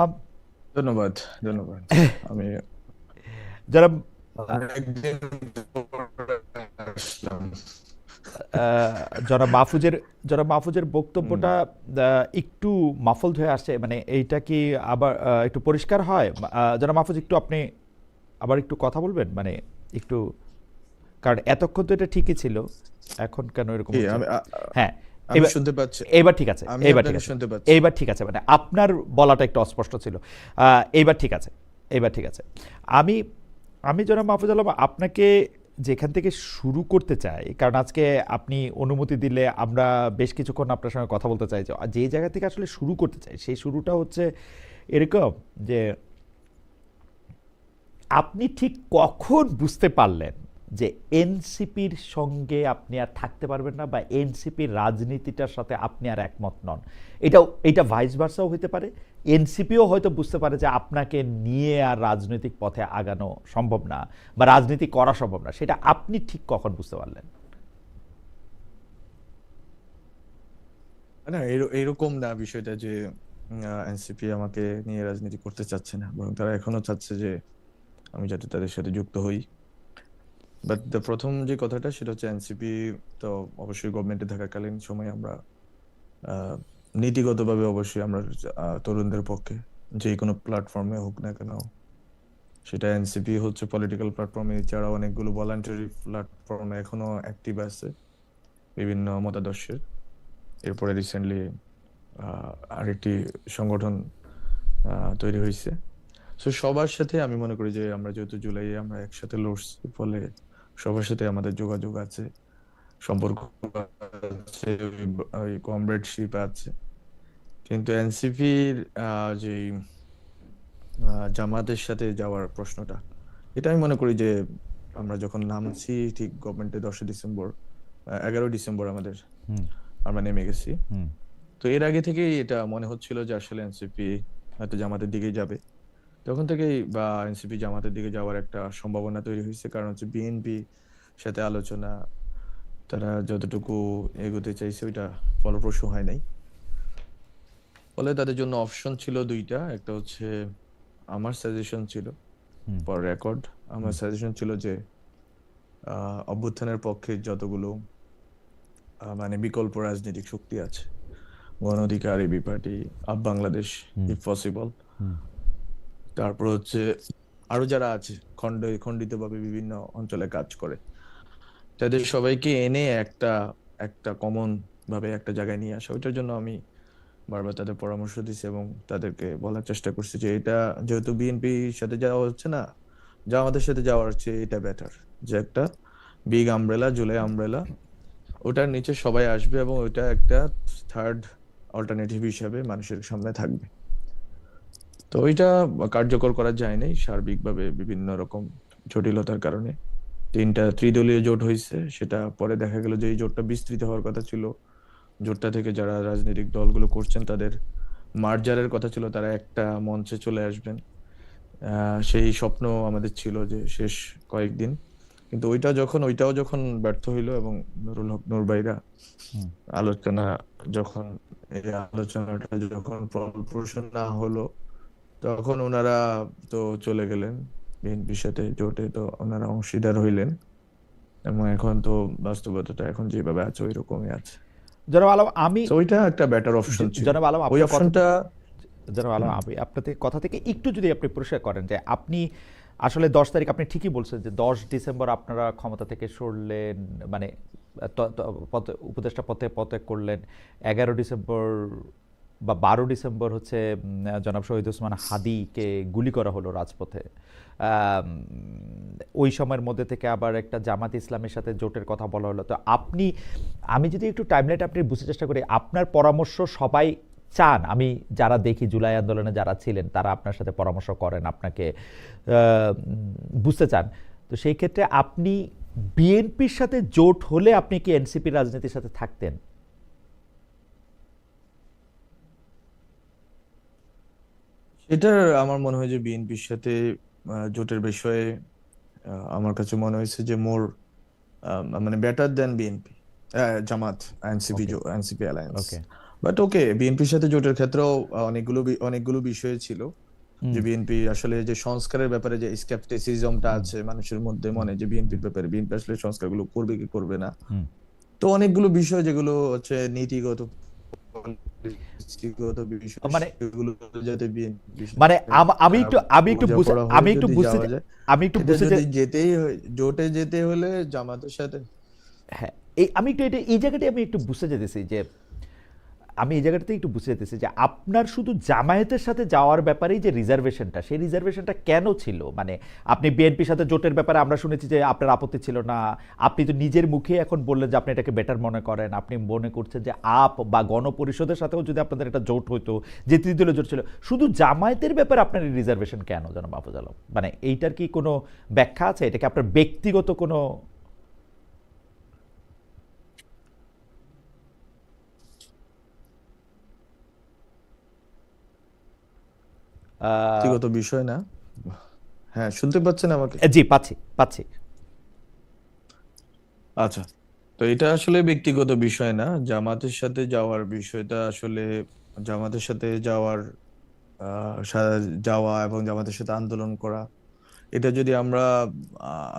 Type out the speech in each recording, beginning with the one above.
আম- ধন্যবাদ, ধন্যবাদ। আমি যারা অনেকদিন পরে আসলাম। যারা মাহফুজের যারা মাহফুজের হুম। বক্তব্যটা একটু মাফলড হয়ে আসছে, মানে এইটা কি আবার একটু পরিষ্কার হয়? যারা মাহফুজ, একটু আপনি আবার একটু কথা বলবেন, মানে একটু, কারণ এতক্ষণ তো এটা ঠিকই ছিল, এখন কেন এরকম কি হচ্ছে? আমি হ্যাঁ, আমি এবার শুনতে পাচ্ছি। এইবার ঠিক আছে, আমি এইবার ঠিক আপনাকে আছে, শুনতে পাচ্ছি। এইবার ঠিক আছে, মানে আপনার বলাটা একটু অস্পষ্ট ছিল। এইবার ঠিক আছে, এইবার ঠিক আছে। আমি আমি জনাব মাহফুজ আলম, আপনাকে যেখান থেকে শুরু করতে চাই, কারণ আজকে আপনি অনুমতি দিলে আমরা বেশ কিছুক্ষণ আপনার সঙ্গে কথা বলতে চাই, যে জায়গা থেকে আসলে শুরু করতে চাই সেই শুরুটা হচ্ছে এরকম যে আপনি ঠিক কখন বুঝতে পারলেন যে এনসিপির সঙ্গে আপনি আর থাকতে পারবেন না, বা এনসিপির রাজনীতিটার সাথে আপনি আর একমত নন? এটা ভাইস ভার্সাও হইতে পারে। এনসিপিও হয়তো বুঝতে পারে যে আপনাকে নিয়ে আর রাজনৈতিক পথে আগানো সম্ভব না, বা রাজনীতি করা সম্ভব না। সেটা আপনি ঠিক কখন বুঝতে পারলেন? না, এরকম না বিষয়টা যে এনসিপি আমাকে নিয়ে রাজনীতি করতে চাচ্ছে না, বরং তারা এখনো চাচ্ছে যে আমি যাতে তাদের সাথে যুক্ত হই। বাট প্রথম যে কথাটা সেটা হচ্ছে এনসিপি তো অবশ্যই গভর্নমেন্টে থাকাকালীন সময় আমরা আহ, নীতিগতভাবে অবশ্যই আমরা তরুণদের পক্ষে যে কোনো প্ল্যাটফর্মে হোক না কেন, সেটা এনসিপি হচ্ছে পলিটিক্যাল প্ল্যাটফর্মে, এছাড়া অনেকগুলো ভলান্টারি প্ল্যাটফর্মে এখনো অ্যাক্টিভ আছে বিভিন্ন মতাদর্শের। এরপরে রিসেন্টলি আরেকটি সংগঠন তৈরি হয়েছে। তো সবার সাথে আমি মনে করি যে আমরা যেহেতু জুলাই আমরা একসাথে লড়ছি, ফলে সবার সাথে আমাদের যোগাযোগ আছে, সম্পর্ক আছে, ওই কমরেডশিপ আছে। কিন্তু এনসিপির যে জামাতের সাথে যাওয়ার প্রশ্নটা, এটা আমি মনে করি যে আমরা যখন নামছি ঠিক গভর্নমেন্টে 10 ডিসেম্বর, 11 ডিসেম্বর হুম, আমরা নেমে গেছি। হুম, তো এর আগে থেকেই এটা মনে হচ্ছিল যে আসলে এনসিপি হয়তো জামাতের দিকেই যাবে। তখন থেকেই বা এনসিপি জামাতের দিকে যাওয়ার একটা সম্ভাবনা তৈরি হয়েছে, কারণ হচ্ছে বিএনপি সাথে আলোচনা তারা যতটুকু এগোতে চাইছে ওইটা ফলপ্রসূ হয় নাই। ফলে তাদের জন্য অপশন ছিল দুইটা, একটা হচ্ছে আমার সাজেশন ছিল, হুম, ফর রেকর্ড আমার হুম, সাজেশন ছিল যে অভ্যুত্থানের পক্ষে যতগুলো মানে বিকল্প রাজনৈতিক শক্তি আছে, গণ অধিকার, এবি পার্টি, আপ বাংলাদেশ, হুম, ইফ পসিবল, হুম, তারপর হচ্ছে আরো যারা আছে খণ্ডিত ভাবে বিভিন্ন অঞ্চলে কাজ করে, তাদের সবাইকে এনে একটা একটা কমন ভাবে একটা জায়গায় নিয়ে আসা। ওইটার জন্য আমি বারবার তাদের পরামর্শ দিচ্ছি এবং তাদেরকে বলার চেষ্টা করছি যে এটা যেহেতু বিএনপির সাথে যাওয়া হচ্ছে না, যা আমাদের সাথে যাওয়ার হচ্ছে এটা বেটার, যে একটা বিগ আমব্রেলা, জুলাই আমব্রেলা, ওটার নিচে সবাই আসবে এবং ওইটা একটা থার্ড অল্টারনেটিভ হিসাবে মানুষের সামনে থাকবে। তো ওইটা কার্যকর করা যায় নাই সার্বিকভাবে বিভিন্ন রকম জটিলতার কারণে। তিনটা ত্রিদলীয় জোট হয়েছে, সেটা পরে দেখা গেল যে এই জোটটা বিস্তৃত হওয়ার কথা ছিল। জোটটা থেকে যারা রাজনৈতিক দলগুলো করছেন তাদের মার্জারের কথা ছিল, তারা একটা মঞ্চে চলে আসবেন। সেই স্বপ্ন আমাদের ছিল যে শেষ কয়েকদিন, কিন্তু ওইটাও যখন ব্যর্থ হইলো এবং নুরুল হক নূর ভাইরা হুম। আলোচনা যখন এই আলোচনাটা যখন ফলপ্রসূ না হলো, তখন ওনারা তো চলে গেলেন বিএনপির সাথে জোটে, তো ওনারা অংশীদার হইলেন এবং এখন তো বাস্তবতাটা এখন যেভাবে আছে ওই রকমই আছে। জনাব আলম, আমি তো ওইটা একটা বেটার অপশন ছিল। জনাব আলম, ওই আপনার কথা অপশনটা থেকে, জনাব আলম, হুম। আমি আপনার কথা থেকে একটু যদি আপনি পরিষ্কার করেন যে আপনি আসলে 10 তারিখ, আপনি ঠিকই বলছেন যে 10 ডিসেম্বর আপনারা ক্ষমতা থেকে সরলেন, মানে উপদেষ্টা পথে পদত্যাগ করলেন। 11 ডিসেম্বর বা 12 ডিসেম্বর হচ্ছে জনাব শহীদ ওসমান হাদিকে গুলি করা হলো রাজপথে। আম, ওই সময়ের মধ্যে থেকে আবার একটা জামাত ইসলামের সাথে জোটের কথা বলা হলো। তো আপনি, আমি যদি একটু টাইমলাইন আপনি বুঝতে চেষ্টা করি, আপনার পরামর্শ সবাই চান, আমি যারা দেখি জুলাই আন্দোলনে যারা ছিলেন তারা আপনার সাথে পরামর্শ করেন, আপনাকে বুঝতে চান। তো সেই ক্ষেত্রে আপনি বিএনপির সাথে জোট হলে আপনি কি এনসিপির রাজনীতির সাথে থাকতেন? এটা আমার মনে হয় যে বিএনপির সাথে জোটের বিষয়ে আমার কাছে মনে হয়েছে যে মোর মানে better then BNP, Jamaat, NCP, okay, NCP alliance. Okay, but ওকে, বিএনপির সাথে জোটের ক্ষেত্রেও অনেকগুলো বিষয় ছিল হুম যে বিএনপি আসলে যে সংস্কারের ব্যাপারে যে স্কেপটিসিজমটা হুম আছে মানুষের মধ্যে হুম মনে, যে হুম বিএনপির ব্যাপারে বিএনপি আসলে সংস্কারগুলো করবে কি করবে না। হুম। তো অনেকগুলো বিষয় যেগুলো হচ্ছে নীতিগত পলিসিগত বিষয়, মানে সেগুলো যাতে বিএনপির মানে সাথে বোঝাপড়া হয়ে আমি একটু যদি বুঝতে যাওয়া যায়, আমি একটু সেটা বুঝতে যদি যেতেই হয়, জোটে যেতে হলে জামাতের সাথে। হ্যাঁ, আমি একটু এই জায়গাটাই আমি একটু বুঝতে যেতেছি যে আমি এই জায়গাটাতে একটু বুঝতে যেতেছি যে আপনার শুধু জামায়াতের সাথে যাওয়ার ব্যাপারেই যে রিজার্ভেশনটা, সেই রিজার্ভেশনটা কেন ছিল? মানে আপনি বিএনপির সাথে জোটের ব্যাপারে আমরা শুনেছি যে আপনার আপত্তি ছিল না। আপনি তো নিজের মুখে এখন বললেন যে আপনি এটাকে বেটার মনে করেন। আপনি মনে করছেন যে আপ বা গণপরিষদের সাথেও যদি আপনাদের একটা জোট হইতো, যে তৃতীয় দলীয় জোট ছিল, শুধু জামায়াতের ব্যাপারে আপনার এই রিজার্ভেশন কেন জানো মাহফুজ আলম? মানে এইটার কি কোনো ব্যাখ্যা আছে? এটা কি আপনার ব্যক্তিগত কোনো আহ, ব্যক্তিগত বিষয় না। হ্যাঁ, শুনতে পাচ্ছেন আমাকে? জি, পাচ্ছি পাচ্ছি। আচ্ছা, তো এটা আসলে ব্যক্তিগত বিষয় না। জামাতের সাথে যাওয়ার বিষয়টা আসলে জামাতের সাথে যাওয়া এবং জামাতের সাথে আন্দোলন করা, এটা যদি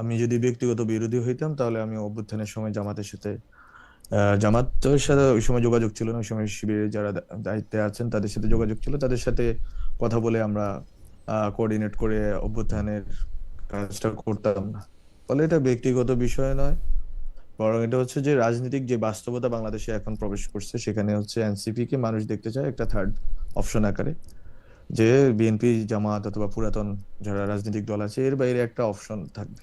আমি যদি ব্যক্তিগত বিরোধী হইতাম, তাহলে আমি অভ্যুত্থানের সময় জামাতের সাথে ওই সময় যোগাযোগ ছিল না। ওই সময় শিবিরে যারা দায়িত্বে আছেন তাদের সাথে যোগাযোগ ছিল, তাদের সাথে কথা বলে আমরা কোঅর্ডিনেট করে অভ্যুত্থানের কাজটা করতাম না। ফলে এটা ব্যক্তিগত বিষয় নয়, বরং এটা হচ্ছে যে রাজনৈতিক যে বাস্তবতা বাংলাদেশে এখন প্রবেশ করছে, সেখানে হচ্ছে এনসিপি কে মানুষ দেখতে চায় একটা থার্ড অপশন আকারে, যে বিএনপি জামাত অথবা পুরাতন যারা রাজনৈতিক দল আছে এর বাইরে একটা অপশন থাকবে।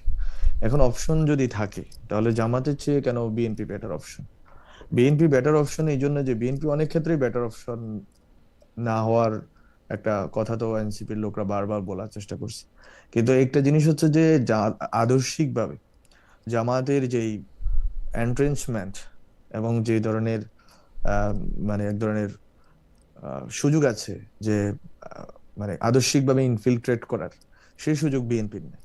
এখন অপশন যদি থাকে, তাহলে জামাতের চেয়ে কেন BNP better option? BNP better option এই জন্য যে বিএনপি অনেক ক্ষেত্রেই বেটার অপশন না হওয়ার একটা কথা তো এনসিপির লোকরা বারবার বলার চেষ্টা করছে। কিন্তু একটা জিনিস হচ্ছে যে আদর্শিকভাবে জামাতের যেই এন্ট্রেন্সমেন্ট এবং যে ধরনের আহ, মানে এক ধরনের সুযোগ আছে, যে মানে আদর্শিকভাবে ইনফিলট্রেট করার, সেই সুযোগ বিএনপির নেই।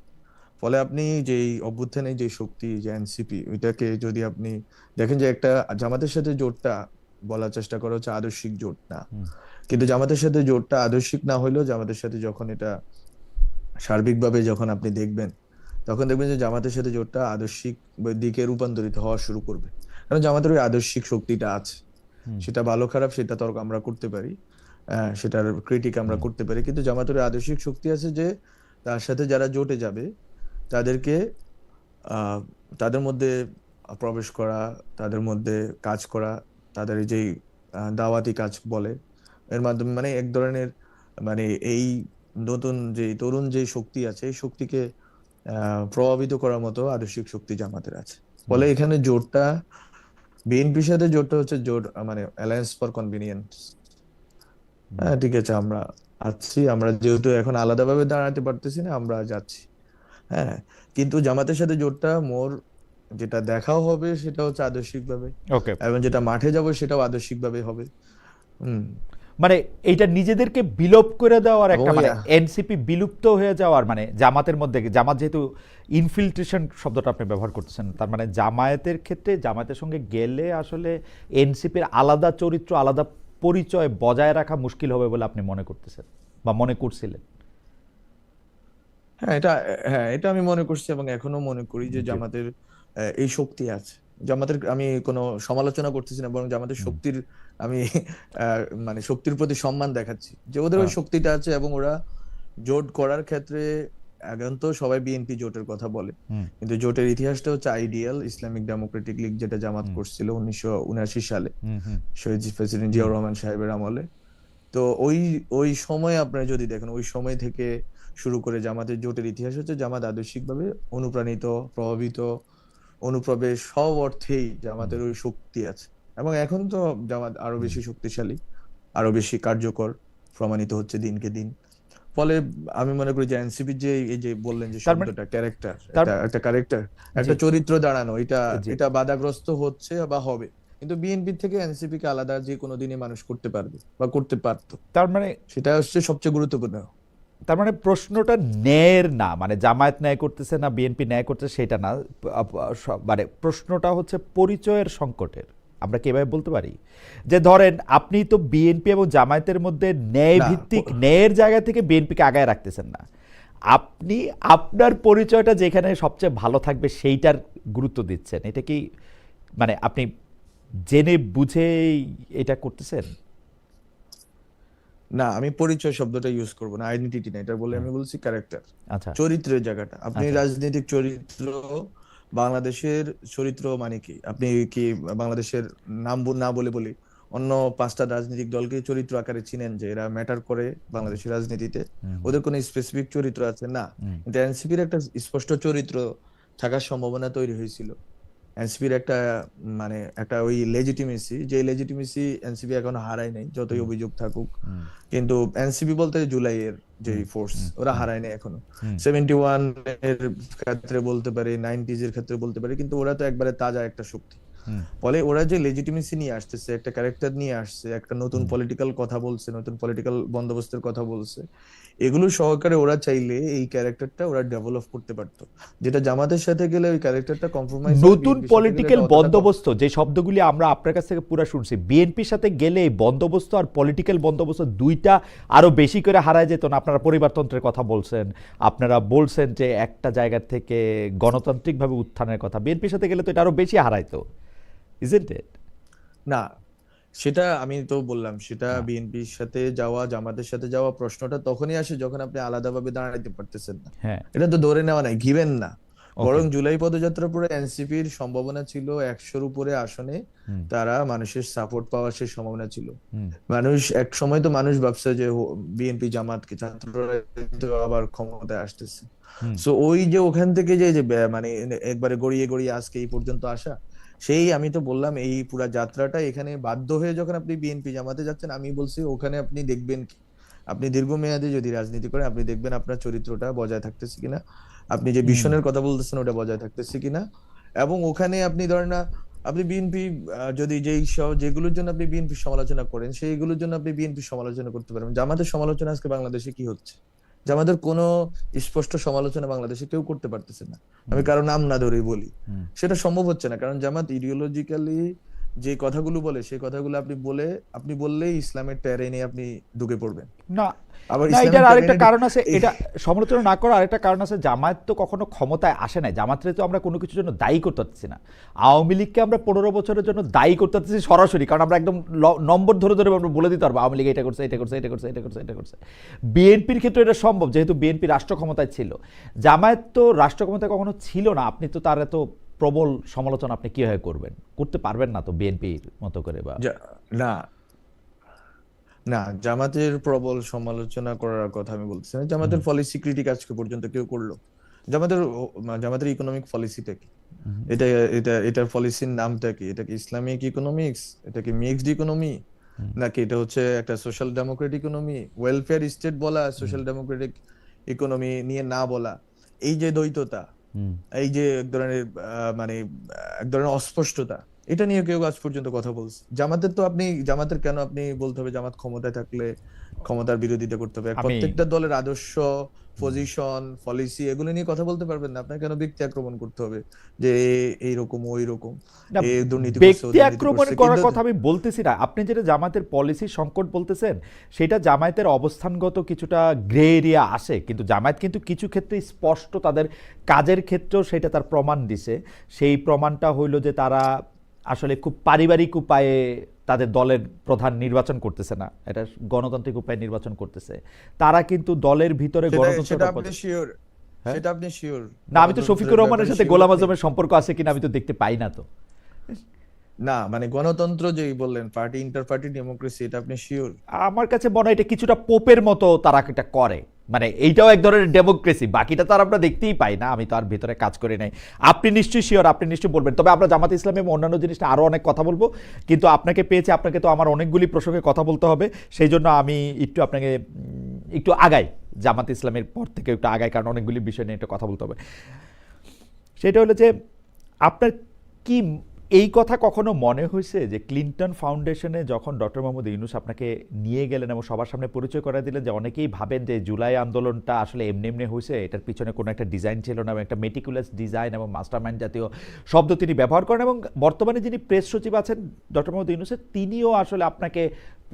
ফলে আপনি যেই অভ্যুত্থানে যে শক্তি, যে এনসিপি, ওইটাকে যদি আপনি দেখেন যে একটা জামাতের সাথে জোটটা বলার চেষ্টা করা হচ্ছে আদর্শিক জোট না, হুম কিন্তু জামাতের সাথে জোটটা আদর্শিক না হইলেও জামাতের সাথে যখন এটা সার্বিকভাবে যখন আপনি দেখবেন, তখন দেখবেন যে জামাতের সাথে জোটটা আদর্শিক দিকে রূপান্তরিত হওয়া শুরু করবে। কারণ জামাতের ওই আদর্শিক শক্তিটা আছে। হুম সেটা ভালো খারাপ সেটা তর্ক আমরা করতে পারি, সেটার ক্রিটিক আমরা হুম করতে পারি, কিন্তু জামাতের ওই আদর্শিক শক্তি আছে যে তার সাথে যারা জোটে যাবে তাদেরকে আহ তাদের মধ্যে প্রবেশ করা, তাদের মধ্যে কাজ করা, তাদের এই যেই দাওয়াতি কাজ বলে, এর মাধ্যমে মানে এক ধরনের মানে এই নতুন যে তরুণ যে শক্তি আছে, এই শক্তিকে প্রভাবিত করার মতো আদর্শিক শক্তি জামাতের আছে। হুম ফলে এখানে জোটটা, বিএনপির সাথে জোটটা হচ্ছে জোট মানে অ্যালায়েন্স ফর কনভিনিয়েন্স। হুম হ্যাঁ, ঠিক আছে, আমরা আমরা যেহেতু এখন আলাদাভাবে দাঁড়াতে পারতেছি না, আমরা যাচ্ছি। হ্যাঁ, কিন্তু জামাতের সাথে জোটটা যেটা দেখাও হবে সেটা হচ্ছে আদর্শিক ভাবে, ওকে। এবং যেটা মাঠে যাব সেটাও আদর্শিক ভাবে হবে। হুম। মানে এইটা নিজেদেরকে বিলোপ করে দেওয়ার এবং একটা, ওই মানে এনসিপি বিলুপ্ত হয়ে যাওয়ার, মানে জামাতের মধ্যে, জামাত যেহেতু ইনফিল্ট্রেশন শব্দটা আপনি ব্যবহার করতেছেন, তার মানে জামায়াতের ক্ষেত্রে জামায়াতের সঙ্গে গেলে আসলে এনসিপির আলাদা চরিত্র, আলাদা পরিচয় বজায় রাখা মুশকিল হবে বলে আপনি মনে করতেছেন বা মনে করছিলেন? হ্যাঁ, এটা আমি মনে করছি এবং এখনো মনে করি যে জি। জামাতের এই শক্তি আছে। জামাতের আমি কোনো সমালোচনা করতেছি না, বরং জামাতের হুম। শক্তির আমি আহ, মানে শক্তির প্রতি সম্মান দেখাচ্ছি, যে ওদের ওই আহ, শক্তিটা আছে এবং ওরা জোট করার ক্ষেত্রে এখন তো সবাই বিএনপি জোটের কথা বলে, হুম কিন্তু জোটের ইতিহাসটা হচ্ছে আইডিয়াল ইসলামিক ডেমোক্রেটিক লীগ, যেটা জামাত হুম করছিল 1979 সালে হুম হুম শহীদ প্রেসিডেন্ট হুম জিয়াউর রহমান সাহেবের আমলে। তো ওই সময় আপনারা যদি দেখেন, ওই সময় থেকে শুরু করে জামাতের জোটের ইতিহাস হচ্ছে জামাত আদর্শিকভাবে অনুপ্রাণিত, প্রভাবিত, অনুপ্রবেশ সব অর্থেই হুম জামাতের ওই শক্তি আছে। এবং এখন তো জামাত আরো হুম। বেশি শক্তিশালী, আরো বেশি কার্যকর প্রমাণিত হচ্ছে দিনকে দিন। ফলে আমি মনে করি যে এনসিপির যে এই যে বললেন যে তার মানে শব্দটা ক্যারেক্টার, তার একটা ক্যারেক্টার, জি একটা চরিত্র দাঁড়ানো, এটা জি। এটা বাধাগ্রস্ত হচ্ছে বা হবে। কিন্তু বিএনপি থেকে এনসিপি কে আলাদা যে কোনো দিনই মানুষ করতে পারবে বা করতে পারতো, তার মানে সেটা হচ্ছে সবচেয়ে গুরুত্বপূর্ণ। তার মানে প্রশ্নটা ন্যায়ের না, মানে জামায়াত ন্যায় করতেছে না বিএনপি ন্যায় করতেছে সেটা না। মানে প্রশ্নটা হচ্ছে পরিচয়ের সংকটের। আমরা কি এভাবে বলতে পারি যে ধরেন আপনি তো বিএনপি এবং জামায়াতের মধ্যে ন্যায় না ভিত্তিক ন্যায়ের জায়গা থেকে বিএনপিকে আগায় রাখতেছেন না, আপনি আপনার পরিচয়টা যেখানে সবচেয়ে ভালো থাকবে সেইটার গুরুত্ব দিচ্ছেন, এটা কি মানে আপনি জেনে বুঝেই এটা করতেছেন? না, আমি পরিচয় শব্দটা ইউজ করব না, আইডেন্টিটি না, এটা বলে হুম, আমি বলছি ক্যারেক্টার, আচ্ছা চরিত্রের জায়গাটা। আপনি আচ্ছা রাজনৈতিক চরিত্র, বাংলাদেশের চরিত্র মানে কি, আপনি কি বাংলাদেশের নাম না বলে বলি অন্য 5টা রাজনৈতিক দলকে চরিত্র আকারে চিনেন যে এরা ম্যাটার করে বাংলাদেশের রাজনীতিতে? হুম ওদের কোনো স্পেসিফিক চরিত্র আছে না, হুম কিন্তু এনসিপির একটা স্পষ্ট চরিত্র থাকার সম্ভাবনা তৈরি হয়েছিল। এনসিপির একটা মানে একটা ওই লেজিটিমেসি, যে লেজিটিমেসি এনসিপি এখনো হারায় নাই যতই হুম অভিযোগ থাকুক। হুম কিন্তু এনসিপি বলতে জুলাইয়ের যে হুম ফোর্স, হুম ওরা হুম হারায় নাই এখনো। হুম 71 এর ক্ষেত্রে বলতে পারি, 90s এর ক্ষেত্রে বলতে পারি, কিন্তু ওরা তো একবারে তাজা একটা শক্তি। হুম ফলে ওরা যে লেজিটিমেসি নিয়ে আসতেছে, একটা ক্যারেক্টার নিয়ে আসছে, একটা নতুন হুম পলিটিক্যাল কথা বলছে, নতুন পলিটিক্যাল বন্দোবস্তের কথা বলছে, এগুলো সহকারে ওরা চাইলে এই ক্যারেক্টারটা ওরা ডেভেলপ করতে পারতো, যেটা জামাতের সাথে গেলে ওই ক্যারেক্টারটা কম্প্রোমাইজ হয়, নতুন বিএনপির সাথে গেলে পলিটিক্যাল এটা অতটা বন্দোবস্ত, যে শব্দগুলি আমরা আপনার কাছ থেকে পুরো শুনছি, বিএনপির সাথে গেলে এই বন্দোবস্ত আর পলিটিক্যাল বন্দোবস্ত দুইটা আরো বেশি করে হারায় যেত না? আপনারা পরিবারতন্ত্রের কথা বলছেন, আপনারা বলছেন যে একটা জায়গা থেকে গণতান্ত্রিকভাবে উত্থানের কথা, বিএনপির সাথে গেলে তো এটা আরো বেশি হারাইতো, ইজন্ট ইট? না, সেটা আমি তো বললাম, সেটা বিএনপির সাথে যাওয়া, জামাতের সাথে যাওয়া প্রশ্নটা তখনই আসে যখন আপনি আলাদাভাবে দাঁড়াইতে পারতেছেন না। হ্যাঁ, এটা তো ধরে নেওয়া নাই, গিভেন না। ওকে, বরং জুলাই পদযাত্রার পরে এনসিপির সম্ভাবনা ছিল 100-র উপরে আসনে হুম তারা মানুষের সাপোর্ট পাওয়ার সেই সম্ভাবনা ছিল। হুম মানুষ এক সময় তো মানুষ ভাবছে যে বিএনপি জামাতকে, ছাত্ররা তো আবার ক্ষমতায় আসতেছে। হুম সো ওই যে ওখান থেকে যে যে মানে একবারে গড়িয়ে গড়িয়ে আজকে এই পর্যন্ত আসা, সেই আমি তো বললাম এই পুরা যাত্রাটা এখানে বাধ্য হয়ে যখন আপনি বিএনপি জামাতে যাচ্ছেন, আমি বলছি ওখানে আপনি দেখবেন কি, আপনি দীর্ঘমেয়াদী যদি রাজনীতি করেন আপনি দেখবেন আপনার চরিত্রটা বজায় থাকতেছে কিনা, আপনি যে হুম ভিশনের কথা বলতেছেন ওটা বজায় থাকতেছে কিনা। এবং ওখানে আপনি ধরেন না, আপনি বিএনপি যদি যেগুলোর জন্য আপনি বিএনপি সমালোচনা করেন সেইগুলোর জন্য আপনি বিএনপি সমালোচনা করতে পারবেন। জামাতের সমালোচনা আজকে বাংলাদেশে কি হচ্ছে? জামাতের কোনো স্পষ্ট সমালোচনা বাংলাদেশে কেউ করতে পারতেছে না। আমি হুম কারো নাম না ধরেই বলি, হুম সেটা সম্ভব হচ্ছে না, কারণ জামাত ইডিওলজিক্যালি যে কথাগুলো বলে সেই কথাগুলো আপনি বললেই ইসলামের টেরেনে আপনি ঢুকে পড়বেন। না আবার না, ইসলামের এটার আরেকটা টেরেনে কারণ আছে, এটা সমালোচনা না করার আরেকটা কারণ আছে, জামায়াত তো কখনো ক্ষমতায় আসে নাই, জামায়াতরে তো আমরা কোনো কিছুর জন্য দায়ী করতে পারতেছি না। আওয়ামী লীগকে আমরা 15 বছরের জন্য দায়ী করতে পারতেছি সরাসরি, কারণ আমরা একদম নম্বর ধরে ধরে আমরা বলে দিতে পারবো আওয়ামী লীগ এটা করছে এটা করছে এটা করছে এটা করছে এটা করছে। বিএনপির ক্ষেত্রে এটা সম্ভব, যেহেতু বিএনপি রাষ্ট্র ক্ষমতায় ছিল, জামায়াত তো রাষ্ট্র ক্ষমতায় কখনো ছিল না। আপনি তো তার এত প্রবল সমালোচনা আপনি কিভাবে করবেন? করতে পারবেন না তো বিএনপির মতো করে বা। না, না, জামাতের প্রবল সমালোচনা করার কথা আমি বলছি না। হুম জামাতের পলিসি ক্রিটিক আজকে পর্যন্ত কেউ করলো? জামাতের জামাতের ইকোনমিক পলিসিটা কি? হুম এটা এটার পলিসির নামটা কি? এটা কি ইসলামিক ইকোনমিক্স? এটা কি মিক্সড ইকোনমি? হুম নাকি এটা হচ্ছে একটা social Democrat economy? Welfare state বলা, হুম সোশ্যাল ডেমোক্রেটিক ইকোনমি নিয়ে না বলা, এই যে দ্বৈততা, হুম এই যে এক ধরনের মানে এক ধরনের অস্পষ্টতা, এটা নিয়ে কেউ আজ পর্যন্ত কথা বলছে? জামাতের তো আপনি জামাতের কেন আপনি বলতে হবে জামাত ক্ষমতায় থাকলে ক্ষমতার বিরোধিতা করতে হবে? আমি প্রত্যেকটা দলের আদর্শ, হুম পজিশন, পলিসি এগুলো নিয়ে কথা বলতে পারবেন না? আপনার কেন ব্যক্তি আক্রমণ করতে হবে যে এইরকম ওই রকম, না, এ দুর্নীতি করছে, ও ব্যক্তি দুর্নীতি আক্রমণ করছে? করার কিন্তু কথা আমি বলতেছি না। আপনি যেটা জামাতের পলিসির সংকট বলতেছেন, সেটা জামায়াতের অবস্থানগত কিছুটা গ্রে এরিয়া আসে, কিন্তু জামায়াত কিন্তু কিছু ক্ষেত্রে স্পষ্ট তাদের কাজের ক্ষেত্রেও সেটা তার প্রমাণ দিছে। সেই প্রমাণটা হইল যে তারা আসলে খুব পারিবারিক উপায়ে তাদের দলের প্রধান নির্বাচন করতেছে না, এটা গণতান্ত্রিক উপায়ে নির্বাচন করতেছে। তারা কিন্তু দলের ভিতরে সেটা গণতন্ত্রটা আপনি শিওর? হ্যাঁ, সেটা আপনি শিওর না আমি তো শফিকুর গণতন্ত্রের রহমানের ব্যাপারে সাথে শিওর গোলাম আপনি? আজমের সম্পর্ক আছে কিনা আমি তো দেখতে পাই না তো। না, মানে গণতন্ত্র যেই বললেন, পার্টি ইন্টার পার্টি ডেমোক্রেসি, এটা আপনি শিওর? আমার কাছে মনে হয় এটা কিছুটা পোপের মতো তারা এটা করে, মানে এইটাও এক ধরনের ডেমোক্রেসি, বাকিটা তো আর আমরা দেখতেই পাই না, আমি তো আর ভিতরে কাজ করি নাই। আপনি নিশ্চয়ই শিওর, আপনি নিশ্চয়ই বলবেন। তবে আমরা জামাত ইসলাম এবং অন্যান্য জিনিসটা আরও অনেক কথা বলবো, কিন্তু আপনাকে পেয়েছি, আপনাকে তো আমার অনেকগুলি প্রসঙ্গে কথা বলতে হবে, সেই জন্য আমি একটু আপনাকে একটু আগাই, জামাত ইসলামের পর থেকে একটু আগাই, কারণ অনেকগুলি বিষয় নিয়ে একটু কথা বলতে হবে। সেটা হলো যে আপনার কি এই কথা কখনো মনে হয়েছে যে ক্লিনটন ফাউন্ডেশনে যখন ডক্টর মোহাম্মদ ইউনূস আপনাকে নিয়ে গেলেন এবং সবার সামনে পরিচয় করে দিলেন, যে অনেকেই ভাবেন যে জুলাই আন্দোলনটা আসলে এমনি এমনি হয়েছে, এটার পিছনে কোনো একটা ডিজাইন ছিল না, এবং একটা মেটিকুলাস ডিজাইন এবং মাস্টারমাইন্ড জাতীয় শব্দ তিনি ব্যবহার করেন, এবং বর্তমানে যিনি প্রেস সচিব আছেন ডক্টর মোহাম্মদ ইউনূসের, তিনিও আসলে আপনাকে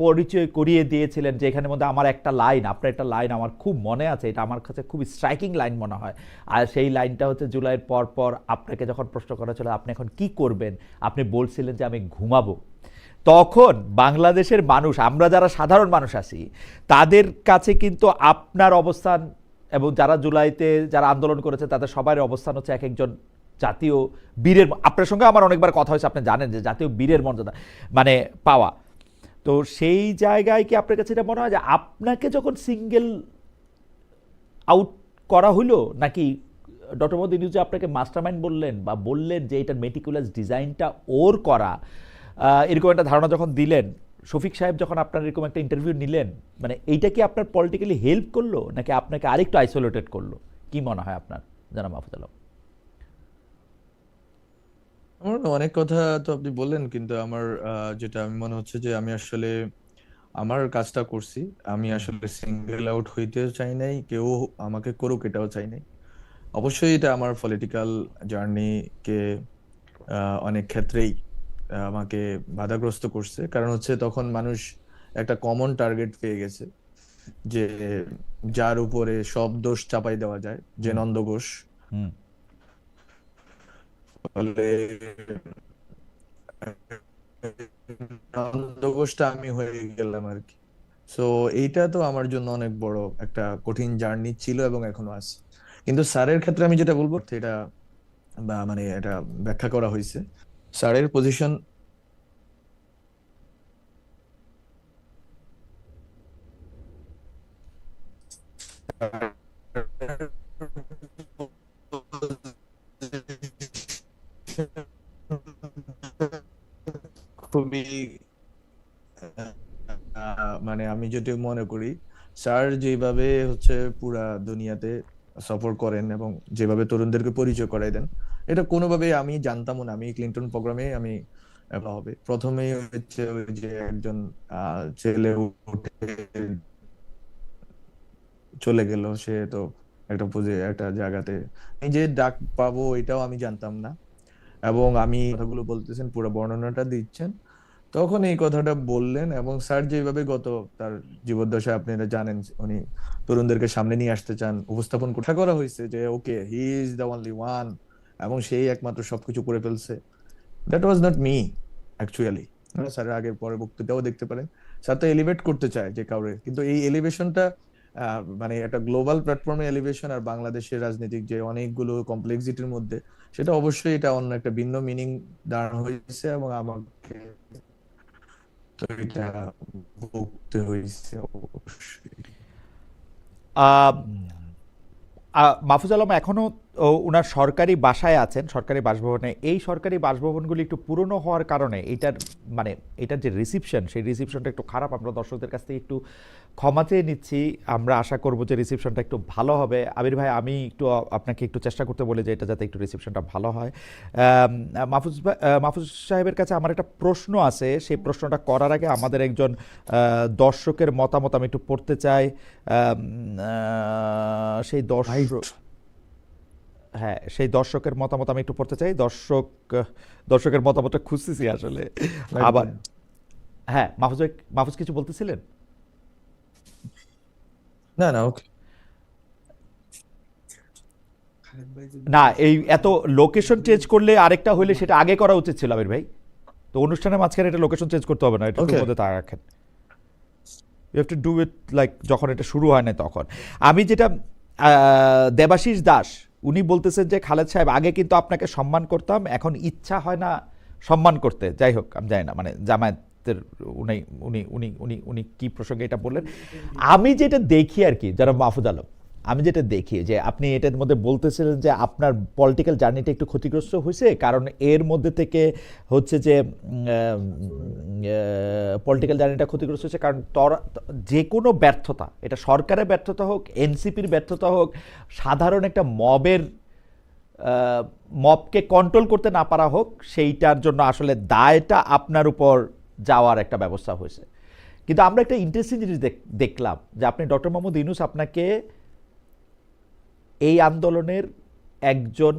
পরিচয় করিয়ে দিয়েছিলেন যে এখানের মধ্যে আমার একটা লাইন, আপনার একটা লাইন আমার খুব মনে আছে, এটা আমার কাছে খুব স্ট্রাইকিং লাইন মনে হয়। আর সেই লাইনটা হচ্ছে জুলাইয়ের পর পর আপনাকে যখন প্রশ্ন করা ছিল আপনি এখন কি করবেন, আপনি বলছিলেন যে আমি ঘুমাবো। তখন বাংলাদেশের মানুষ, আমরা যারা সাধারণ মানুষ আছি, তাদের কাছে কিন্তু আপনার অবস্থান এবং যারা জুলাইতে যারা আন্দোলন করেছে তাদের সবার অবস্থান হচ্ছে এক একজন জাতীয় বীরের। আপনার সঙ্গে আমার অনেকবার কথা হয়েছে, আপনি জানেন যে জাতীয় বীরের মর্যাদা মানে পাওয়া। তো সেই জায়গায় কি আপনার কাছে এটা মনে হয় যে আপনাকে যখন সিঙ্গেল আউট করা হলো, নাকি ডক্টর মোহাম্মদ ইউনূস যে আপনাকে মাস্টারমাইন্ড বললেন বা বললেন যে এটার মেটিকুলাস ডিজাইনটা ওর করা, এরকম একটা ধারণা যখন দিলেন, শফিক সাহেব যখন আপনার এরকম একটা ইন্টারভিউ নিলেন, মানে এইটা কি আপনার পলিটিক্যালি হেল্প করলো নাকি আপনাকে আরেকটু আইসোলেটেড করলো? কি মনে হয় আপনার, জানাব মাহফুজ আলম? আমার অনেক কথা তো আপনি বললেন, কিন্তু আমার যেটা আমি মনে হচ্ছে যে আমি আসলে আমার কাজটা করছি। আমি আসলে সিঙ্গেল আউট হইতেও চাই নাই, কেউ আমাকে করুক এটাও চাই নাই। অবশ্যই এটা আমার পলিটিক্যাল জার্নিকে অনেক ক্ষেত্রেই আমাকে বাধাগ্রস্ত করছে, কারণ হচ্ছে তখন মানুষ একটা কমন টার্গেট পেয়ে গেছে যে যার উপরে সব দোষ চাপাই দেওয়া যায়, যে নন্দ ঘোষ। হুম। ফলে নন্দ ঘোষটা আমি হয়ে গেলাম আর কি। সো এইটা তো আমার জন্য অনেক বড় একটা কঠিন জার্নি ছিল এবং এখনো আছে। কিন্তু স্যারের ক্ষেত্রে আমি যেটা বলবো এটা বা মানে এটা ব্যাখ্যা করা হয়েছে, স্যারের পজিশন খুবই মানে আমি যদি মনে করি স্যার যেভাবে হচ্ছে পুরা দুনিয়াতে সফর করেন এবং যেভাবে তরুণদেরকে পরিচয় করাই দেন, এটা কোনোভাবে আমি জানতাম না। আমি ক্লিনটন প্রোগ্রামে আমি হবে প্রথমেই হচ্ছে ওই যে একজন ছেলে উঠে চলে গেল, সে তো একটা বুঝে একটা জায়গাতে এই যে ডাক পাবো এটাও আমি জানতাম না। এবং আমি কথাগুলো বলতেছেন, পুরো বর্ণনাটা দিচ্ছেন, তখন এই কথাটা বললেন। এবং স্যার যেভাবে গত তার জীবদ্দশায় আপনারা জানেন উনি তরুণদেরকে সামনে নিয়ে আসতে চান, উপস্থাপন কোথা করা হয়েছে যে okay he is the only one এবং সেই একমাত্র সবকিছু করে ফেলছে। That was not me actually. স্যারের আগের পরে বক্তৃতাও দেখতে পারেন, স্যার তো এলিভেট করতে চায় যে কাউরে, কিন্তু এই এলিভেশনটা মানে একটা গ্লোবাল প্ল্যাটফর্মে এলিভেশন আর বাংলাদেশের রাজনৈতিক যে অনেকগুলো কমপ্লেক্সিটির মধ্যে সেটা অবশ্যই এটা অন্য একটা ভিন্ন মিনিং দাঁড়ানো হয়েছে এবং আমাকে তো এটা ভুগতে হয়েছে অবশ্যই। মাহফুজ আলম এখনও ওনার সরকারি বাসায় আছেন, সরকারি বাসভবনে। এই সরকারি বাসভবনগুলি একটু পুরনো হওয়ার কারণে এটার মানে এটার যে রিসিপশন, সেই রিসিপশনটা একটু খারাপ। আমরা দর্শকদের কাছ থেকে একটু ক্ষমা চেয়ে নিচ্ছি, আমরা আশা করব যে রিসিপশনটা একটু ভালো হবে। আবির ভাই, আমি একটু আপনাকে একটু চেষ্টা করতে বলি যে এটা যাতে একটু রিসিপশনটা ভালো হয়। মাহফুজ সাহেবের কাছে আমার একটা প্রশ্ন আছে, সেই প্রশ্নটা করার আগে আমাদের একজন দর্শকের মতামত আমি একটু পড়তে চাই। সেই দর্শক, হ্যাঁ, সেই দর্শকের মতামত আমি একটু পড়তে চাই। দর্শকের মতামতটা খুঁজতেছি আসলে আবার। হ্যাঁ, মাহফুজ কিছু বলতেছিলেন? না না ওকে। না, এই এত লোকেশন চেঞ্জ করলে আরেকটা হইলে সেটা আগে করা উচিত ছিল আবির ভাই। তো অনুষ্ঠানের মাঝখানে এটা লোকেশন চেঞ্জ করতে হবে না, এটা Okay. মধ্যে তা রাখেন। You have to do it like যখন এটা শুরু হয় না তখন। আমি যেটা দেবাশিস দাস উনি বলতেছেন যে খালেদ সাহেব, আগে কিন্তু আপনাকে সম্মান করতাম, এখন ইচ্ছা হয় না সম্মান করতে। যাই হোক, আমি জানি না মানে জামায়াতের উনি উনি উনি উনি উনি কি প্রসঙ্গে এটা বললেন। আমি যেটা দেখি আর কি, যারা মাহফুজ আলম, আমি যেটা দেখি যে আপনি এটার মধ্যে বলতেছিলেন যে আপনার পলিটিক্যাল জার্নিটা একটু ক্ষতিগ্রস্ত হয়েছে, কারণ এর মধ্যে থেকে হচ্ছে যে পলিটিক্যাল জার্নিটা ক্ষতিগ্রস্ত হয়েছে কারণ যে কোনো ব্যর্থতা, এটা সরকারের ব্যর্থতা হোক, এনসিপির ব্যর্থতা হোক, সাধারণ একটা মবের মবকে কন্ট্রোল করতে না পারা হোক, সেইটার জন্য আসলে দায়টা আপনার উপর যাওয়ার একটা ব্যবস্থা হয়েছে। কিন্তু আমরা একটা ইন্টারেস্টিং জিনিস দেখলাম যে আপনি ডক্টর মোহাম্মদ ইউনূস আপনাকে এই আন্দোলনের একজন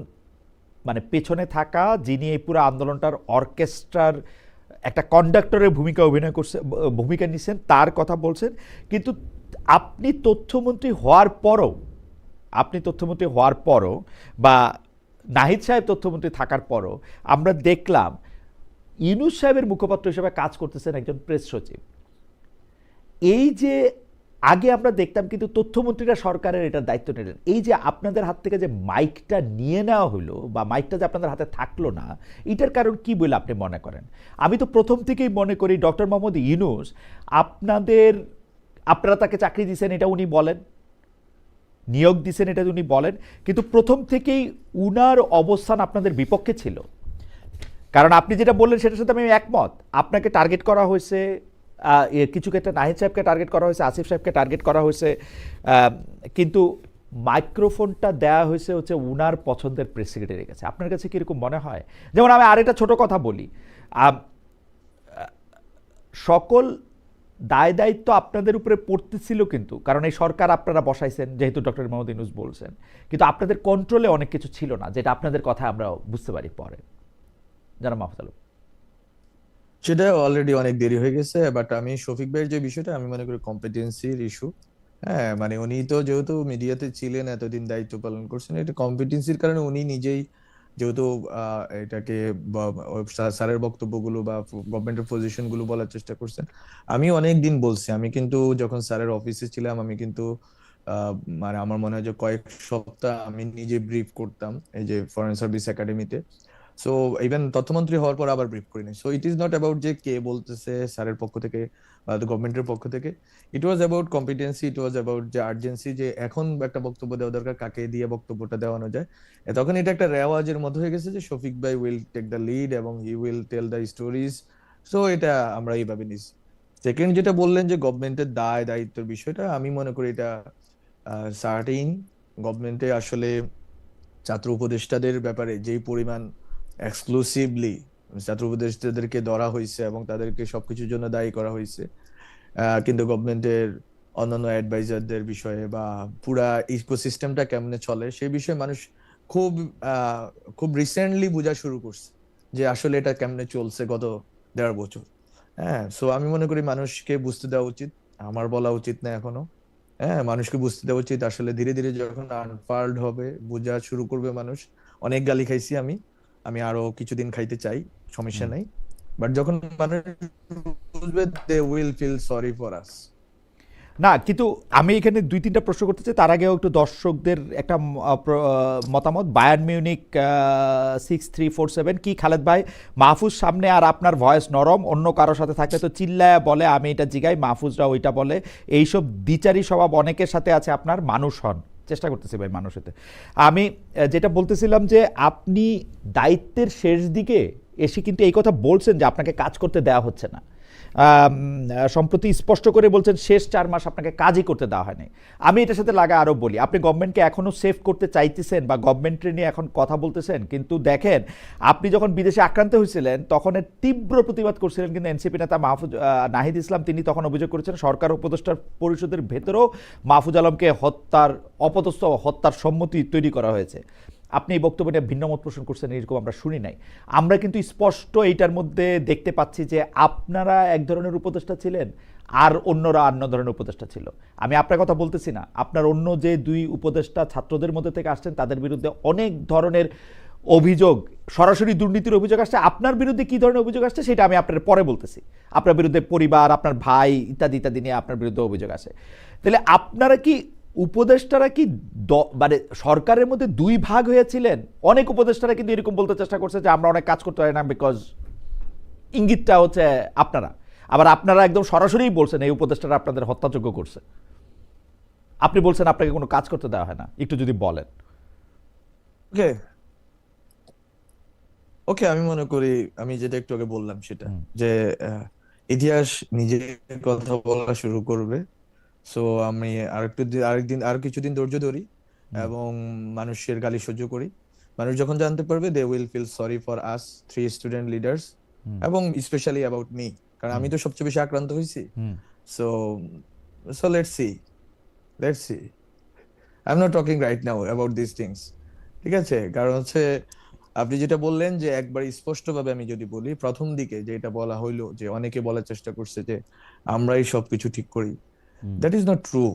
মানে পেছনে থাকা, যিনি এই পুরো আন্দোলনটার অর্কেস্ট্রার একটা কন্ডাক্টরের ভূমিকা নিছেন, তার কথা বলছেন। কিন্তু আপনি তথ্যমন্ত্রী হওয়ার পরও বা নাহিদ সাহেব তথ্যমন্ত্রী থাকার পরও আমরা দেখলাম ইউনূস সাহেবের মুখপাত্র হিসেবে কাজ করতেছেন একজন প্রেস সচিব। এই যে আগে আমরা দেখতাম কিন্তু তথ্যমন্ত্রীরা সরকারের এটার দায়িত্ব নিলেন, এই যে আপনাদের হাত থেকে যে মাইকটা নিয়ে নেওয়া হলো বা মাইকটা যে আপনাদের হাতে থাকলো না, এটার কারণ কি বলে আপনি মনে করেন? আমি তো প্রথম থেকেই মনে করি ডক্টর মোহাম্মদ ইউনূস আপনারা তাকে চাকরি দিয়েছেন এটা উনি বলেন, নিয়োগ দিয়েছেন এটা উনি বলেন, কিন্তু প্রথম থেকেই উনার অবস্থান আপনাদের বিপক্ষে ছিল। কারণ আপনি যেটা বললেন সেটার সাথে আমি একমত। আপনাকে টার্গেট করা হয়েছে, কিছু ক্ষেত্রে নাহিদ সাহেবকে টার্গেট করা হয়েছে, আসিফ সাহেবকে টার্গেট করা হয়েছে, কিন্তু মাইক্রোফোনটা দেওয়া হয়েছে হচ্ছে উনার পছন্দের প্রেস সেক্রেটারির কাছে। আপনার কাছে কীরকম মনে হয়? যেমন আমি আরেকটা ছোট কথা বলি, সকল দায় দায়িত্ব আপনাদের উপরে পড়তেছিল কিন্তু, কারণ এই সরকার আপনারা বসাইছেন যেহেতু ডক্টর মোহাম্মদ ইউনূস বলছেন, কিন্তু আপনাদের কন্ট্রোলে অনেক কিছু ছিল না, যেটা আপনাদের কথা আমরা বুঝতে পারি পরে। জানাব মাহফুজ আলম। সেটা অলরেডি অনেক দেরি হয়ে গেছে, বাট আমি শফিক ভাইয়ের যে বিষয়টা আমি মনে করি কম্পিটেন্সির ইস্যু। হ্যাঁ, মানে উনি তো যেহেতু মিডিয়াতে ছিলেন, এতদিন দায়িত্ব পালন করছেন, এটা কম্পিটেন্সির কারণে উনি নিজেই যেহেতু এটাকে স্যারের বক্তব্যগুলো বা গভর্নমেন্টের পজিশন গুলো বলার চেষ্টা করছেন। আমি অনেক দিন বলছি, আমি কিন্তু যখন স্যারের অফিসে ছিলাম আমি কিন্তু মানে আমার মনে হয় যে কয়েক সপ্তাহ আমি নিজে ব্রিফ করতাম এই যে ফরেন সার্ভিস একাডেমিতে। সো ইভেন তথ্যমন্ত্রী হওয়ার পর আবার ব্রিফ করিনি। So it is not about যে কে বলতেছে স্যারের পক্ষ থেকে বা গভর্নমেন্টের পক্ষ থেকে। It was about competency, it was about যে আর্জেন্সি, যে এখন একটা বক্তব্য দেওয়া দরকার, কাকে দিয়ে বক্তব্যটা দেওয়ানো যায়। তখন এটা একটা রেওয়াজের মধ্যে হয়ে গেছে যে শফিক ভাই উইল টেক দ্য লিড এবং he will tell the stories. So এটা আমরা এইভাবে নিছি। সেকেন্ড যেটা বললেন যে গভর্নমেন্টের দায় দায়িত্বের বিষয়টা, আমি মনে করি এটা সার্টেইন। গভর্নমেন্টে আসলে ছাত্র উপদেষ্টাদের ব্যাপারে যেই পরিমাণ এক্সক্লুসিভলি ছাত্র উপদেষ্টাদেরকে ধরা হয়েছে এবং তাদেরকে সবকিছুর জন্য দায়ী করা হয়েছে, কিন্তু গভর্নমেন্টের অন্যান্য অ্যাডভাইজারদের বিষয়ে বা পুরা ইকোসিস্টেমটা কেমনে চলে সেই বিষয়ে মানুষ খুব খুব রিসেন্টলি বোঝা শুরু করছে যে আসলে এটা কেমনে চলছে গত 1.5 বছর। হ্যাঁ, সো আমি মনে করি মানুষকে বুঝতে দেওয়া উচিত, আমার বলা উচিত না এখনো। হ্যাঁ, মানুষকে বুঝতে দেওয়া উচিত, আসলে ধীরে ধীরে যখন আনফাল্ড হবে, বোঝা শুরু করবে মানুষ। অনেক গালি খাইছি আমি, আমি আরো কিছুদিন খাইতে চাই, সমস্যা নাই। বাট যখন মানুষ বুঝবে, they will feel sorry for us. না, কিন্তু আমি এখানে 2-3টা প্রশ্ন করতে চাই, তার আগেও একটু দর্শকদের একটা মতামত। বায়ার্ন মিউনিক 6347 কি খালেদ ভাই, মাহফুজ সামনে আর আপনার ভয়েস নরম, অন্য কারোর সাথে থাকলে তো চিল্লায় বলে, আমি এটা জিগাই, মাহফুজরা ওইটা বলে, এইসব দ্বিচারী স্বভাব অনেকের সাথে আছে, আপনার মানুষ হন। চেষ্টা করতেছি ভাই মানুষ হতে। আমি যেটা বলতেছিলাম যে আপনি দায়িত্বের শেষ দিকে এসে কিন্তু এই কথা বলছেন যে আপনাকে কাজ করতে দেওয়া হচ্ছে না। সম্প্রতি স্পষ্ট করে বলছেন শেষ 4 মাস আপনাকে কাজই করতে দেওয়া হয়নি। আমি এটার সাথে লাগা আরও বলি, আপনি গভর্নমেন্টকে এখনও সেভ করতে চাইতেছেন বা গভর্নমেন্টের নিয়ে এখন কথা বলতেছেন, কিন্তু দেখেন আপনি যখন বিদেশে আক্রান্ত হয়েছিলেন তখন এর তীব্র প্রতিবাদ করছিলেন, কিন্তু এনসিপি নেতা নাহিদ ইসলাম তিনি তখন অভিযোগ করেছেন সরকার উপদেষ্টা পরিষদের ভেতরেও মাহফুজ আলমকে হত্যার সম্মতি তৈরি করা হয়েছে। আপনি এই বক্তব্য নিয়ে ভিন্নমত পোষণ করছেন, এরকম আমরা শুনি নাই। আমরা কিন্তু স্পষ্ট এইটার মধ্যে দেখতে পাচ্ছি যে আপনারা এক ধরনের উপদেষ্টা ছিলেন আর অন্যরা অন্য ধরনের উপদেষ্টা ছিল। আমি আপনার কথা বলতেছি না, আপনার অন্য যে 2 উপদেষ্টা ছাত্রদের মধ্যে থেকে আসছেন তাদের বিরুদ্ধে অনেক ধরনের অভিযোগ, সরাসরি দুর্নীতির অভিযোগ আসছে। আপনার বিরুদ্ধে কি ধরনের অভিযোগ আসছে সেটা আমি আপনার পরে বলতেছি। আপনার বিরুদ্ধে পরিবার, আপনার ভাই ইত্যাদি ইত্যাদি নিয়ে আপনার বিরুদ্ধে অভিযোগ আসে। তাহলে আপনারা কি উপদেষ্টারা কি মানে সরকারের মধ্যে 2 ভাগ হয়েছিলেন? অনেক উপদেষ্টারা কিন্তু এরকম বলতে চেষ্টা করছে যে আমরা অনেক কাজ করতে পারি না, বিকজ ইঙ্গিতটা হচ্ছে আপনারা। আবার আপনারা একদম সরাসরিই বলছেন এই উপদেষ্টারা আপনাদের হত্যাযোগ্য করছে। আপনি বলছেন আপনাকে কোনো কাজ করতে দেওয়া হয় না, একটু যদি বলেন। ওকে ওকে, আমি মনে করি আমি যেটা একটু আগে বললাম সেটা, যে ইতিহাস নিজে কথা বলা শুরু করবে। সো আমি আরেকদিন আর কিছুদিন ধৈর্য ধরি এবং মানুষের গালি সহ্য করি। মানুষ যখন জানতে পারবে they will feel sorry for us 3 student leaders, এবং স্পেশালি অ্যাবাউট মি, কারণ আমি তো সবচেয়ে বেশি আক্রান্ত হয়েছি। So so let's see I am not talking right now about this things, ঠিক আছে? কারণ হচ্ছে আপনি যেটা বললেন যে একবার স্পষ্টভাবে আমি যদি বলি, প্রথম দিকে যেটা বলা হইলো যে অনেকে বলার চেষ্টা করছে যে আমরাই সবকিছু ঠিক করি, that is not true,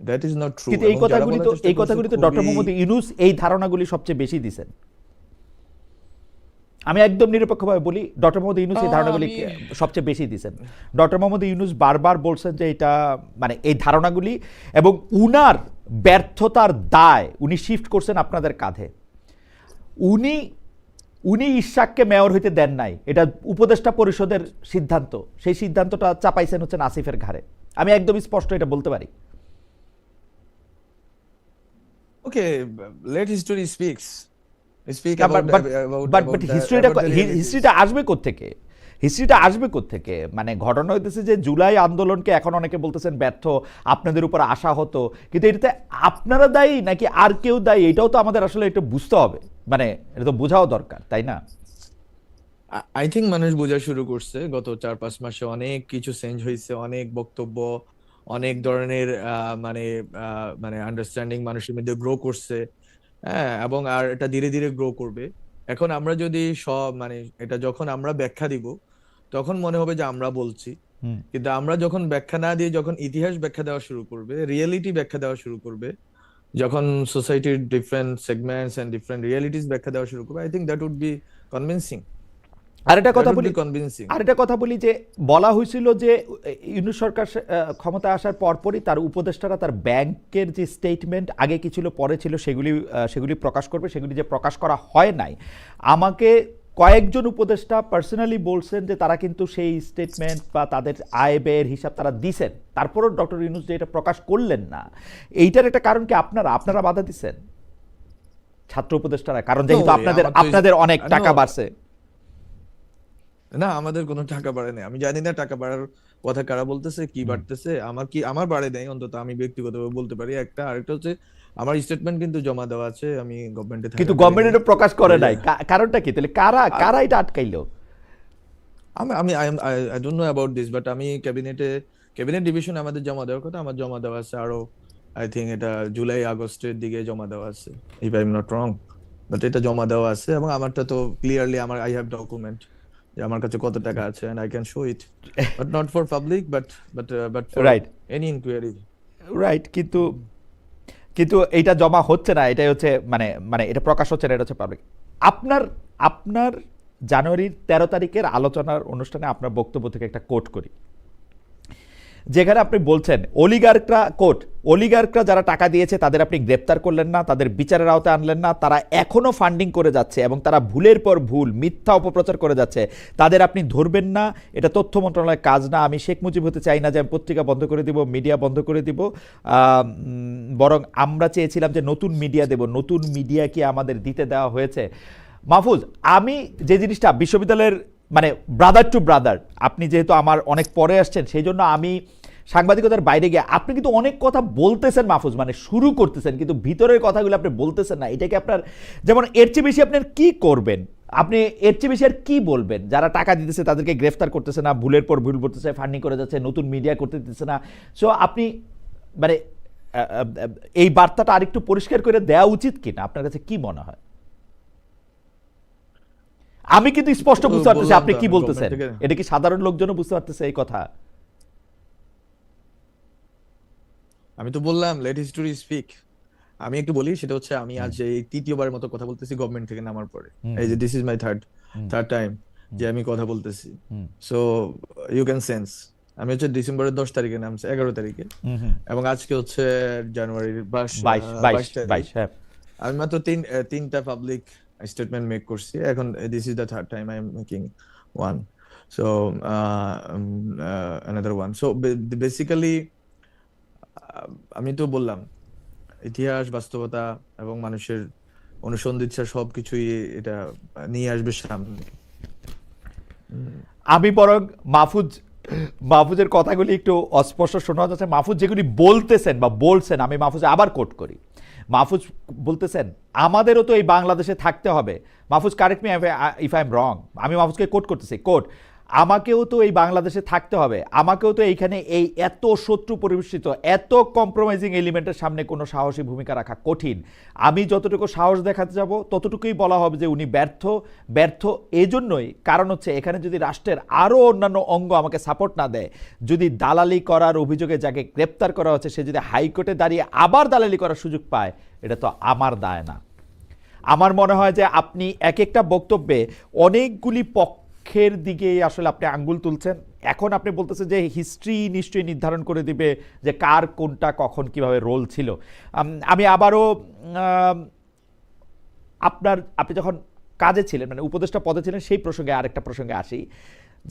that is not true. কিন্তু এই কথাগুলি তো ডক্টর মোহাম্মদ ইউনূস এই ধারণাগুলি সবচেয়ে বেশি দিছেন। আমি একদম নিরপেক্ষভাবে বলি, ডক্টর মোহাম্মদ ইউনূস এই ধারণাগুলি সবচেয়ে বেশি দিছেন। ডক্টর মোহাম্মদ ইউনূস বারবার বলছেন যে এটা মানে এই ধারণাগুলি এবং উনার ব্যর্থতার দায় উনি শিফট করছেন আপনাদের কাঁধে। উনি ইশাককে মেয়র হইতে দেন নাই, এটা উপদেষ্টা পরিষদের সিদ্ধান্ত, সেই সিদ্ধান্তটা চাপাইছেন হচ্ছেন আসিফের ঘাড়ে। আমি একদম স্পষ্ট এটা বলতে পারি। ওকে, লেট হিস্টোরি স্পিক বাট হিস্ট্রিটা আসবে কোত্থেকে? হিস্ট্রিটা আসবে কোত্থেকে? মানে ঘটনা হইতেছে যে জুলাই আন্দোলনকে এখন অনেকে বলতেছেন ব্যর্থ, আপনাদের উপর আশা হতো, কিন্তু এটাতে আপনারা দায়ী নাকি আর কেউ দায়ী, এটাও তো আমাদের আসলে একটু বুঝতে হবে, মানে এটা তো বোঝাও দরকার, তাই না? আই থিঙ্ক মানুষ বোঝা শুরু করছে গত 4-5 মাসে, অনেক কিছু চেঞ্জ হয়েছে, অনেক বক্তব্য, অনেক ধরনের মানে মানে আন্ডারস্ট্যান্ডিং মানুষের মধ্যে গ্রো করছে, হ্যাঁ, এবং আর এটা ধীরে ধীরে গ্রো করবে। এখন আমরা যদি সব মানে এটা যখন আমরা ব্যাখ্যা দিব তখন মনে হবে যে আমরা বলছি, কিন্তু আমরা যখন ব্যাখ্যা না দিয়ে যখন ইতিহাস ব্যাখ্যা দেওয়া শুরু করবে, রিয়েলিটি ব্যাখ্যা দেওয়া শুরু করবে, যখন সোসাইটির different segments and different realities ব্যাখ্যা দেওয়া শুরু করবে, I think that would be convincing. আরেকটা কথা বলি যে বলা হয়েছিল যে ইউনূস সরকার ক্ষমতায় আসার পরপরই তার উপদেষ্টারা তার ব্যাংকের যে স্টেটমেন্ট আগে কি ছিল পরে ছিল সেগুলি প্রকাশ করবে, সেগুলি যে প্রকাশ করা হয় নাই। আমাকে কয়েকজন উপদেষ্টা পার্সোনালি বলছেন যে তারা কিন্তু সেই স্টেটমেন্ট বা তাদের আয় ব্যয়ের হিসাব তারা দিছেন, তারপরও ডক্টর ইউনূস যে এটা প্রকাশ করলেন না, এইটার একটা কারণ কি আপনারা বাধা দিচ্ছেন ছাত্র উপদেষ্টারা? কারণ যেহেতু আপনাদের অনেক টাকা বাড়ছে। না, আমাদের কোনো টাকা বাড়ে নাই, আমি জানি না টাকা বাড়ার কথা কারা বলতেছে, কি বাড়তেছে। আমার বাড়ে নাই, অন্তত আমি ব্যক্তিগতভাবে বলতে পারি। আরেকটা হচ্ছে আমার স্টেটমেন্ট কিন্তু জমা দেওয়া আছে, আমি গভর্নমেন্টে থাকি, কিন্তু গভর্নমেন্ট এটা প্রকাশ করে নাই, কারণটা কি তাহলে? কারা এটা আটকাইলো? আমি I don't know about this, but আমি ক্যাবিনেট ডিভিশন আমাদের জমা দেওয়ার কথা, আমার জমা দেওয়া আছে আরো, আই থিঙ্ক এটা জুলাই আগস্টের দিকে জমা দেওয়া আছে, if I am not wrong, but এটা জমা দেওয়া আছে। এবং আমারটা তো ক্লিয়ারলি আই হ্যাভ ডকুমেন্ট যে আমার কাছে কত টাকা আছে, and I can show it, but not for public, but for Right. any inquiry. Right, কিন্তু এইটা জমা হচ্ছে না, এটাই হচ্ছে মানে এটা প্রকাশ হচ্ছে না, এটা হচ্ছে পাবলিক। আপনার জানুয়ারির 13 তারিখের আলোচনার অনুষ্ঠানে আপনার বক্তব্য থেকে একটা কোট করি, যেখানে আপনি বলছেন অলিগার্করা যারা টাকা দিয়েছে তাদের আপনি গ্রেপ্তার করলেন না, তাদের বিচারের আওতায় আনলেন না, তারা এখনো ফান্ডিং করে যাচ্ছে এবং তারা ভুলের পর ভুল মিথ্যা অপপ্রচার করে যাচ্ছে, তাদের আপনি ধরবেন না, এটা তথ্য মন্ত্রণালয়ের কাজ না। আমি শেখ মুজিব হতে চাই না যে আমি পত্রিকা বন্ধ করে দিব, মিডিয়া বন্ধ করে দিব, বরং আমরা চেয়েছিলাম যে নতুন মিডিয়া দেব, নতুন মিডিয়া কি আমাদের দিতে দেওয়া হয়েছে? মাহফুজ, আমি যে জিনিসটা বিশ্ববিদ্যালয়ের মানে ব্রাদার টু ব্রাদার, আপনি যেহেতু আমার অনেক পরে আসছেন সেই জন্য আমি সাংবাদিকতার বাইরে গিয়ে আপনি কিন্তু অনেক কথা বলতেছেন মাহফুজ, মানে শুরু করতেছেন কিন্তু ভিতরের কথাগুলো আপনি বলতেছেন না। এটাকে আপনার যেমন এর চেয়ে বেশি আপনার কি করবেন, আপনি এর চেয়ে বেশি আর কি বলবেন? যারা টাকা দিতেছে তাদেরকে গ্রেফতার করতেছে না, ভুলের পর ভুল করতেছে, ফান্ডিং করে যাচ্ছে, নতুন মিডিয়া করতে দিতেছে না। সো আপনি মানে এই বার্তাটা আরেকটু পরিষ্কার করে দেওয়া উচিত কিনা, আপনার কাছে কি মনে হয়? আমি কিন্তু স্পষ্ট বুঝতে পারতেছি আপনি কি বলতেছেন, এটা কি সাধারণ লোকজনও বুঝতে পারতেছে এই কথা? আমি তো বললাম লেট হিস্টোরি স্পিক। আমি একটু বলি, সেটা হচ্ছে আমি আজ এই তৃতীয়বারের মতো কথা বলতেছি গভর্নমেন্ট থেকে নামার পরে, এই যে this is my third time যে আমি কথা বলতেছি। সো ইউ ক্যান সেন্স আমি হচ্ছে ডিসেম্বরের 10 তারিখে নামছে, 11 তারিখে, এবং আজকে হচ্ছে জানুয়ারির 22 তারিখ। আমি মাত্র তিনটা পাবলিক স্টেটমেন্ট মেক করছি, এখন this is the third time I am making one, so another one. So basically আমি তো বললাম ইতিহাস, বাস্তবতা এবং মানুষের অনুসন্ধিৎসা সবকিছুই এটা নিয়ে আসবে সামনে। আমি বরং মাহফুজের কথাগুলি একটু অস্পষ্ট শোনা যাচ্ছে। মাহফুজ যেগুলি বলতেছেন বা বলছেন, আমি মাহফুজ আবার কোট করি, মাহফুজ বলতেছেন আমাদেরও তো এই বাংলাদেশে থাকতে হবে। Mahfuz, correct me if I am রং, আমি মাহফুজকে কোট করতেছি, কোট, আমাকেও তো এই বাংলাদেশে থাকতে হবে, আমাকেও তো এইখানে এই এত শত্রু পরিবেষ্টিত এত কম্প্রোমাইজিং এলিমেন্টের সামনে কোনো সাহসী ভূমিকা রাখা কঠিন। আমি যতটুকু সাহস দেখাতে যাব ততটুকুই বলা হবে যে উনি ব্যর্থ। ব্যর্থ এজন্যই কারণ হচ্ছে এখানে যদি রাষ্ট্রের আরও অন্যান্য অঙ্গ আমাকে সাপোর্ট না দেয়, যদি দালালি করার অভিযোগে যাকে গ্রেপ্তার করা হচ্ছে সে যদি হাইকোর্টে দাঁড়িয়ে আবার দালালি করার সুযোগ পায়, এটা তো আমার দায় না। আমার মনে হয় যে আপনি এক একটা বক্তব্যে অনেকগুলি পক্ষের দিকে আসলে আপনি আঙ্গুল তুলছেন। এখন আপনি বলতেছেন যে হিস্ট্রি নিশ্চয়ই নির্ধারণ করে দিবে যে কার কোনটা কখন কিভাবে রোল ছিল। আমি আবারও আপনি যখন কাজে ছিলেন, মানে উপদেষ্টা পদে ছিলেন, সেই প্রসঙ্গে আরেকটা প্রসঙ্গে আসি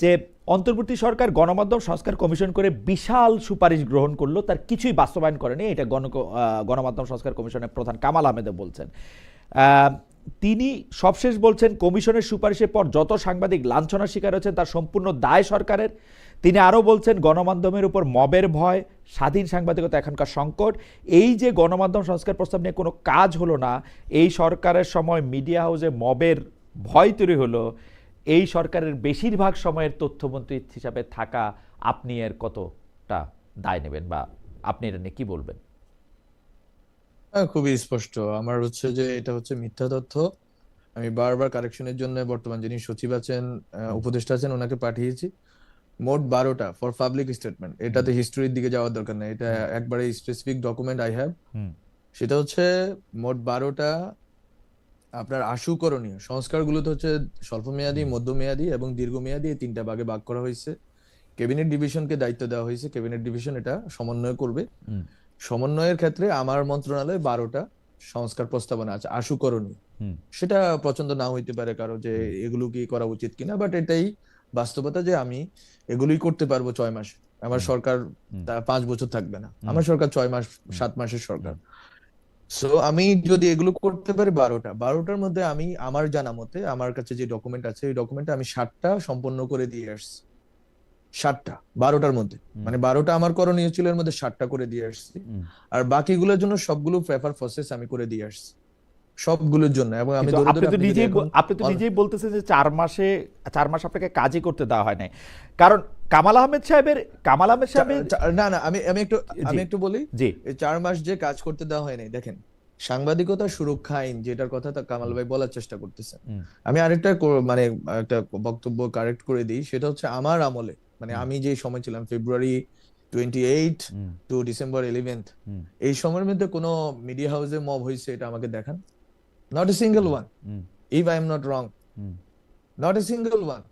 যে অন্তর্বর্তী সরকার গণমাধ্যম সংস্কার কমিশন করে বিশাল সুপারিশ গ্রহণ করলো, তার কিছুই বাস্তবায়ন করেনি। এটা গণমাধ্যম সংস্কার কমিশনের প্রধান কামাল আহমেদও বলছেন। তিনি সবশেষ বলছেন কমিশনের সুপারিশের পর যত সাংবাদিক লাঞ্ছনার শিকার হয়েছেন তার সম্পূর্ণ দায় সরকারের। তিনি আরও বলছেন গণমাধ্যমের উপর মবের ভয়, স্বাধীন সাংবাদিকতা এখনকার সংকট। এই যে গণমাধ্যম সংস্কার প্রস্তাব নিয়ে কোনো কাজ হলো না, এই সরকারের সময় মিডিয়া হাউসে মবের ভয় তৈরি হলো, এই সরকারের বেশিরভাগ সময়ের তথ্যমন্ত্রী হিসাবে থাকা আপনি এর কতটা দায় নেবেন, বা আপনি এটা নিয়ে কি বলবেন? খুবই স্পষ্ট আমার হচ্ছে যে এটা হচ্ছে মিথ্যা তথ্য। আমি বারবার কারেকশনের জন্য বর্তমান যিনি সচিব আছেন, উপদেষ্টা আছেন, ওনাকে পাঠিয়েছি। মোট 12টা ফর পাবলিক স্টেটমেন্ট। এটাতে হিস্টোরির দিকে যাওয়ার দরকার নেই, এটা একবারে স্পেসিফিক ডকুমেন্ট আই হ্যাভ। সেটা হচ্ছে মোট 12টা আপনার আশু করণীয় সংস্কারগুলো তো হচ্ছে স্বল্পমেয়াদী, মধ্যমেয়াদী এবং দীর্ঘমেয়াদী, এই 3টা ভাগে ভাগ করা হয়েছে। ক্যাবিনেট ডিভিশনকে দায়িত্ব দেওয়া হয়েছে, ক্যাবিনেট ডিভিশন এটা সমন্বয় করবে। সমন্বয়ের ক্ষেত্রে আমার মন্ত্রণালয়ে 12টা সংস্কার প্রস্তাবনা আছে আশু করণীয়। সেটা পছন্দ না হইতে পারে কারো যে এগুলো কি করা উচিত কিনা, বাট এটাই বাস্তবতা যে আমি এগুলোই করতে পারবো 6 মাসে। আমার সরকার 5 বছর থাকবে না, আমার সরকার 6 মাস 7 মাসের সরকার। সো আমি যদি এগুলো করতে পারি 12টার মধ্যে আমি আমার জানা মতে আমার কাছে যে ডকুমেন্ট আছে এই ডকুমেন্টে আমি 7টা সম্পন্ন করে দিয়ে আসছি। 7টা 12টার মধ্যে, মানে 12টা আমার করণীয় ছিল, এর মধ্যে 7টা করে দিয়ে আসছি। আর বাকিগুলোর জন্য সবগুলো পেপার প্রসেস আমি করে দিয়ে আসছি সবগুলোর জন্য। এবং আমি আপনি তো নিজেই বলতেছেন যে 4 মাস আপনাকে কাজই করতে দেওয়া হয় নাই, কারণ কামাল আহমেদ সাহেবের না আমি একটু বলি। এই 4 মাস যে কাজ করতে দেওয়া হয় নাই, দেখেন সাংবাদিকতা সুরক্ষা আইন যেটার কথা কামাল ভাই বলার চেষ্টা করতেছেন, আমি আরেকটা মানে একটা বক্তব্য কারেক্ট করে দিই। সেটা হচ্ছে আমার আমলে, মানে আমি যে সময় ছিলাম ফেব্রুয়ারি 28 টু ডিসেম্বর 11, এই সময়ের মধ্যে কোনো মিডিয়া হাউসে মব হয়েছে এটা আমাকে দেখান। Not a single one. If I am not wrong. Not a single one.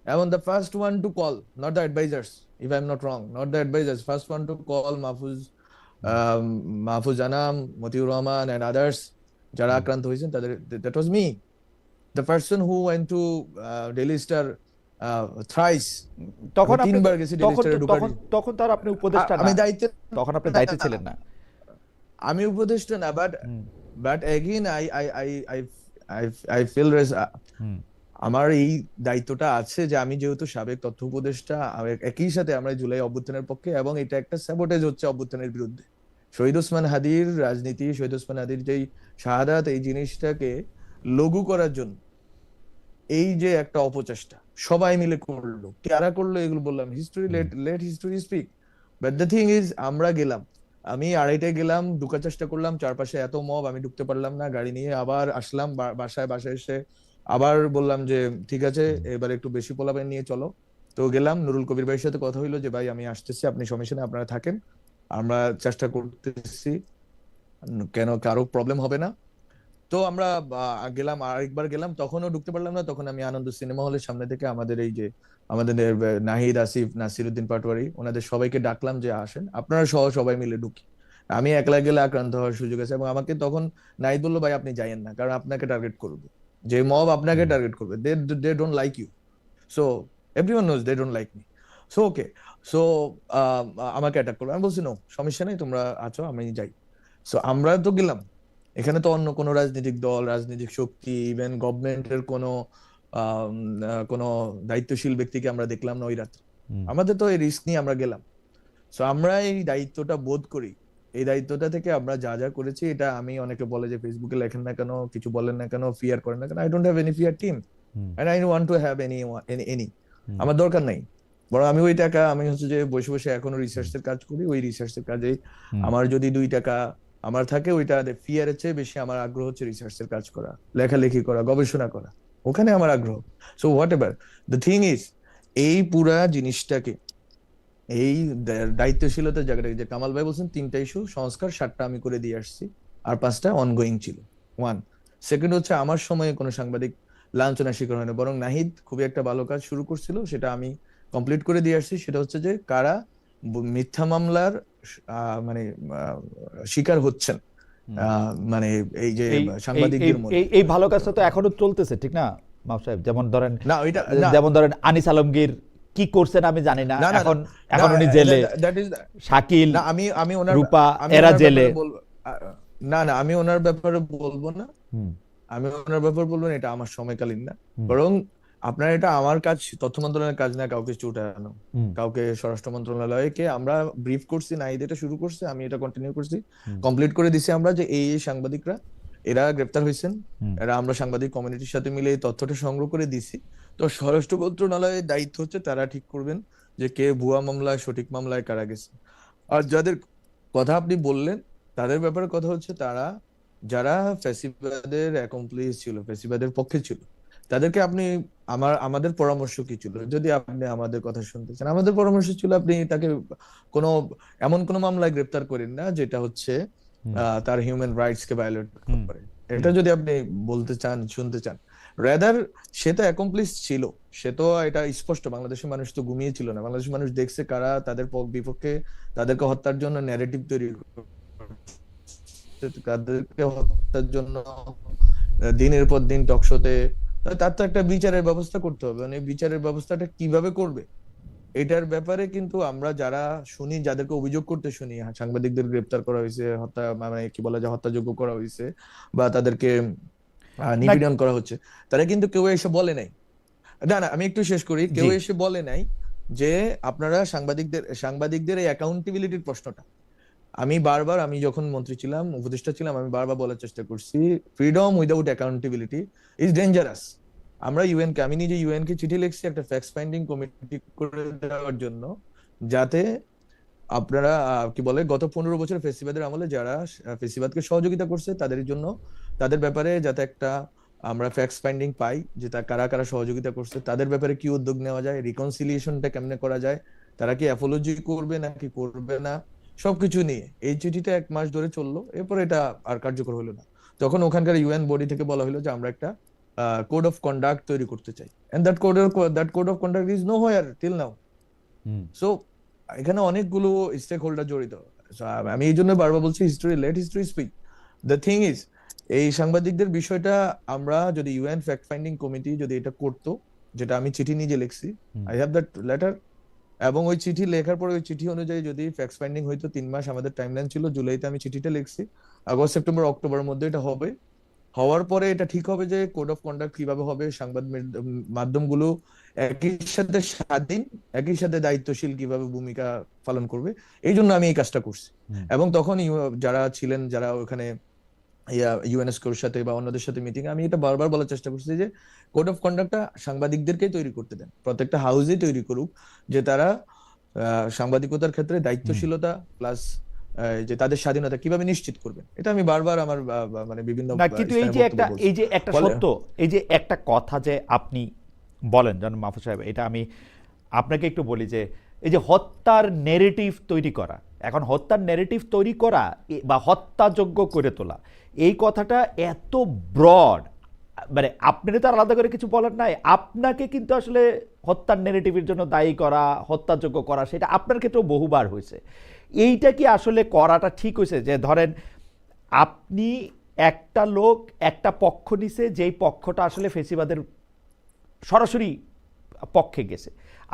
I was the first one to call, not the advisors. If I am not wrong, not the advisors. First one to call Mahfuz Anam, Matiur Rahman and others. যারা আক্রান্ত হয়েছেন তাদের, that was me. The person who went to Daily Star thrice. তখন তখন তার আপনি উপদেষ্টা না, তখন আপনি দায়িত্বে ছিলেন না। আমি উপদেষ্টা না, but again I feel আমার এই দায়িত্বটা আছে যে আমি যেহেতু সাবেক তথ্য উপদেষ্টা, একই সাথে আমরা জুলাই অভ্যুত্থানের পক্ষে, এবং এটা একটা স্যাবোটেজ হচ্ছে অভ্যুত্থানের বিরুদ্ধে। শহীদ ওসমান হাদির রাজনীতি, শহীদ ওসমান হাদির যেই শাহাদাত, এই জিনিসটাকে লঘু করার জন্য এই যে একটা অপচেষ্টা সবাই মিলে করলো, কারা করলো এগুলো বললাম, history, let history speak. But the thing is, আমরা গেলাম, আমি 2:30টায় গেলাম, ঢুকার চেষ্টা করলাম, চারপাশে এত মব, আমি ঢুকতে পারলাম না, গাড়ি নিয়ে আবার আসলাম বাসায় এসে আবার বললাম যে ঠিক আছে এবার একটু বেশি পোলাপান নিয়ে চলো। তো গেলাম, নুরুল কবির ভাইয়ের সাথে কথা হইলো যে ভাই আমি আসতেছি, আপনি সমস্যা আপনারা থাকেন, আমরা চেষ্টা করতেছি, কেন কারো প্রবলেম হবে না। তো আমরা গেলাম, আরেকবার গেলাম, তখনও ঢুকতে পারলাম না। তখন আমি আনন্দ সিনেমা হলের সামনে থেকে আমাদের নাহিদ, আসিফ, নাসিরউদ্দিন পাটোয়ারি, ওনাদের সবাইকে ডাকলাম যে আসেন আপনারা সহ সবাই মিলে ঢুকি, আমি একলা গেলে আক্রান্ত হওয়ার সুযোগ আছে। এবং আমাকে তখন নাহিদ বললো ভাই আপনি যাইয়েন না, কারণ আপনাকে টার্গেট করবে, যে মব আপনাকে টার্গেট করবে, they don't like you, so everyone knows they don't like me, so okay, so আমাকে অ্যাটাক করবে। আমি বলছি নো, সমস্যা নেই, তোমরা আছো, আমি যাই। সো আমরা তো গেলাম, এখানে তো অন্য কোনো রাজনৈতিক দল, রাজনৈতিক শক্তি, ইভেন গভর্নমেন্টের কোনো দায়িত্বশীল ব্যক্তিকে আমরা দেখলাম না ওই রাত্রে। আমাদের তো এই রিস্ক নিয়ে আমরা গেলাম। সো আমরা এই দায়িত্বটা বোধ করি এই দায়িত্বটা থেকে আমরা যা যা করেছি, এটা আমি, অনেকে বলে যে ফেসবুকে লেখেন না কেন, কিছু বলেন না কেন, ফিয়ার করেন না কেন, I don't have any fear team, and I want to have any, আমার দরকার নাই। বরং আমি ওই টাকা, আমি হচ্ছে যে বসে বসে এখনো রিসার্চের কাজ করি, ওই রিসার্চের কাজে আমার যদি 2 টাকা আমার থাকে, ওইটা ফিয়ারের চেয়ে বেশি আমার আগ্রহ হচ্ছে রিসার্চের কাজ করা, লেখালেখি করা, গবেষণা করা, ওখানে আমার আগ্রহ। So what ever the thing is, এই পুরা জিনিসটাকে, এই দায়িত্বশীলতার জায়গাটা, যে কামাল ভাই বলছেন 3টা ইস্যু সংস্কার, 7টা আমি করে দিয়ে আসছি, আর 5টা অনগোয়িং ছিল। ওয়ান, সেকেন্ড হচ্ছে আমার সময়ে কোনো সাংবাদিক লাঞ্ছনার শিকার হয় না, বরং নাহিদ খুবই একটা ভালো কাজ শুরু করছিল, সেটা আমি কমপ্লিট করে দিয়ে আসছি। সেটা হচ্ছে যে কারা মিথ্যা মামলার মানে শিকার হচ্ছেন, মানে এই যে সাংবাদিকদের মধ্যে, এই ভালো কাজটা তো এখনো চলতেছে, ঠিক না মাহবুব সাহেব? যেমন ধরেন, না ওইটা না, যেমন ধরেন আনিস আলমগীর কি করছেন আমি জানি না, না না এখন না, এখন উনি জেলে, দ্যাট ইজ, শাকিল, না আমি ওনার, রূপা, আমি এরা ওনার জেলে। ব্যাপারে বলবো, না না, আমি ওনার ব্যাপারে বলবো না, আমি ওনার ব্যাপারে বলবো না, এটা আমার সময়কালীন না। বরং আপনার, এটা আমার কাজ, তথ্য মন্ত্রণালয়ের কাজ না কাউকে চুটানো, কাউকে স্বরাষ্ট্র মন্ত্রণালয়কে আমরা ব্রিফ করছি, নাহিদ এটা শুরু করছে, আমি এটা কন্টিনিউ করছি, কমপ্লিট করে দিছি আমরা, যে এই সাংবাদিকরা এরা গ্রেপ্তার হয়েছেন, এরা, আমরা সাংবাদিক কমিউনিটির সাথে মিলে এই তথ্যটা সংগ্রহ করে দিছি। তো স্বরাষ্ট্র মন্ত্রণালয়ের দায়িত্ব হচ্ছে তারা ঠিক করবেন যে কে ভুয়া মামলায়, সঠিক মামলায় কারা গেছে। আর যাদের কথা আপনি বললেন তাদের ব্যাপারে কথা হচ্ছে, তারা যারা ফ্যাসিবাদের অ্যাকমপ্লিস ছিল, ফ্যাসিবাদের পক্ষে ছিল, তাদেরকে আপনি, আমাদের পরামর্শ কি ছিল, যদি আপনি আমাদের কথা শুনতে চান, আমাদের পরামর্শ ছিল আপনি তাকে কোনো এমন কোনো মামলায় গ্রেপ্তার করেন না যেটা হচ্ছে তার হিউম্যান রাইটস কে ভায়োলেট করে। এটা যদি আপনি বলতে চান, শুনতে চান, রেদার সে তো অ্যাকমপ্লিস ছিল, সে তো এটা স্পষ্ট, বাংলাদেশের মানুষ তো ঘুমিয়ে ছিল না, বাংলাদেশের মানুষ দেখছে কারা তাদের বিপক্ষে, তাদেরকে হত্যার জন্য ন্যারেটিভ তৈরি করছে, তাদেরকে হত্যার জন্য দিনের পর দিন টকশোতে, তার তো একটা বিচারের ব্যবস্থা করতে হবে, মানে বিচারের ব্যবস্থাটা কিভাবে করবে এটার ব্যাপারে কিন্তু আমরা যারা শুনি, যাদেরকে অভিযোগ করতে শুনি, সাংবাদিকদের গ্রেপ্তার করা হয়েছে, হত্যা, মানে কি বলা যায়, হত্যাযোগ্য করা হয়েছে, বা তাদেরকে নিপীড়ন করা হচ্ছে, তারা কিন্তু কেউ এসে বলে নাই, না না আমি একটু শেষ করি, কেউ এসে বলে নাই যে আপনারা সাংবাদিকদের এই অ্যাকাউন্টেবিলিটির প্রশ্নটা, আমি বারবার, আমি যখন মন্ত্রী ছিলাম, উপদেষ্টা ছিলাম, আমি বারবার বলার চেষ্টা করছি, freedom without accountability is dangerous. আমরা ইউএন কে, আমি নিজে ইউএন কে চিঠি লিখছি একটা ফ্যাক্ট ফাইন্ডিং কমিটি করে দেওয়ার জন্য, যাতে আপনারা কি বলে, গত 15 বছর ফেসিবাদের আমলে যারা ফেসিবাদকে সহযোগিতা করছে তাদের জন্য, তাদের ব্যাপারে যাতে একটা আমরা ফ্যাক্ট ফাইন্ডিং পাই, যে তা কারা কারা সহযোগিতা করছে, তাদের ব্যাপারে কি উদ্যোগ নেওয়া যায়, রিকনসিলিয়েশনটা কেমনে করা যায়, তারা কি অ্যাপোলজি করবে নাকি করবে না, সবকিছু নিয়ে এই চিঠিটা 1 মাস ধরে চললো, এরপর এটা আর কার্যকর হলো না। তখন ওখানকার ইউএন বডি থেকে বলা হলো যে আমরা একটা কোড অফ কন্ডাক্ট তৈরি করতে চাই, and that code of conduct is nowhere till now. So এখানে অনেকগুলো স্টেক হোল্ডার জড়িত। আমি এই জন্য বারবার বলছি, history, let history speak. The thing is, এই সাংবাদিকদের বিষয়টা আমরা যদি ইউএন ফ্যাক্ট ফাইন্ডিং কমিটি যদি এটা করতো, যেটা আমি চিঠি নিজে লিখছি, আই হ্যাভ দ্যাট লেটার, এবং ওই চিঠি লেখার পরে ওই চিঠি অনুযায়ী যদি ফ্যাক্ট ফাইন্ডিং হইতো, 3 মাস আমাদের টাইমলাইন ছিল, জুলাইতে আমি চিঠিটা লিখছি, আগস্ট, সেপ্টেম্বর, অক্টোবরের মধ্যে এটা হবে, হওয়ার পরে এটা ঠিক হবে যে কোড অফ কন্ডাক্ট কিভাবে হবে, সংবাদ মাধ্যমগুলো একই সাথে স্বাধীন, একই সাথে দায়িত্বশীল কিভাবে ভূমিকা পালন করবে, এই জন্য আমি এই কাজটা করছি। এবং তখন যারা ছিলেন, যারা ওখানে ইউএনএসকোর সাথে বা অন্যদের সাথে মিটিং, আমি এটা বারবার বলার চেষ্টা করছি যে কোড অফ কন্ডাক্টটা সাংবাদিকদেরকেই তৈরি করতে দেন, প্রত্যেকটা হাউসে তৈরি করুক, যে তারা সাংবাদিকতার ক্ষেত্রে দায়িত্বশীলতা প্লাস যে তাদের স্বাধীনতা কিভাবে নিশ্চিত করবেন, এটা আমি বারবার আমার মানে বিভিন্ন না, কিন্তু এই যে একটা সত্য, এই যে একটা কথা যে আপনি বলেন জানেন মাহফুজ সাহেব, এটা আমি আপনাকে একটু বলি যে এই যে হত্যার নেরেটিভ তৈরি করা, এখন হত্যার নেরেটিভ তৈরি করা বা হত্যাযোগ্য করে তোলা, এই কথাটা এত ব্রড, মানে আপনি তো আলাদা করে কিছু বলার নাই, আপনাকে কিন্তু আসলে হত্যার নেরেটিভের জন্য দায়ী করা, হত্যাযোগ্য করা, সেটা আপনার ক্ষেত্রেও বহুবার হয়েছে। এইটা কি আসলে করাটা ঠিক হয়েছে? যে ধরেন আপনি একটা লোক একটা পক্ষ নিছে, যেই পক্ষটা আসলে ফেসিবাদের সরাসরি পক্ষে গেছে,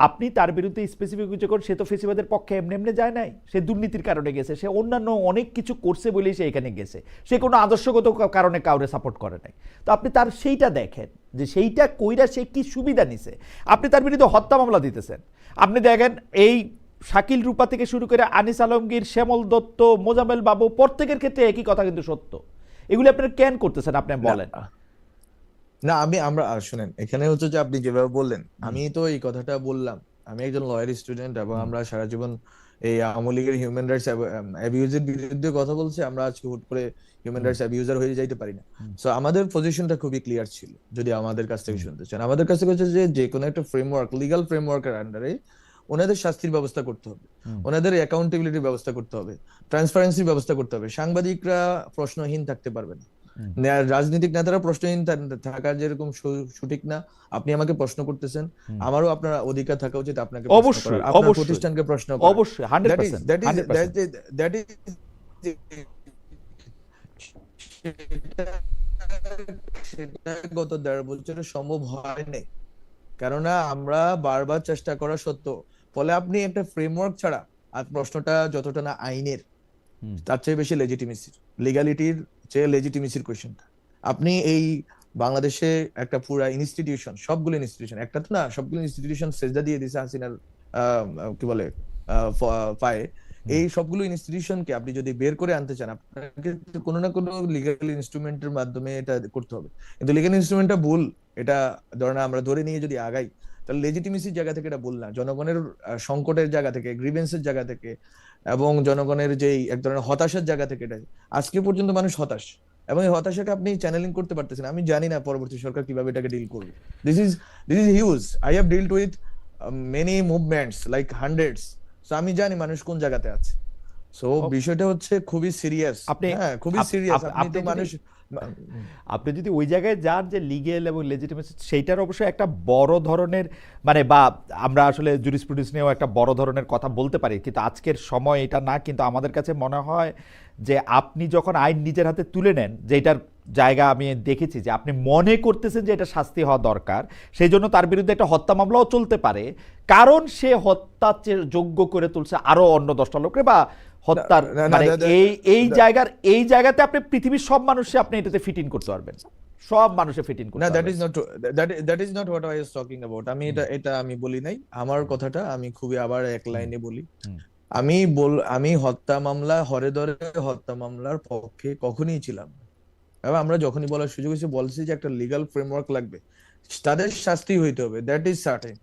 আপনি তার বিরুদ্ধে স্পেসিফিক কিছু করেন, সে তো ফেসিবাদের পক্ষে এমনি এমনি যায় নাই, সে দুর্নীতির কারণে গেছে, সে অন্যান্য অনেক কিছু করছে বলেই সে এখানে গেছে, সে কোনো আদর্শগত কারণে কাউরে সাপোর্ট করে নাই। তো আপনি তার সেইটা দেখেন যে সেইটা কইরা সে কি সুবিধা নিছে, আপনি তার বিরুদ্ধে হত্যা মামলা দিতেছেন। আপনি দেখেন এই শাকিল রূপা থেকে শুরু করে আনিস আলমগীর, শ্যামল দত্ত, মোজাম্মেল বাবু প্রত্যেকের ক্ষেত্রে একই কথা কিন্তু সত্য। এগুলি আপনারা কেন করতেছেন আপনি বলেন? না আমরা শুনেন, এখানে হচ্ছে যে আপনি যেভাবে বললেন, আমি তো এই কথাটা বললাম, আমি একজন লয়ার স্টুডেন্ট এবং আমরা সারা জীবন এই আওয়ামী লীগের হিউম্যান রাইটস অ্যাবিউজের বিরুদ্ধে কথা বলছি। আমরা আজকে হুট করে হিউম্যান রাইটস অ্যাবিউজার হয়ে যাইতে পারি না। সো আমাদের পজিশনটা খুবই ক্লিয়ার ছিল। যদি আমাদের কাছ থেকে শুনতে চান, আমাদের কাছে হচ্ছে যে কোনো একটা ফ্রেমওয়ার্ক, লিগ্যাল ফ্রেমওয়ার্কের আন্ডারে ওনাদের শাস্তির ব্যবস্থা করতে হবে, ওনাদের অ্যাকাউন্টেবিলিটির ব্যবস্থা করতে হবে, ট্রান্সপারেন্সির ব্যবস্থা করতে হবে। সাংবাদিকরা প্রশ্নহীন থাকতে পারবে না, রাজনৈতিক নেতারা প্রশ্নহীন থাকা যেরকম সঠিক না। আপনি আমাকে প্রশ্ন করতেছেন, আমারও আপনার অধিকার থাকা উচিত আপনাকে প্রশ্ন করার, আপনার প্রতিষ্ঠানকে প্রশ্ন করার। অবশ্যই 100%। দ্যাট ইজ সেটা গত 1.5 বছরে সম্ভব হয় নাই, কেননা আমরা বারবার চেষ্টা করা সত্ত্বেও। ফলে আপনি একটা ফ্রেমওয়ার্ক ছাড়া, আর প্রশ্নটা যতটা না আইনের, তার চেয়ে বেশি লেজিটিমেসির, লিগ্যালিটির চেয়ে লেজিটিমেসির কোয়েশ্চেনটা। আপনি এই বাংলাদেশে একটা পুরা ইনস্টিটিউশন, সবগুলো ইনস্টিটিউশন, একটা তো না, সবগুলো ইনস্টিটিউশন সেজদা দিয়ে দিছে হাসিনার কি বলে পায়ে। এই সবগুলো ইনস্টিটিউশনকে আপনি যদি বের করে আনতে চান, আপনাকে কোনো না কোনো লিগ্যাল ইনস্ট্রুমেন্টের মাধ্যমে এটা করতে হবে। কিন্তু লিগ্যাল ইনস্ট্রুমেন্টটা ভুল, এটা ধরেন আমরা ধরে নিয়ে যদি আগাই, তাহলে লেজিটিমেসির জায়গা থেকে এটা ভুল না, জনগণের সংকটের জায়গা থেকে, গ্রিভেন্সের জায়গা থেকে, এবং জনগণের যেই এক ধরনের হতাশার জায়গা থেকে, এটা আজকে পর্যন্ত মানুষ হতাশ, এবং এই হতাশাকে আপনি চ্যানেলিং করতে পারতেছেন। আমি জানি না পরবর্তী সরকার কিভাবে এটাকে ডিল করবে। This is huge. I have dealt with many movements like hundreds. So আমি জানি মানুষ কোন জায়গাতে আছে। সো বিষয়টা হচ্ছে খুবই সিরিয়াস। খুবই সিরিয়াস। আপনি তো মানুষ, আপনি যদি ওই জায়গায় যান যে লিগেল এবং লেজিটিমেসি, সেইটার অবশ্যই একটা বড় ধরনের মানে, বা আমরা আসলে জুরিসপ্রুডেন্স নিয়েও একটা বড় ধরনের কথা বলতে পারি, কিন্তু আজকের সময় এটা না। কিন্তু আমাদের কাছে মনে হয় যে আপনি যখন আইন নিজের হাতে তুলে নেন, যে এটার জায়গা আমি দেখেছি যে আপনি মনে করতেছেন যে এটা শাস্তি হওয়া দরকার, সেই জন্য তার বিরুদ্ধে একটা হত্যা মামলাও চলতে পারে, কারণ সে হত্যা যোগ্য করে তুলছে আরো অন্য 10টা লোকরে, বা হত্যার মানে এই জায়গাতে আপনি পৃথিবীর সব মানুষে আপনি এটাতে ফিট ইন করতে পারবেন, সব মানুষে ফিট ইন করতে পারবেন। না, that is not what I was talking about. আমি এটা আমি বলি নাই। আমার কথাটা আমি খুবই আবার এক লাইনে বলি। আমি হত্যা মামলা, হরে ধরে হত্যা মামলার পক্ষে কখনোই ছিলাম না। এবং আমরা যখনই বলার সুযোগ হয়েছে বলছি যে একটা লিগ্যাল ফ্রেমওয়ার্ক লাগবে, তাদের শাস্তি হইতে হবে, দ্যাট ইজ সার্টেন।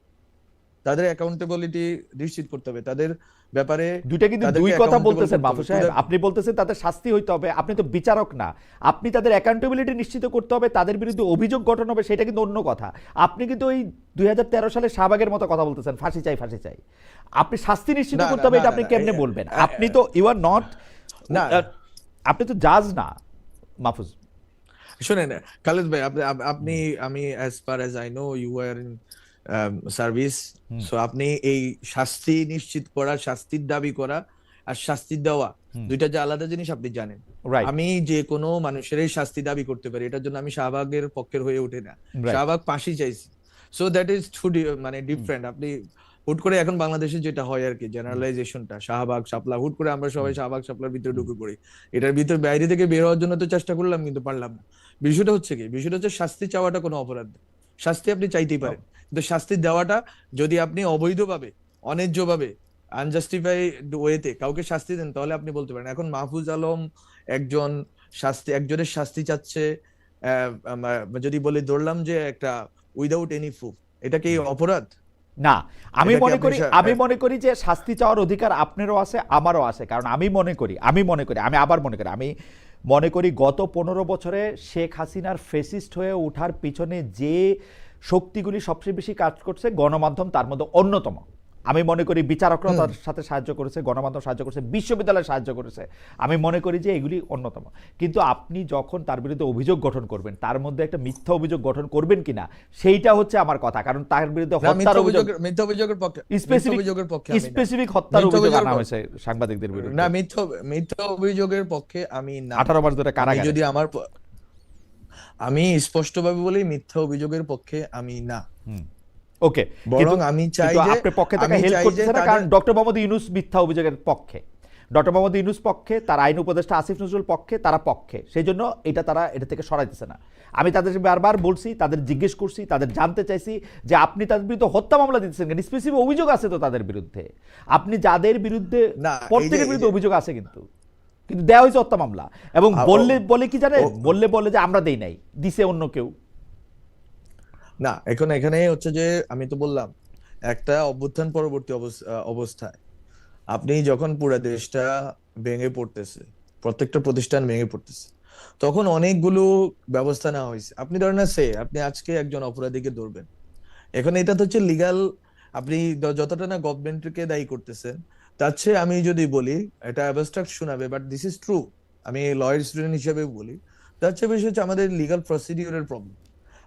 তাদের অ্যাকাউন্টেবিলিটি নিশ্চিত করতে হবে, তাদের ব্যাপারে। দুইটা কিন্তু দুই কথা বলতেছেন মাহফুজ সাহেব। আপনি বলতেছেন তাদের শাস্তি হইতে হবে, আপনি তো বিচারক না। আপনি তাদের অ্যাকাউন্টেবিলিটি নিশ্চিত করতে হবে, তাদের বিরুদ্ধে অভিযোগ গঠন হবে, সেটা কিন্তু অন্য কথা। আপনি কিন্তু ওই 2013 সালে শাহবাগের মতো কথা বলতেছেন, ফাঁসি চাই ফাঁসি চাই। আপনি শাস্তি নিশ্চিত করতে হবে, এটা আপনি কেমনে বলবেন? আপনি তো ইউ আর নট, আপনি তো জাজ না মাহফুজ। শুনেন খালেদ ভাই, আপনি আমি as far as I know you are in service. So আপনি এই শাস্তি নিশ্চিত করা, শাস্তির দাবি করা আর শাস্তি দেওয়া দুইটা যে আলাদা জিনিস আপনি জানেন। আমি যে কোনো মানুষের শাস্তি দাবি করতে পারি, এটার জন্য আমি শাহবাগের পক্ষের হয়ে ওঠে না। শাহবাগ ফাঁসি চাইছি। সো দ্যাট ইজ টু মানে ডিফারেন্ট। আপনি হুট করে এখন বাংলাদেশে যেটা হয় আর কি, জেনারেলাইজেশনটা, শাহবাগ শাপলা, হুট করে আমরা সবাই শাহবাগ শাপলার ভিতরে ঢুকে পড়ি। এটার ভিতর বাইরে থেকে বের হওয়ার জন্য তো চেষ্টা করলাম, কিন্তু পারলাম না। বিষয়টা হচ্ছে কি, বিষয়টা হচ্ছে শাস্তি চাওয়াটা কোনো অপরাধ না। শাস্তি আপনি চাইতেই পারেন, কিন্তু শাস্তি দেওয়াটা, যদি আপনি অবৈধভাবে, অন্যায্যভাবে, আনজাস্টিফাইড ওয়েতে কাউকে শাস্তি দেন, তাহলে আপনি বলতে পারেন। এখন মাহফুজ আলম একজনের শাস্তি চাচ্ছে, যদি বলি ধরলাম যে একটা উইদাউট এনি প্রুফ, এটা কি অপরাধ? না, আমি মনে করি যে শাস্তি চাওয়ার অধিকার আপনারও আছে, আমারও আছে। কারণ আমি মনে করি গত 15 বছরে শেখ হাসিনার ফেসিস্ট হয়ে ওঠার পিছনে যে শক্তিগুলি সবচেয়ে বেশি কাজ করছে, গণমাধ্যম তার মধ্যে অন্যতম। আমি মনে করি বিচারকরা তার সাথে সাহায্য করেছে, গণমাধ্যম সাহায্য করেছে, বিশ্ববিদ্যালয় সাহায্য করেছে। আমি মনে করি যে এগুলি অন্যতম। কিন্তু আপনি যখন তার বিরুদ্ধে অভিযোগ গঠন করবেন, তার মধ্যে একটা মিথ্যা অভিযোগ গঠন করবেন কিনা, সেইটা হচ্ছে আমার কথা। কারণ তার বিরুদ্ধে হত্যার অভিযোগ, মিথ্যা অভিযোগের পক্ষে, স্পেসিফিক হত্যার অভিযোগ আনা হয়েছে সাংবাদিকদের বিরুদ্ধে। না, মিথ্যা অভিযোগের পক্ষে আমি না। 18 মাস ধরে কারাগারে। যদি আমি স্পষ্টভাবে বলি, মিথ্যা অভিযোগের পক্ষে আমি না। ওকে, বরং আমি চাই যে আপনি পক্ষে থেকে হেল্প করতেছেন না, কারণ ডক্টর মোহাম্মদ ইউনূস মিথ্যা অভিযোগের পক্ষে। ডক্টর মোহাম্মদ ইউনূস পক্ষে, তার আইন উপদেষ্টা আসিফ নজরুল পক্ষে, তারা পক্ষে, সেই জন্য তারা এটা থেকে সরাইতেছে না। আমি তাদের বারবার বলছি, তাদের জিজ্ঞেস করছি, তাদের জানতে চাইছি যে আপনি তাদের বিরুদ্ধে হত্যা মামলা দিতেছেন কেন, স্পেসিফিক অভিযোগ আছে তো তাদের বিরুদ্ধে, আপনি যাদের বিরুদ্ধে না, প্রত্যেকের বিরুদ্ধে অভিযোগ আছে, কিন্তু দেওয়া হয়েছে হত্যা মামলা, এবং বলে কি জানেন, বলে যে আমরা দেই নাই, দিছে অন্য কেউ। না, এখানে হচ্ছে যে আমি তো বললাম একটা অভ্যুত্থান পরবর্তী অবস্থায় আপনি যখন পুরো দেশটা ভেঙে পড়তেছে, প্রত্যেকটা প্রতিষ্ঠান ভেঙে পড়তেছে, তখন অনেকগুলো ব্যবস্থা নেওয়া হয়েছে। আপনি ধরেন না, আপনি আজকে একজন অপরাধীকে ধরবেন, এখন এটা তো হচ্ছে লিগাল, আপনি যতটা না গভর্নমেন্টকে দায়ী করতেছেন, তার চেয়ে আমি যদি বলি, এটা অ্যাবস্ট্রাক্ট শোনাবে বাট দিস ইজ ট্রু, আমি লয়ার স্টুডেন্ট হিসেবে বলি, তার চেয়ে বেশি হচ্ছে আমাদের লিগাল প্রসিডিউরের প্রবলেম।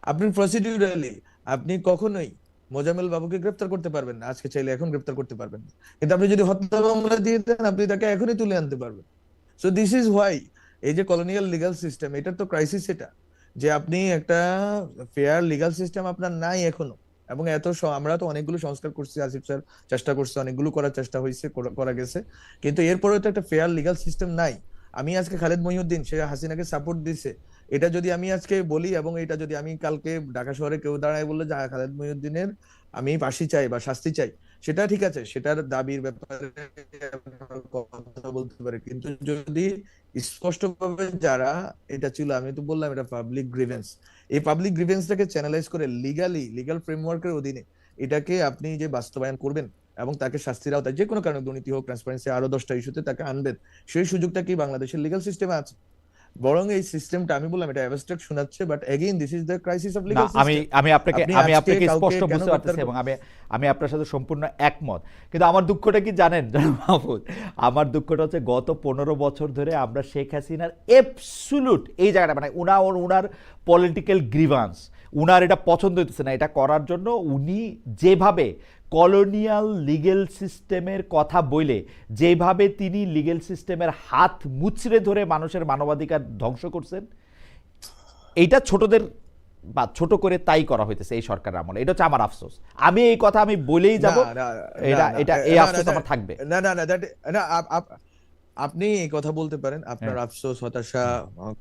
আপনি প্রসিডিউরালি আপনি কখনোই মোজাম্মেল বাবুকে গ্রেফতার করতে পারবেন না, আজকে চাইলে এখন গ্রেফতার করতে পারবেন না, কিন্তু আপনি যদি হত্যা মামলা দিয়ে দেন আপনি তাকে এখনই তুলে আনতে পারবেন। সো দিস ইজ হোয়াই এই যে কলোনিয়াল লিগাল সিস্টেম, এটার তো ক্রাইসিস এটা, যে আপনি একটা ফেয়ার লিগাল সিস্টেম আপনার নাই এখনো। এবং আমরা তো অনেকগুলো সংস্কার করছি, আসিফ স্যার চেষ্টা করছে, অনেকগুলো করার চেষ্টা হয়েছে, করা গেছে, কিন্তু এরপরেও তো একটা ফেয়ার লিগাল সিস্টেম নাই। আমি আজকে খালেদ মহিউদ্দিন, সে হাসিনাকে সাপোর্ট দিছে, এটা যদি আমি আজকে বলি এবং এটা যদি আমি কালকে ঢাকা শহরে কেউ দাঁড়ায় বললো যে খালেদ মহিউদ্দিনের আমি ফাঁসি চাই বা শাস্তি চাই, সেটা ঠিক আছে, সেটার দাবির ব্যাপারে কথা বলতে পারে, কিন্তু যদি স্পষ্টভাবে যারা, এটা ছিল, আমি তো বললাম এটা পাবলিক গ্রিভেন্স, এই পাবলিক গ্রিভেন্সটাকে চ্যানেলাইজ করে লিগাল ফ্রেমওয়ার্কের অধীনে এটাকে আপনি যে বাস্তবায়ন করবেন এবং তাকে শাস্তির আওতায়, যে কোনো কারণে দুর্নীতি হোক, ট্রান্সপারেন্সি, আরো 10টা ইস্যুতে তাকে আনবেন, সেই সুযোগটা কি বাংলাদেশের লিগাল সিস্টেমে আছে? বরং এই সিস্টেমটা, আমি বললাম এটা অ্যাবস্ট্রাক্ট শোনাচ্ছে, but again this is the crisis of না, লিগ্যাল সিস্টেম। আমি আপনাকে স্পষ্ট বুঝতে পারতেছি এবং আমি আপনার সাথে সম্পূর্ণ একমত, কিন্তু আমার দুঃখটা কি জানেন মাহফুজ, আমার দুঃখটা হচ্ছে গত 15 বছর ধরে আমরা শেখ হাসিনার অ্যাবসলিউট এই জায়গাটা, মানে উনার পলিটিক্যাল গ্রিভান্স, উনার এটা পছন্দ হইতেছে না, এটা করার জন্য উনি যেভাবে কলোনিয়াল লিগেল সিস্টেমের কথা বলে, যেভাবে তিনি লিগেল সিস্টেমের হাত মুচড়ে ধরে মানুষের মানবাধিকার ধ্বংস করছেন, এইটা ছোটদের বা ছোট করে তাই করা হইতেছে এই সরকারের আমলে। এটা হচ্ছে আমার আফসোস, আমি এই কথা আমি বলেই যাব, এই আফসোস আমার থাকবে। না না না না, আপনি এই কথা বলতে পারেন, আপনার আফসোস, হতাশা,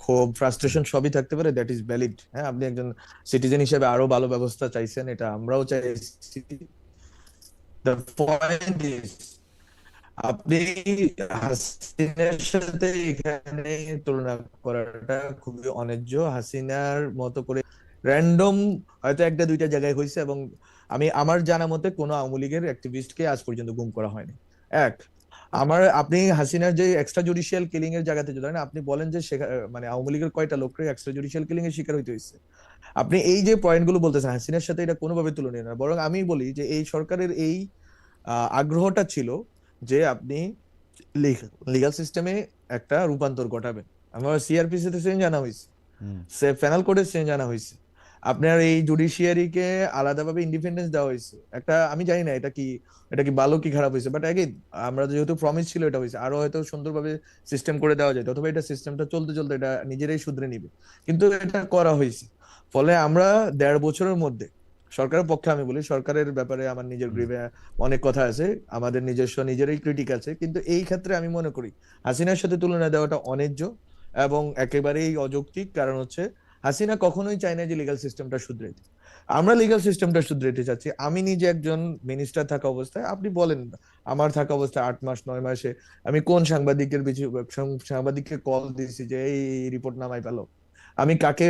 ক্ষোভ, ফ্রাস্ট্রেশন সবই থাকতে পারে, দ্যাট ইজ ভ্যালিড। হ্যাঁ, আপনি একজন সিটিজেন হিসেবে আরো ভালো ব্যবস্থা চাইছেন, এটা আমরাও চাইছি। দ্য পয়েন্ট ইজ, আপনি হাসিনার সাথে এখানে তুলনা করাটা খুবই অন্যায্য। হাসিনার মতো করে র্যান্ডম হয়তো একটা দুইটা জায়গায় হয়েছে, এবং আমার জানা মতে কোনো আওয়ামী লীগের অ্যাক্টিভিস্টকে আজ পর্যন্ত গুম করা হয়নি। আপনি হাসিনার যে এক্সট্রা জুডিশিয়াল কিলিং এর জায়গাতে ধরেন, আপনি বলেন যে মানে আওয়ামী লীগের কয়টা লোককে এক্সট্রা জুডিশিয়াল কিলিং এর শিকার হইতে হয়েছে, আপনি এই যে পয়েন্ট গুলো বলতেছেন হাসিনার সাথে, এটা কোনোভাবে তুলনীয় না। বরং আমি বলি যে এই সরকারের এই আগ্রহটা ছিল যে আপনি লিগাল সিস্টেমে একটা রূপান্তর ঘটাবেন। আমার সিআরপিসি তে চেঞ্জ আনা হয়েছে, পেনাল কোডে চেঞ্জ আনা হয়েছে, আপনার এই জুডিশিয়ারিকে আলাদাভাবে ইন্ডিপেন্ডেন্স দেওয়া হয়েছে। আমি জানি না এটা কি ভালো কি খারাপ হয়েছে, বাট এগেইন আমরা যেহেতু প্রমিস ছিল এটা হয়েছে, আরো হয়তো সুন্দরভাবে সিস্টেম করে দেওয়া যায়, অথবা এটা সিস্টেমটা চলতে চলতে এটা নিজেরাই শুধরে নিবে, কিন্তু এটা করা হয়েছে। ফলে আমরা 1.5 বছরের মধ্যে, সরকারের পক্ষে আমি বলি, সরকারের ব্যাপারে আমার নিজের গ্রিভে অনেক কথা আছে, আমাদের নিজেরই ক্রিটিক আছে, কিন্তু এই ক্ষেত্রে আমি মনে করি হাসিনার সাথে তুলনা দেওয়াটা অন্যায্য এবং একেবারেই অযৌক্তিক। কারণ হচ্ছে হাসিনা কখনোই চায় না যে লিগাল সিস্টেমটা শুধরাইতে, আমরা লিগাল সিস্টেমটা শুধরাইতে চাচ্ছি। আমি নিজে একজন মিনিস্টার থাকা অবস্থায়, আপনি বলেন আমার থাকা অবস্থায় 8 মাস 9 মাসে আমি কোন সাংবাদিককে কল দিয়েছি যে এই রিপোর্ট নামাই পেলো, আমি কাকে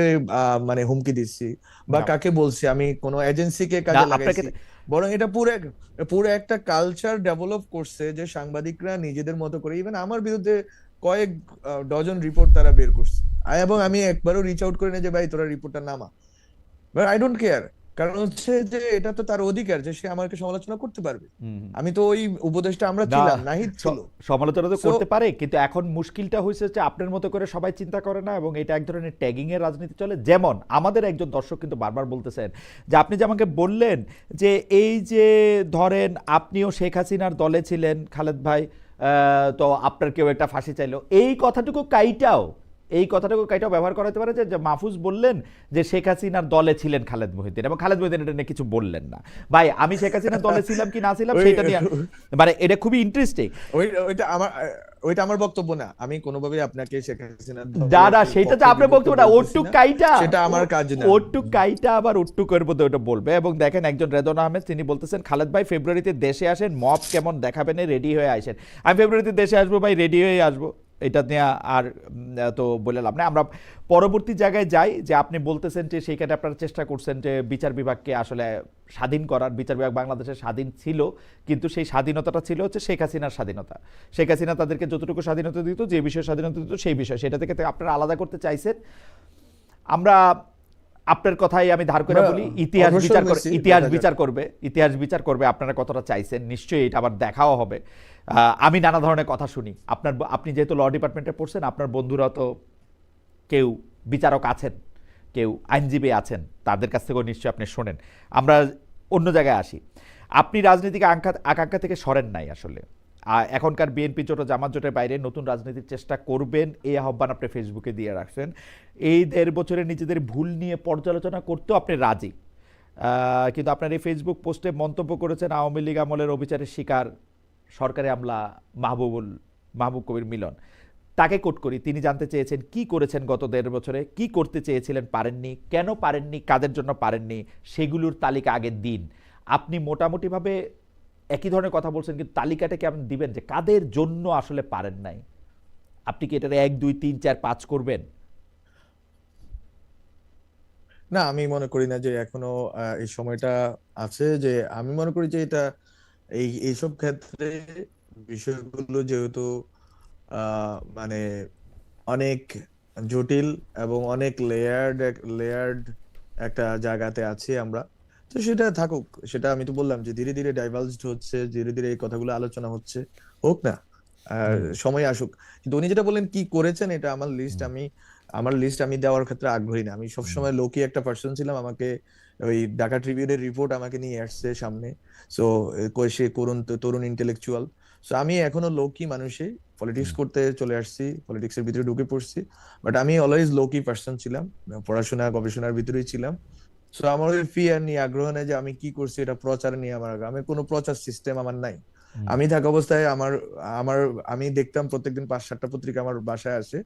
মানে হুমকি দিচ্ছি বা কাকে বলছি, আমি কোন এজেন্সিকে কাজে লাগাইছি, বরং এটা পুরো একটা কালচার ডেভেলপ করছে যে সাংবাদিকরা নিজেদের মতো করে, ইভেন আমার বিরুদ্ধে কয়েক ডজন রিপোর্ট তারা বের করছে, এবং আমি একবারও রিচ আউট করি না যে ভাই তোরা রিপোর্টটা নামা, বাট আই ডোন্ট কেয়ার। কারণ হচ্ছে যে এটা তো তার অধিকার যে সে আমাকে সমালোচনা করতে পারবে। আমি তো ওই উপদেশটা আমরা ছিলাম, নাহিদ ছিল, সমালোচনা তো করতে পারে, কিন্তু এখন মুশকিলটা হয়েছে যে আপনার মতো করে সবাই চিন্তা করে না, এবং এটা এক ধরনের ট্যাগিং এর রাজনীতি চলে। যেমন আমাদের একজন দর্শক কিন্তু বারবার বলতেছেন যে আপনি যে আমাকে বললেন যে এই যে ধরেন আপনিও শেখ হাসিনার দলে ছিলেন খালেদ ভাই, তো আপনার কেউ একটা ফাঁসি চাইলো, এই কথাটুকু কাইটাও এই কথাটাকে কাইটা ব্যবহার করাতে পারে যে মাহফুজ বললেন যে শেখ হাসিনার দলে ছিলেন খালেদ মহিউদ্দিন, এবং খালেদ মহিউদ্দিন এটা নিয়ে কিছু বললেন না। ভাই আমি শেখ হাসিনার দলে ছিলাম কি না ছিলাম ওই সেটা নিয়ে মানে এটা খুবই ইন্টারেস্টিং। ওইটা আমার বক্তব্য না, আমি কোনোভাবেই আপনাকে শেখ হাসিনার দাদা সেটা যে আপনার বক্তব্য না, ওট্টু কাইটা সেটা আমার কাজ না। ওট্টু কাইটা আবার ওট্টু করবো তো ওটা বলবে। এবং দেখেন একজন রেদন আহমেদ তিনি বলতেছেন খালেদ ভাই ফেব্রুয়ারিতে দেশে আসেন, মব কেমন দেখাবেন রেডি হয়ে আসেন। আমি ফেব্রুয়ারিতে দেশে আসবো ভাই, রেডি হয়ে আসবো, এটা নিয়ে আর তো বলে লাভ না। আমরা পরবর্তী জায়গায় যাই যে আপনি বলতেছেন যে সেইখানে আপনারা চেষ্টা করছেন যে বিচার বিভাগকে আসলে স্বাধীন করার। বিচার বিভাগ বাংলাদেশের স্বাধীন ছিল, কিন্তু সেই স্বাধীনতাটা ছিল হচ্ছে শেখ হাসিনার স্বাধীনতা। শেখ হাসিনা তাদেরকে যতটুকু স্বাধীনতা দিত, যে বিষয়ে স্বাধীনতা দিত সেই বিষয়, সেটা থেকে আপনারা আলাদা করতে চাইছেন। আমরা আপনার কথাই আমি ধার করে বলি, ইতিহাস বিচার করবে আপনারা কতটা চাইছেন, নিশ্চয়ই এটা আবার দেখাও হবে। আমি নানা ধরনের কথা শুনি, আপনি যেহেতু ল ডিপার্টমেন্টে পড়ছেন, আপনার বন্ধুরা তো কেউ বিচারক আছেন, কেউ আইনজীবী আছেন, তাদের কাছ থেকেও নিশ্চয়ই আপনি শোনেন। আমরা অন্য জায়গায় আসি, আপনি রাজনৈতিক আকাঙ্ক্ষা থেকে সরেন নাই আসলে। এখনকার বিএনপি জোট ও জামাত জোটের বাইরে নতুন রাজনীতির চেষ্টা করবেন, এই আহ্বান আপনি ফেসবুকে দিয়ে রাখছেন। এই 1.5 বছরে নিজেদের ভুল নিয়ে পর্যালোচনা করতেও আপনি রাজি, কিন্তু আপনার এই ফেসবুক পোস্টে মন্তব্য করেছেন আওয়ামী লীগ আমলের অবিচারের শিকার সরকারি আমলা মাহবুব কবির মিলন। তাকে কোট করি, তিনি জানতে চেয়েছেন কি করেছেন গত 1.5 বছরে, কি করতে চেয়েছিলেন পারেননি, কেন পারেননি, কাদের জন্য পারেননি, সেগুলোর তালিকা আগে দিন। আপনি মোটামুটিভাবে একই ধরনের কথা বলছেন, কিন্তু তালিকাটা কি আপনি দিবেন যে কাদের জন্য আসলে পারেন নাই? আপনি কি এটার 1, 2, 3, 4, 5 করবেন? না, আমি মনে করি না যে এখনো এই সময়টা আছে। যে আমি মনে করি যে এটা এইসব ক্ষেত্রে বিষয়গুলো যেহেতু মানে অনেক জটিল এবং অনেক লেয়ার্ড একটা জায়গাতে আছি আমরা, তো সেটা থাকুক। সেটা আমি তো বললাম যে ধীরে ধীরে ডাইভালজড হচ্ছে, ধীরে ধীরে এই কথাগুলো আলোচনা হচ্ছে, হোক না, আর সময় আসুক। কিন্তু উনি যেটা বললেন কি করেছেন, এটা আমার লিস্ট আমি দেওয়ার ক্ষেত্রে আগ্রহী না। আমি সবসময় লোকি একটা পার্সন ছিলাম। আমাকে ওই ঢাকা ট্রিবিউনের রিপোর্ট আমাকে নিয়ে আসছে সামনে, সো সে তরুণ ইন্টেলেকচুয়াল। সো আমি এখনো লোকি মানুষই, পলিটিক্স করতে চলে আসছি, পলিটিক্স এর ভিতরে ঢুকে পড়ছি, বাট আমি অলওয়েজ লোকি পার্সন ছিলাম, পড়াশোনা গবেষণার ভিতরেই ছিলাম। সো আমার ওই ফিয়ার নিয়ে আগ্রহ নেই যে আমি কি করছি এটা প্রচার নিয়ে আমি কোনো প্রচার সিস্টেম আমার নাই। আমি থাকা অবস্থায় আমার আমার আমি দেখতাম প্রত্যেকদিন 5-7টা পত্রিকা আমার বাসায় আসে,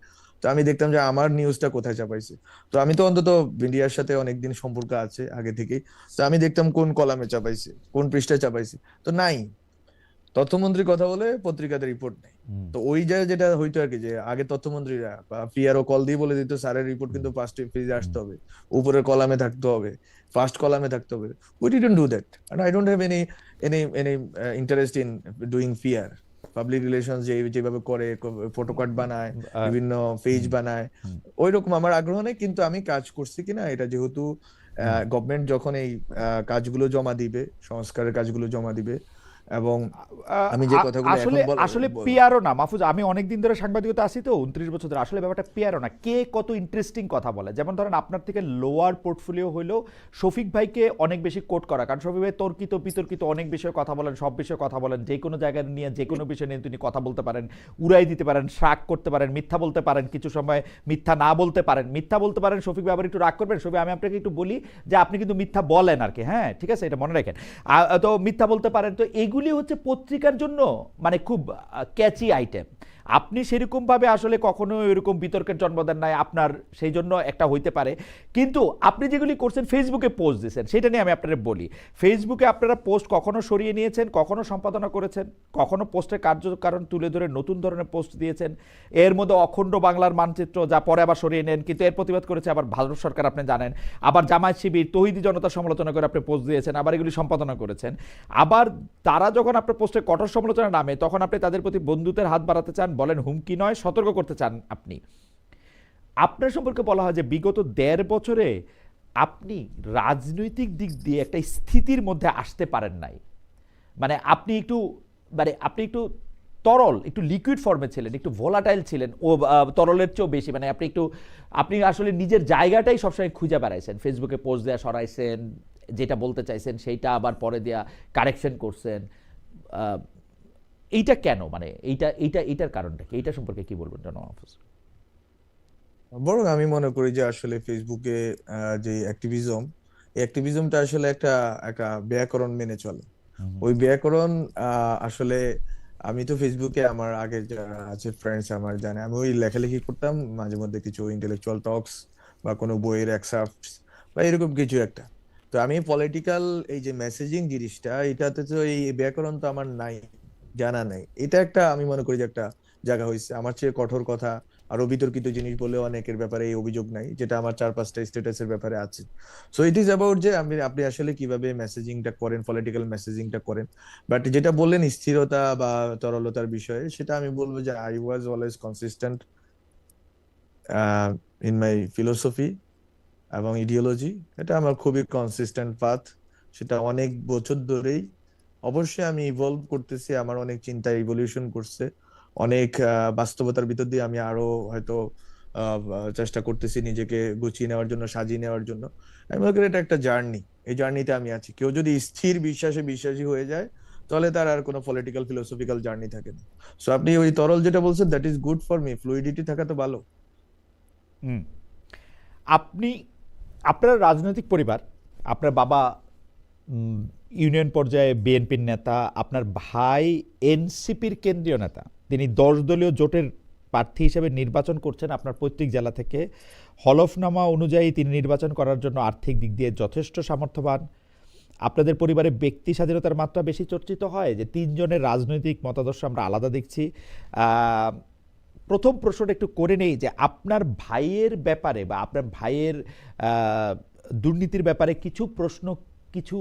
তো আমি দেখতাম যে আমার নিউজটা কোথায় চাপাইছে। তো আমি তো অন্তত মিডিয়ার সাথে অনেকদিন সম্পর্ক আছে আগে থেকেই, তো আমি দেখতাম কোন কলামে চাপাইছে, কোন পৃষ্ঠায় চাপাইছে, তো নাই। তথ্যমন্ত্রী কথা বলে পত্রিকাতে রিপোর্ট নেই। তো ওই যেটা হইতো আর কি, যে আগে তথ্যমন্ত্রীরা বা পিআরও কল দিয়ে বলে দিত স্যারের রিপোর্ট কিন্তু ফার্স্ট পেজে আসতে হবে, উপরের কলামে থাকতে হবে, ফার্স্ট কলামে থাকতে হবে। We didn't do that, and I don't have any interest in doing PR. Public relations যেভাবে করে, ফটোকার্ড বানায়, বিভিন্ন পেজ বানায়, ওইরকম আমার আগ্রহ নেই। কিন্তু আমি কাজ করছি কিনা এটা, যেহেতু গভর্নমেন্ট যখন এই কাজগুলো জমা দিবে, সংস্কারের কাজগুলো জমা দিবে, এবং আমি যে কথাগুলো আসলে পিয়ারও না মাহফুজ, আমি অনেকদিন ধরে সাংবাদিকতা আছি তো 29 বছর ধরে, আসলে ব্যাপারটা পিয়ারও না, কে কত ইন্টারেস্টিং কথা বলে। যেমন ধরেন আপনার থেকে লোয়ার পোর্টফোলিও হইলেও শফিক ভাইকে অনেক বেশি কোট করা, কারণ শফিক ভাই তর্কিত বিতর্কিত অনেক বিষয়ে কথা বলেন, সব বিষয়ে কথা বলেন, যে কোনো জায়গায় নিয়ে যে কোনো বিষয় নিয়ে তিনি কথা বলতে পারেন, উড়াই দিতে পারেন, শাক করতে পারেন, মিথ্যা বলতে পারেন, কিছু সময় মিথ্যা না বলতে পারেন, মিথ্যা বলতে পারেন। শফিক ভাই আবার একটু রাগ করবেন, শফিক আমি আপনাকে একটু বলি যে আপনি কিন্তু মিথ্যা বলেন আর কি, হ্যাঁ ঠিক আছে, এটা মনে রাখেন। তো মিথ্যা বলতে পারেন, তো এগুলি হচ্ছে পত্রিকার জন্য মানে খুব ক্যাচি আইটেম। আপনি সেরকমভাবে আসলে কখনো এরকম বিতর্কের জন্ম দেন নাই, আপনার সেই জন্য একটা হইতে পারে। কিন্তু আপনি যেগুলি করছেন, ফেসবুকে পোস্ট দিয়েছেন, সেটা নিয়ে আমি আপনাদের বলি। ফেসবুকে আপনারা পোস্ট কখনো সরিয়ে নিয়েছেন, কখনো সম্পাদনা করেছেন, কখনো পোস্টের কার্যকারণ তুলে ধরে নতুন ধরনের পোস্ট দিয়েছেন। এর মধ্যে অখণ্ড বাংলার মানচিত্র, যা পরে আবার সরিয়ে নেন, কিন্তু এর প্রতিবাদ করেছে আবার ভারত সরকার, আপনি জানেন। আবার জামায়াত শিবির, তৌহিদি জনতার সমালোচনা করে আপনি পোস্ট দিয়েছেন, আবার এগুলি সম্পাদনা করেছেন। আবার তারা যখন আপনার পোস্টে কঠোর সমালোচনা নামে, তখন আপনি তাদের প্রতি বন্ধুত্বের হাত বাড়াতে চান, বলেন হুমকি নয় সতর্ক করতে চান। আপনি আপনার সম্পর্কে বলা হয় যে বিগত 1.5 বছরে আপনি রাজনৈতিক দিক দিয়ে একটা স্থিতির মধ্যে আসতে পারেন নাই। মানে আপনি একটু তরল, একটু লিকুইড ফর্মে ছিলেন, একটু ভোলাটাইল ছিলেন, ও তরলের চেয়েও বেশি। মানে আপনি আসলে নিজের জায়গাটাই সবসময় খুঁজে বেড়াইছেন, ফেসবুকে পোস্ট দেওয়া সরাইছেন, যেটা বলতে চাইছেন সেইটা আবার পরে দেওয়া কারেকশন করছেন। এইটা কেন, মানে এইটার কারণটা কি, এইটা সম্পর্কে কি বলবেন জনাব মাহফুজ? বরং আমি মনে করি যে আসলে ফেসবুকে যে অ্যাক্টিভিজম, এই অ্যাক্টিভিজমটা আসলে একটা একটা ব্যাকরণ মেনে চলে। হুম, ওই ব্যাকরণ আসলে আমি তো ফেসবুকে আমার আগে যারা আছে ফ্রেন্ডস আমার জানে আমি ওই লেখালেখি করতাম, মাঝে মধ্যে কিছু ইন্টেলেকচুয়াল টকস বা কোনো বইয়ের এক্সার্পটস বা এরকম কিছু একটা। তো আমি পলিটিক্যাল এই যে মেসেজিং জিনিসটা, এটাতে তো এই ব্যাকরণ তো আমার নাই, জানা নাই। এটা একটা আমি মনে করি যে একটা জায়গা হয়েছে। আমার চেয়ে কঠোর কথা আরো বিতর্কিত জিনিস বলে অনেকের ব্যাপারে এই অভিযোগ নাই, যেটা আমার 4-5টা স্ট্যাটাসের ব্যাপারে আছে। সো ইট ইজ অ্যাবাউট যে আপনি আসলে কিভাবে মেসেজিংটা করেন, পলিটিক্যাল মেসেজিংটা করেন। বাট যেটা বললেন স্থিরতা বা তরলতার বিষয়ে, সেটা আমি বলবো যে I was always consistent in my philosophy এবং ইডিওলজি। এটা আমার খুবই কনসিস্টেন্ট পাথ, সেটা অনেক বছর ধরেই। অবশ্যই আমি ইভলভ করতেছি, আমার অনেক চিন্তা ইভলিউশন করছে, অনেক বাস্তবতার ভিতর দিয়ে আমি আরো হয়তো চেষ্টা করতেছি নিজেকে গুছিয়ে নেওয়ার জন্য, সাজিয়ে নেওয়ার জন্য। আমি মনে করি এটা একটা জার্নি, এই জার্নিতে আমি আছি। কেউ যদি স্থির বিশ্বাসে বিশ্বাসী হয়ে যায়, তাহলে তার আর কোনো পলিটিক্যাল ফিলোসফিক্যাল জার্নি থাকে না। সো আপনি ওই তরল যেটা বলছেন, that is good for me, fluidity থাকা তো ভালো। হুম। আপনি আপনার রাজনৈতিক পরিবার, আপনার বাবা ইউনিয়ন পর্যায়ে বিএনপির নেতা, আপনার ভাই এনসিপির কেন্দ্রীয় নেতা, তিনি 10 দলীয় জোটের প্রার্থী হিসেবে নির্বাচন করছেন আপনার পৈতৃক জেলা থেকে। হলফনামা অনুযায়ী তিনি নির্বাচন করার জন্য আর্থিক দিক দিয়ে যথেষ্ট সামর্থ্যবান। আপনাদের পরিবারে ব্যক্তি স্বাধীনতার মাত্রা বেশি চর্চিত হয়, যে 3 জনের রাজনৈতিক মতাদর্শ আমরা আলাদা দেখছি। আহ, প্রথম প্রশ্নটা একটু করে নেই যে আপনার ভাইয়ের ব্যাপারে বা আপনার ভাইয়ের আহ, দুর্নীতির ব্যাপারে কিছু প্রশ্ন কিছু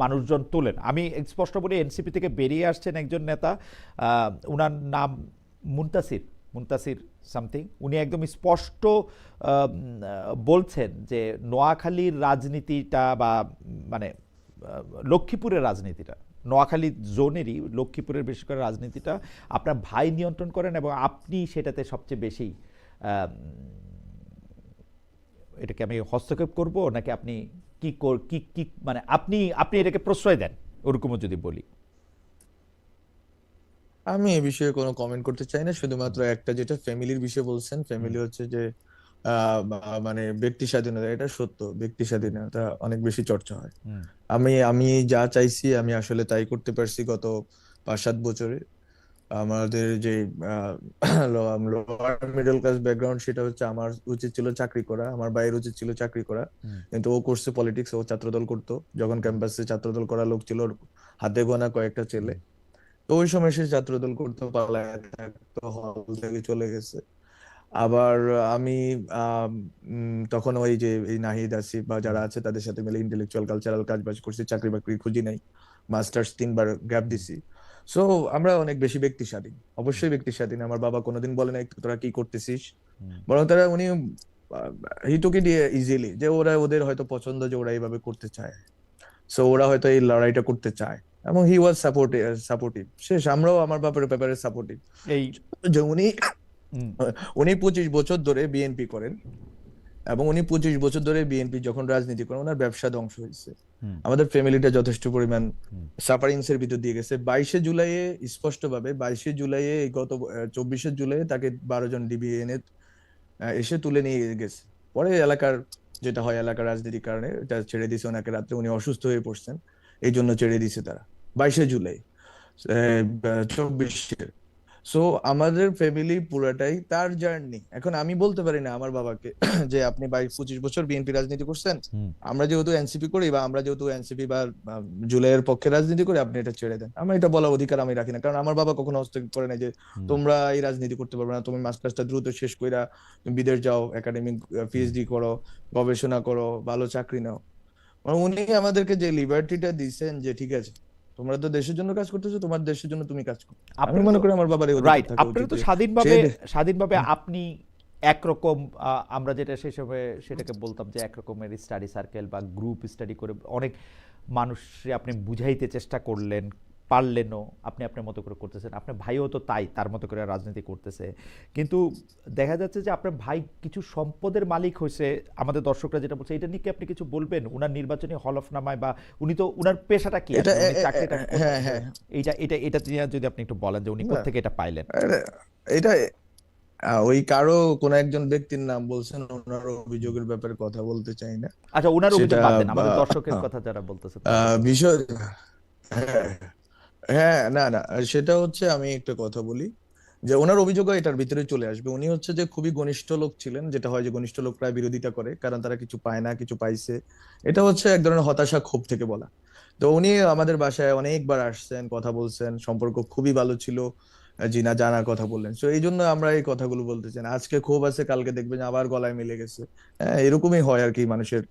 মানুষজন তোলেন। আমি স্পষ্ট বলি, এনসিপি থেকে বেরিয়ে আসছেন একজন নেতা, ওনার নাম মুনতাসির, মুনতাসির সামথিং। উনি একদম স্পষ্ট বলছেন যে নোয়াখালীর রাজনীতিটা বা মানে লক্ষ্মীপুরের রাজনীতিটা, নোয়াখালী জোনেরই লক্ষ্মীপুরের বেশি করে রাজনীতিটা আপনার ভাই নিয়ন্ত্রণ করেন, এবং আপনি সেটাতে সবচেয়ে বেশি আম, এটাকে আমি হস্তক্ষেপ করব নাকি আপনি কি কি মানে আপনি আপনি এটাকে প্রশ্রয় দেন, ওরকমও যদি বলি। আমি এই বিষয়ে কোনো কমেন্ট করতে চাই না, শুধুমাত্র একটা যেটা ফ্যামিলির বিষয়ে বলছেন, হুম, ফ্যামিলি হচ্ছে যে মানে ব্যক্তি স্বাধীনতা, এটা সত্য, ব্যক্তি স্বাধীনতা অনেক বেশি চর্চা হয়। হুম, আমি আমি যা চাইছি আমি আসলে তাই করতে পারছি গত 5-7 বছরে। আমাদের যে লোয়ার মিডল ক্লাস ব্যাকগ্রাউন্ড, সেটা হচ্ছে আমার উচিত ছিল চাকরি করা, আমার ভাইয়ের উচিত ছিল চাকরি করা, হুম, কিন্তু ও করছে পলিটিক্স, ও ছাত্রদল করতো। যখন ক্যাম্পাসে ছাত্রদল করা লোক ছিল ওর হাতে গোনা কয়েকটা ছেলে। হুম, তো ওই সময় সে ছাত্রদল করতে পালায় থাকতো, হল থেকে চলে গেছে। আবার আমি তখন ওই যে এই নাহিদ আসিফ বা হুম, যারা আছে তাদের সাথে মিলে ইন্টেলেকচুয়াল কালচারাল কাজ বাজ করছি, চাকরি বাকরি খুঁজি নাই, মাস্টার্স 3বার গ্যাপ হুম, দিছি। সো আমরা অনেক বেশি ব্যক্তি স্বাধীন, হুম, অবশ্যই ব্যক্তি স্বাধীন। আমার বাবা কোনোদিন বলে নাই তোরা কি করতেছিস, হুম, বরং উনি হিটুকে দিয়ে ইজিলি যে ওরা ওদের হয়তো পছন্দ যে ওরা এইভাবে করতে চায়, সো ওরা হয়তো এই লড়াইটা করতে চায়। এবং হি ওয়াজ সাপোর্টিভ সাপোর্টিভ শেষ, আমরাও আমার বাপের ব্যাপারে সাপোর্টিভ। এই যে উনি হুম, উনি 25 বছর ধরে বিএনপি করেন, এবং উনি 25 বছর ধরে বিএনপি যখন রাজনীতি করেন, ওনার ব্যবসা ধ্বংস হয়েছে। হুম, আমাদের ফ্যামিলিটা যথেষ্ট পরিমাণ হুম, সাফারিংস এর ভিতর দিয়ে গেছে। 22শে জুলাইয়ে স্পষ্ট ভাবে, 22শে জুলাইয়ে এই গত 24শে জুলাই তাকে 12 জন ডিবি এনে এসে তুলে নিয়ে গেছে। পরে এলাকার যেটা হয়, এলাকার রাজনীতির কারণে এটা ছেড়ে দিছে ওনাকে। রাত্রে উনি অসুস্থ হয়ে পড়ছেন, এই জন্য ছেড়ে দিছে তারা 22শে জুলাই 24। সো আমাদের ফ্যামিলি পুরাটাই তার জার্নি। এখন আমি বলতে পারি না আমার বাবাকে যে আপনি 22-25 বছর বিএনপি রাজনীতি করছেন, হুম, আমরা যেহেতু এনসিপি করি বা আমরা যেহেতু এনসিপি বা জুলাইয়ের পক্ষে রাজনীতি করি, আপনি এটা ছেড়ে দেন। আমার এটা বলার অধিকার আমি রাখি না, কারণ আমার বাবা কখনো হস্তক্ষেপ করে না যে হুম, তোমরা এই রাজনীতি করতে পারবে না, তুমি মাস্টার্সটা দ্রুত শেষ কইরা তুমি বিদেশ যাও, একাডেমিক হুম। পিএইচডি করো, গবেষণা করো, ভালো চাকরি নাও। মানে উনি আমাদেরকে যে লিবার্টিটা দিচ্ছেন যে ঠিক আছে, তোমরা তো দেশের জন্য কাজ করতেছো, তোমার দেশের জন্য তুমি কাজ করো। আমি আপনারা মনে তো করি আমার বাবার এই অধিকার রাইট, থাকা আপনারা উচিত তো যে সে স্বাধীনভাবে স্বাধীনভাবে আপনি একরকম, আমরা যেটা সেই সময় সেটাকে বলতাম যে একরকমের স্টাডি সার্কেল বা গ্রুপ স্টাডি করে অনেক মানুষে আপনি বুঝাইতে চেষ্টা করলেন, পারলেনও, আপনি আপনার মতো করে করতেছেন। আপনার ভাইও তো তাই, তার মতো করে রাজনীতি করতেছে। কিন্তু দেখা যাচ্ছে যে আপনার ভাই কিছু সম্পদের মালিক হয়েছে, আমাদের দর্শকরা যেটা বলছে, এটা নিয়ে কি আপনি কিছু বলবেন? উনার নির্বাচনী হলফনামায় বা উনি তো, উনার পেশাটা কি এটা আসলে, উনি চাকরিটা হ্যাঁ হ্যাঁ এইটা এটা এটা নিয়ে যদি আপনি একটু বলেন যে উনি না কোত্থেকে এটা পাইলেন। এটা এটা ওই কারো কোন একজন ব্যক্তির নাম বলছেন, ওনার অভিযোগের ব্যাপারে কথা বলতে চাই না। আচ্ছা, ওনার অভিযোগ সেটা বাদ দেন, আমাদের দর্শকের আহ, কথা যারা বলতেছে তাদের কথা। বিষয়, হ্যাঁ, হ্যাঁ, না, না, সেটা হচ্ছে, আমি একটা কথা বলি যে ওনার অভিযোগও এটার ভিতরে চলে আসবে। উনি হচ্ছে যে খুবই ঘনিষ্ঠ লোক ছিলেন, যেটা হয় যে ঘনিষ্ঠ লোক প্রায় বিরোধিতা করে, কারণ তারা কিছু পায় না, কিছু পাইছে। এটা হচ্ছে এক ধরনের হতাশা, ক্ষোভ থেকে বলা। তো উনি আমাদের বাসায় অনেকবার আসছেন, কথা বলছেন, সম্পর্ক খুবই ভালো ছিল। জিনা জানার কথা বললেন, তো এই জন্য আমরা এই কথাগুলো বলতেছেন। আজকে ক্ষোভ আছে, কালকে দেখবেন আবার গলায় মিলে গেছে। হ্যাঁ, এরকমই হয় আর কি মানুষের,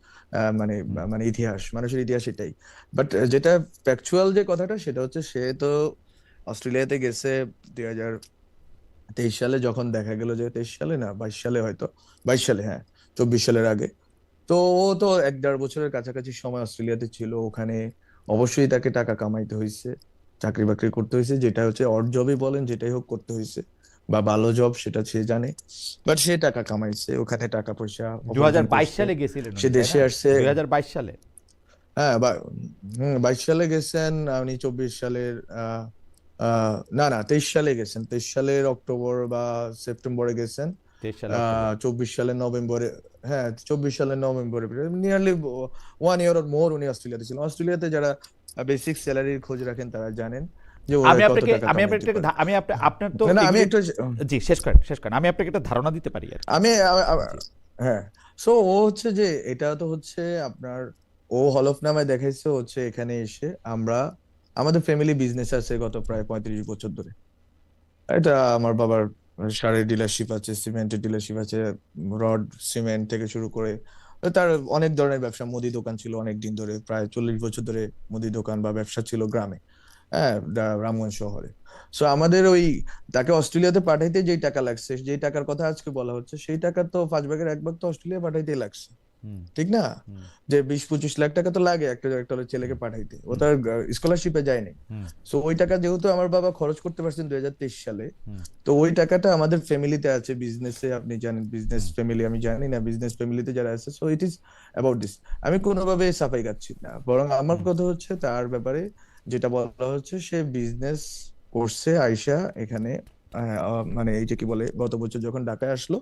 মানে হুম। মানে ইতিহাস, মানুষের ইতিহাস এটাই। বাট যেটা ফ্যাকচুয়াল যে কথাটা, সেটা হচ্ছে সে তো অস্ট্রেলিয়াতে গেছে 2023 সালে, যখন দেখা গেল যে 23 সালে না 22 সালে, হয়তো 22 সালে, হ্যাঁ, 24 সালের আগে। তো ও তো 1-1.5 বছরের কাছাকাছি সময় অস্ট্রেলিয়াতে ছিল। ওখানে অবশ্যই তাকে টাকা কামাইতে হয়েছে, চাকরি বাকরি করতে হয়েছে, যেটা হচ্ছে অড জবই বলেন, যেটাই হোক করতে হয়েছে, বা ভালো জব, সেটা সে জানে। বাট সে টাকা কামাইছে, ওখানে টাকা পয়সা দু উপার্জন করছে। সালে গেছিলেন সে উনি, তাই দেশে না? আসছে, 2022 সালে। হ্যাঁ, 22 সালে গেছেন উনি। 24 সালের না, না, 23 সালে গেছেন, 23 সালের অক্টোবর বা সেপ্টেম্বরে গেছেন। 23 সালে অক্টোবর। 24 সালের নভেম্বরে, হ্যাঁ, 24 সালের নভেম্বরে, নিয়ারলি 1 ইয়ার অর মোর উনি অস্ট্রেলিয়াতে ছিলেন। অস্ট্রেলিয়াতে যারা বেসিক স্যালারির খোঁজ রাখেন তারা জানেন যে ওরা আমি কত আপনাকে টাকা আমি কামাইতে আপনাকে পারে। আমি আপনার তো না, না, আমি এগুলি, একটু, জি শেষ করেন, শেষ করেন, আমি আপনাকে একটা ধারণা দিতে পারি আর কি। আমি জি। হ্যাঁ, সো ও হচ্ছে যে, এটা তো হচ্ছে আপনার, ও হলফনামায় দেখাইছে হচ্ছে এখানে এসে আমরা, আমাদের ফ্যামিলি বিজনেস আছে গত প্রায় 35 বছর ধরে। এটা আমার বাবার সারের ডিলারশিপ আছে, সিমেন্টের ডিলারশিপ আছে, রড সিমেন্ট থেকে শুরু করে তার অনেক ধরনের ব্যবসা। মুদি দোকান ছিল অনেক দিন ধরে, প্রায় 40 বছর ধরে মুদি দোকান বা ব্যবসা ছিল গ্রামে, হ্যাঁ, রামগঞ্জ শহরে। সো আমাদের ওই, তাকে অস্ট্রেলিয়াতে পাঠাইতে যেই টাকা লাগছে, যেই টাকার কথা আজকে বলা হচ্ছে, সেই টাকার তো 5 ভাগের 1 ভাগ তো অস্ট্রেলিয়া পাঠাইতেই লাগছে, হুম। ঠিক না? হুম। যে 20-25 লাখ টাকা তো লাগে একটা একটা ছেলেকে হুম। পাঠাইতে, ও হুম। তার স্কলারশিপে যায়নি। হুম। সো ওই টাকা যেহেতু আমার বাবা খরচ করতে পারছেন 2023 সালে, হুম। তো ওই টাকাটা আমাদের ফ্যামিলিতে আছে, বিজনেসে, আপনি জানেন বিজনেস হুম। ফ্যামিলি, আমি জানি না বিজনেস ফ্যামিলিতে যারা আছে, so it is about this. আমি কোনোভাবে সাফাই গাচ্ছি না, বরং আমার হুম। কথা হচ্ছে তার ব্যাপারে যেটা বলা হচ্ছে, সে বিজনেস করছে আইসা এখানে। মানে এই যে কি বলে, গত বছর যখন ঢাকায় আসলো,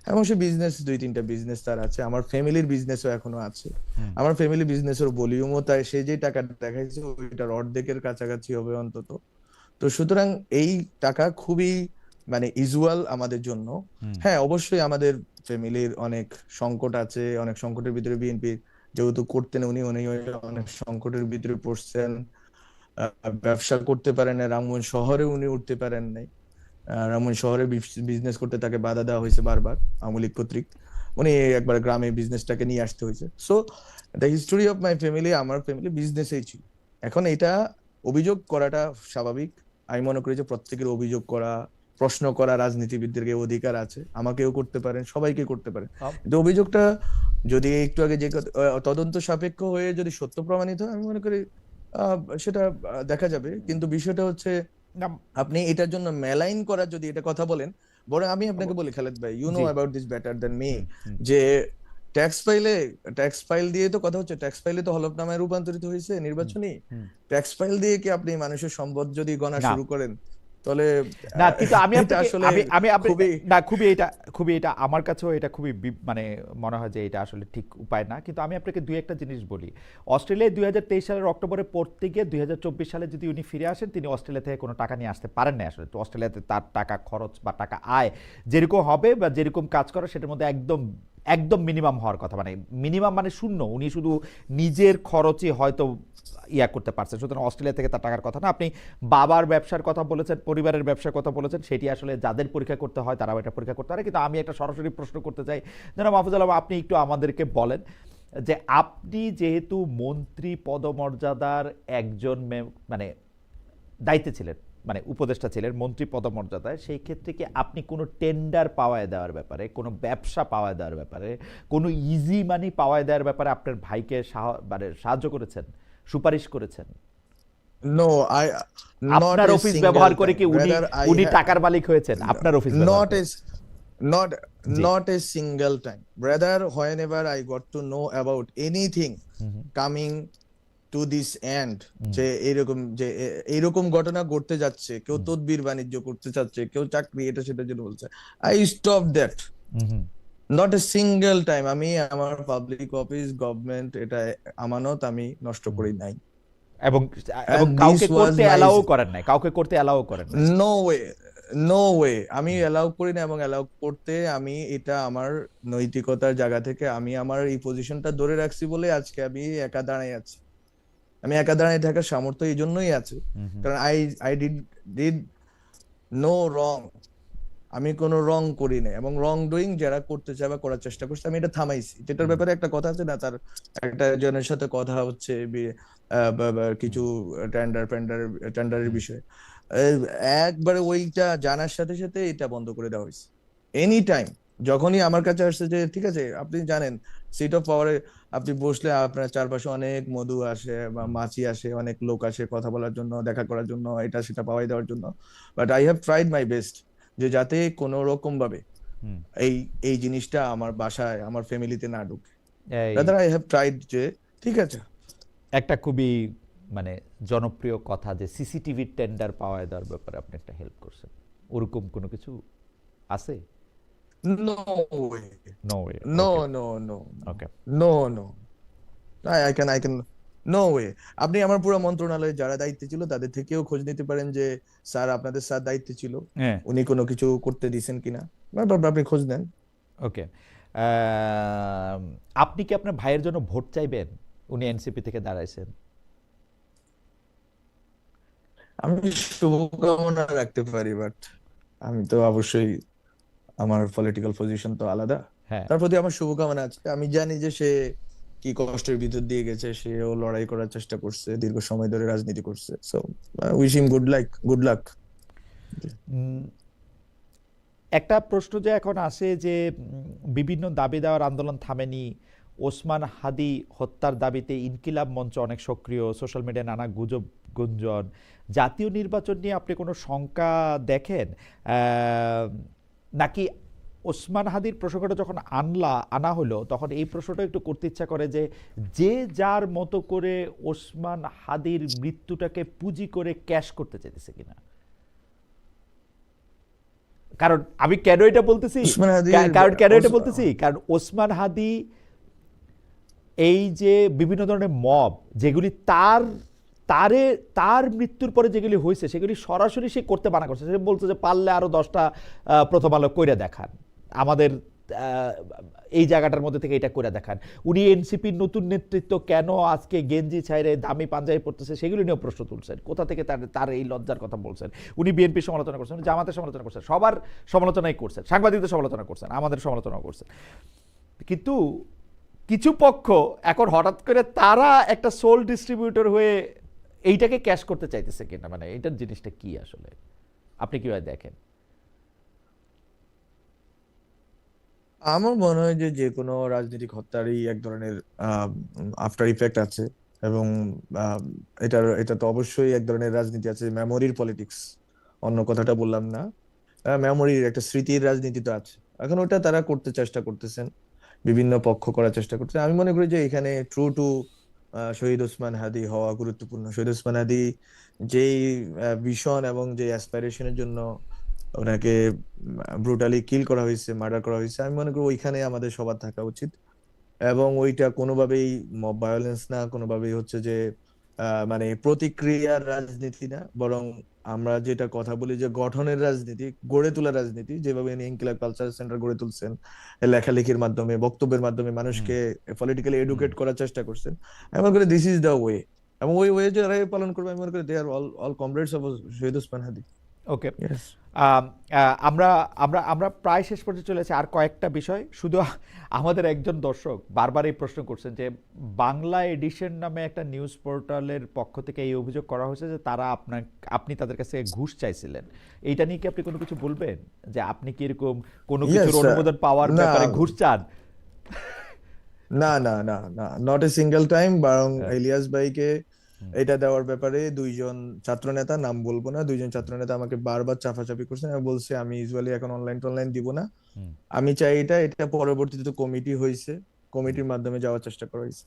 এবং সে বিজনেস, 2-3টা বিজনেস তার আছে, আমার ফ্যামিলির বিজনেসও এখনো আছে। হুম। আমার ফ্যামিলি বিজনেসের ভলিউমও তাই, সে যে টাকা দেখাইছে ওইটার অর্ধেকের কাছাকাছি হবে অন্তত। তো সুতরাং এই টাকা খুবই মানে ইউজুয়াল আমাদের জন্য। হুম। হ্যাঁ, অবশ্যই আমাদের ফ্যামিলির অনেক সংকট আছে, অনেক সংকটের ভিতরে বিএনপি যেহেতু করতেন, উনি উনি অনেক সংকটের ভিতরে পড়ছেন। ব্যবসা করতে পারেন না, রামগঞ্জ শহরে উনি উঠতে পারেন নাই। রামগঞ্জ শহরে বিজনেস করতে তাকে বাধা দেওয়া হয়েছে বারবার আওয়ামী লীগ কর্তৃক। উনি একবার গ্রামে বিজনেসটাকে নিয়ে আসতে হয়েছে। So the history of my family, আমার ফ্যামিলি বিজনেসেই ছিল। এখন এটা অভিযোগ করাটা স্বাভাবিক। আমি মনে করি যে প্রত্যেকের অভিযোগ করা, প্রশ্ন করা রাজনীতিবিদদের অধিকার আছে, আমাকেও করতে পারেন, সবাইকে করতে পারেন। আম- কিন্তু অভিযোগটা যদি একটু আগে যে তদন্ত সাপেক্ষ হয়ে যদি সত্য প্রমাণিত হয়, আমি মনে করি আহ, সেটা দেখা যাবে। কিন্তু বিষয়টা হচ্ছে, না, আপনি এটার জন্য মেলাইন করার যদি এটা কথা বলেন, বরং আমি আপনাকে বলি খালেদ ভাই, ইউ নো জি। About this better than me, hmm. Hmm. যে ট্যাক্স ফাইলে, ট্যাক্স ফাইল দিয়ে তো কথা হচ্ছে, ট্যাক্স ফাইলে তো হলফনামায় রূপান্তরিত হয়েছে হুম। নির্বাচনী। হুম। ট্যাক্স ফাইল দিয়ে কি আপনি মানুষের সম্পদ যদি গণা না, শুরু করেন, তাহলে না, কিন্তু আমি এটা আপনাকে আসলে আমি খুবই, না, খুবই এটা আমার কাছেও এটা খুবই মানে মনে হয় যে এটা আসলে ঠিক উপায় না। কিন্তু আমি আপনাকে দুই একটা জিনিস বলি। অস্ট্রেলিয়ায় 2023 সালের অক্টোবরে পড়তে গিয়ে 2024 সালে যদি উনি ফিরে আসেন, তিনি অস্ট্রেলিয়া থেকে কোনো টাকা নিয়ে আসতে পারেন না আসলে। তো অস্ট্রেলিয়াতে তার টাকা খরচ বা টাকা আয় যেরকম হবে বা যেরকম কাজ করে সেটার মধ্যে একদম একদম মিনিমাম হওয়ার কথা, মানে মিনিমাম মানে শূন্য। উনি শুধু নিজের খরচই হয়তো ইয়া করতে পারছেন, সুতরাং অস্ট্রেলিয়া থেকে তার টাকার কথা না। আপনি বাবার ব্যবসার কথা বলেছেন, পরিবারের ব্যবসার কথা বলেছেন, সেটি আসলে যাদের পরীক্ষা করতে হয় তারাও এটা পরীক্ষা করতে পারে। কিন্তু আমি একটা সরাসরি প্রশ্ন করতে চাই, যেন মাহফুজ আলম, আপনি একটু আমাদেরকে বলেন যে আপনি যেহেতু মন্ত্রী পদমর্যাদার একজন মানে দায়িত্বে ছিলেন, মানে উপদেষ্টা ছিলেন মন্ত্রী পদমর্যাদায়, সেই ক্ষেত্রে কি আপনি কোনো টেন্ডার পাওয়ায় দেওয়ার ব্যাপারে, কোনো ব্যবসা পাওয়ায় দেওয়ার ব্যাপারে, কোনো ইজি মানি পাওয়ায় দেওয়ার ব্যাপারে আপনার ভাইকে মানে সাহায্য করেছেন, সুপারিশ করেছেন? নো, আই, নট আপনার এ অফিস সিঙ্গেল ব্যবহার করে টাইম কি উনি ব্রাদার, আই উনি হ্যাভ টাকার মালিক হয়েছেন আপনার অফিস ব্যবহার not করে? a not G. not a single time, brother, whenever I got to know about anything hmm. Hmm. coming to this end, hmm, যে এইরকম ঘটনা ঘটতে যাচ্ছে, কেউ হুম, তদবির বাণিজ্য করতে চাচ্ছে, কেউ চাকরি এটা সেটার জন্য বলছে, I stop that. Hmm, not a single time আমি আমার পাবলিক অফিস গভর্নমেন্ট এটা আমানত আমি নষ্ট হুম। করি নাই। এবং এবং এন্ড দিস কাউকে ওয়াজ করতে মাই, অ্যালাউ করেন নাই, কাউকে করতে অ্যালাউ করেন নাই। নো ওয়ে, নো ওয়ে, আমি হুম, অ্যালাউ করি না। এবং অ্যালাউ করতে আমি এটা আমার নৈতিকতার জায়গা থেকে আমি আমার এই পজিশনটা ধরে রাখছি বলে আজকে আমি একা দাঁড়াই আছি। আমি একা দাঁড়ায় থাকার সামর্থ্য এই জন্যই আছে, হুম, হুম, কারণ আই ডিড নো রং। আমি কোনো রং করি নাই, এবং রং ডুইং যারা করতে চায় বা করার চেষ্টা করছে আমি এটা থামাইছি। যেটার হুম, ব্যাপারে একটা কথা আছে না, তার একটা জনের সাথে কথা হচ্ছে হুম, কিছু টেন্ডারের হুম, বিষয়ে, আহ, একবারে ওইটা জানার সাথে সাথে এটা বন্ধ করে দেওয়া হয়েছে। এনি টাইম যখনই আমার কাছে আসছে যে ঠিক আছে, আপনি জানেন সিট অফ পাওয়ারে আপনি বসলে আপনার চারপাশে অনেক মধু আসে বা হুম, মাছি আসে, অনেক লোক আসে কথা বলার জন্য, দেখা করার জন্য, এটা সেটা পাওয়াই দেওয়ার জন্য। But I have tried my best যে যাতে কোনো রকম ভাবে হুম। এই এই জিনিসটা আমার বাসায় আমার ফ্যামিলিতে না ঢুকে। এই রাদার আই হ্যাভ ট্রাইড যে ঠিক আছে। একটা খুবই মানে জনপ্রিয় কথা যে সিসিটিভি টেন্ডার পাওয়া দেওয়ার ব্যাপারে আপনি একটা হেল্প করছেন, ওরকম কোনো কিছু আছে? No way, no way. No okay, no no okay. No no, I can no way. আপনি আমার পুরো মন্ত্রণালয়ে যারা দায়িত্বে ছিল তাদের থেকেও খোঁজ নিতে পারেন যে স্যার আপনাদের স্যার দায়িত্বে ছিল, হ্যাঁ, উনি কোনো কিছু করতে দিছেন কিনা, বা আপনি খোঁজ নেন। ওকে। আপনি কি আপনার ভাইয়ের জন্য ভোট চাইবেন? উনি এনসিপি থেকে দাঁড়াইছেন। আমি শুভকামনা রাখতে পারি, বাট আমি তো অবশ্যই, আমার পলিটিক্যাল পজিশন তো আলাদা। হ্যাঁ। তার প্রতি আমার শুভকামনা আছে। আমি জানি যে সে কি কষ্টের ভিতর দিয়ে গেছে, সেও লড়াই করার চেষ্টা করছে, দীর্ঘ সময় ধরে রাজনীতি করছে। So wish him good luck. Um, একটা প্রশ্ন যে এখন আসে যে বিভিন্ন দাবি দেওয়ার আন্দোলন থামেনি, ওসমান হাদি হত্যার দাবিতে ইনকিলাব মঞ্চ অনেক সক্রিয়, সোশ্যাল মিডিয়ায় নানা গুজব গুঞ্জন, জাতীয় নির্বাচন নিয়ে আপনি কোনো শঙ্কা দেখেন? নাকি ওসমান হাদির প্রসঙ্গটা যখন আনা হলো তখন এই প্রশ্নটা একটু করতে ইচ্ছা করে যে যে যার মতো করে ওসমান হাদির মৃত্যুটাকে পুঁজি করে ক্যাশ করতে চাইতেছে কিনা? কারণ আমি কেন এটা বলতেছি, উসমান হাদির কারণ কেন এটা ওস- বলতেছি, কারণ ওসমান হাদি এই যে বিভিন্ন ধরনের মব যেগুলি তারে তার মৃত্যুর পরে যেগুলি হয়েছে সেগুলি সরাসরি সে করতে মানা করছে। সে বলছে যে পারলে আরো 10টা প্রথম আলো কইরা দেখান, আমাদের এই জায়গাটার মধ্যে থেকে এটা করে দেখান। উনি এনসিপির নতুন নেতৃত্ব কেন আজকে গেঞ্জি ছাইরে দামি পাঞ্জাবি পড়তেছে সেগুলি নিয়েও প্রশ্ন তুলছেন। কোথা থেকে তার তার এই লজ্জার কথা বলছেন? উনি বিএনপির সমালোচনা করছেন, জামাতের সমালোচনা করছেন, সবার সমালোচনাই করছেন, সাংবাদিকদের সমালোচনা করছেন, আমাদের সমালোচনাও করছেন। কিন্তু কিছু পক্ষ এখন হঠাৎ করে তারা একটা সোল ডিস্ট্রিবিউটর হয়ে এইটাকে ক্যাশ করতে চাইতেছে কিনা, মানে এইটার জিনিসটা কি আসলে আপনি কিভাবে দেখেন? আমার মনে হয় যে যে কোনো রাজনৈতিক হত্যারই এক ধরনের আফটার ইফেক্ট আছে। এবং আহ, এটা তো অবশ্যই এক ধরনের রাজনীতি আছে, মেমোরির পলিটিক্স, অন্য কথাটা বললাম না। মেমোরির একটা স্মৃতির রাজনীতি তো আছে। এখন ওটা তারা করতে চেষ্টা করতেছেন, বিভিন্ন পক্ষ করার চেষ্টা করতেছে। আমি মনে করি যে এখানে ট্রু টু শহীদ ওসমান হাদি হওয়া গুরুত্বপূর্ণ। শহীদ ওসমান হাদি যেই ভিশন এবং যে অ্যাসপাইরেশনের জন্য ওনাকে ব্রুটালি কিল করা হয়েছে, মার্ডার করা হয়েছে, আমি মনে করি ওইখানে আমাদের সবার থাকা উচিত। এবং ওইটা কোনোভাবেই মব ভায়োলেন্স না, কোনোভাবেই হচ্ছে যে মানে প্রতিক্রিয়ার রাজনীতি না, বরং আমরা যেটা কথা বলি যে গঠনের রাজনীতি, গড়ে তোলার রাজনীতি, যেভাবে উনি ইনকিলাব কালচার সেন্টার গড়ে তুলছেন, লেখালেখির মাধ্যমে, বক্তব্যের মাধ্যমে হুম, মানুষকে পলিটিক্যালি হুম। এডুকেট করার চেষ্টা করছেন। আমি মনে করি দিস ইজ দ্য ওয়ে। এবং ওই ওয়ে যারা পালন করবে আমি মনে করি they are all comrades of Shaheed Osman Hadi. Okay. Yes. আমরা আমরা আমরা প্রায় শেষ পর্যন্ত চলে এসেছি, আর কয়েকটা বিষয় শুধু। আমাদের একজন দর্শক বারবার এই প্রশ্ন করছেন যে বাংলা এডিশন নামে একটা নিউজ পোর্টালের পক্ষ থেকে এই অভিযোগ করা হয়েছে যে তারা আপনি তাদের কাছে ঘুষ চাইছিলেন। এইটা নিয়ে কি আপনি কোনো কিছু বলবেন, যে আপনি কি এরকম কোনো কিছুর ইয়েস। অনুমোদন পাওয়ার না ব্যাপারে ঘুষ চান? না না না না, নট এ সিঙ্গেল টাইম, বরং হ্যাঁ, ইলিয়াস ভাইকে হুম, এটা দেওয়ার ব্যাপারে দুইজন ছাত্রনেতা, নাম বলবো না, দুইজন ছাত্রনেতা আমাকে বারবার চাপাচাপি করছেন। আমি বলছি আমি ইউজুয়ালি এখন অনলাইন টনলাইন দিব না। হুম, আমি চাই এটা এটা পরবর্তীতে কমিটি হয়েছে, কমিটির মাধ্যমে যাওয়ার চেষ্টা করা হয়েছে।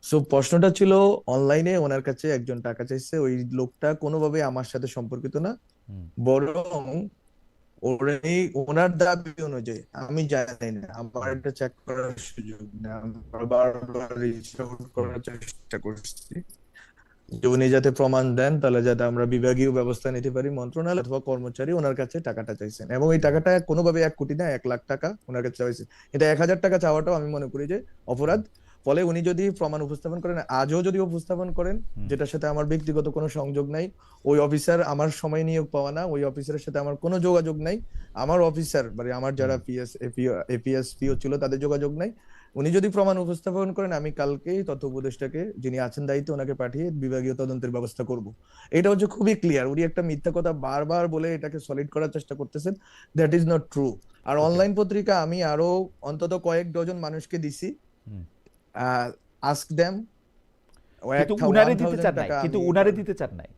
সো প্রশ্নটা ছিল অনলাইনে ওনার কাছে একজন টাকা চাইছে, ওই লোকটা কোনোভাবে আমার সাথে সম্পর্কিত না, হুম। বরং ওনার দাবি অনুযায়ী, আমি জানি না, আমার এটা চেক করার সুযোগ নেই, আমরা বারবার রিচ আউট করার চেষ্টা করছি যে উনি যাতে প্রমাণ দেন, তাহলে যাতে আমরা বিভাগীয় ব্যবস্থা নিতে পারি। মন্ত্রণালয় অথবা কর্মচারী ওনার কাছে টাকাটা চাইছেন, এবং এই টাকাটা কোনোভাবে 1 কোটি না, 1 লাখ টাকা ওনার কাছে চাইছে। এটা 1,000 টাকা চাওয়াটাও আমি মনে করি যে অপরাধ। ফলে উনি যদি প্রমাণ উপস্থাপন করেন, আজও যদি উপস্থাপন করেন, যেটার সাথে আমার ব্যক্তিগত কোনো সংযোগ নাই, ওই অফিসার আমার সময় নিয়োগ পাওয়া না, ওই অফিসারের সাথে আমার কোনো যোগাযোগ নাই, আমার অফিসার মানে আমার যারা এপিএস পিও ছিল তাদের যোগাযোগ নাই, উনি যদি প্রমাণ উপস্থাপন করেন, আমি কালকেই তথ্য উপদেষ্টাকে, যিনি আছেন দায়িত্বে, ওনাকে পাঠিয়ে বিভাগীয় তদন্তের ব্যবস্থা করব। এটা হচ্ছে খুবই ক্লিয়ার। উনি একটা মিথ্যা কথা বারবার বলে এটাকে সলিড করার চেষ্টা করতেছেন, দ্যাট ইজ নট ট্রু। আর অনলাইন পত্রিকা আমি আরো অন্তত কয়েক ডজন মানুষকে দিছি, আস্ক দেম। কিন্তু উনারে দিতে চান নাই, কিন্তু উনারে দিতে চান নাই।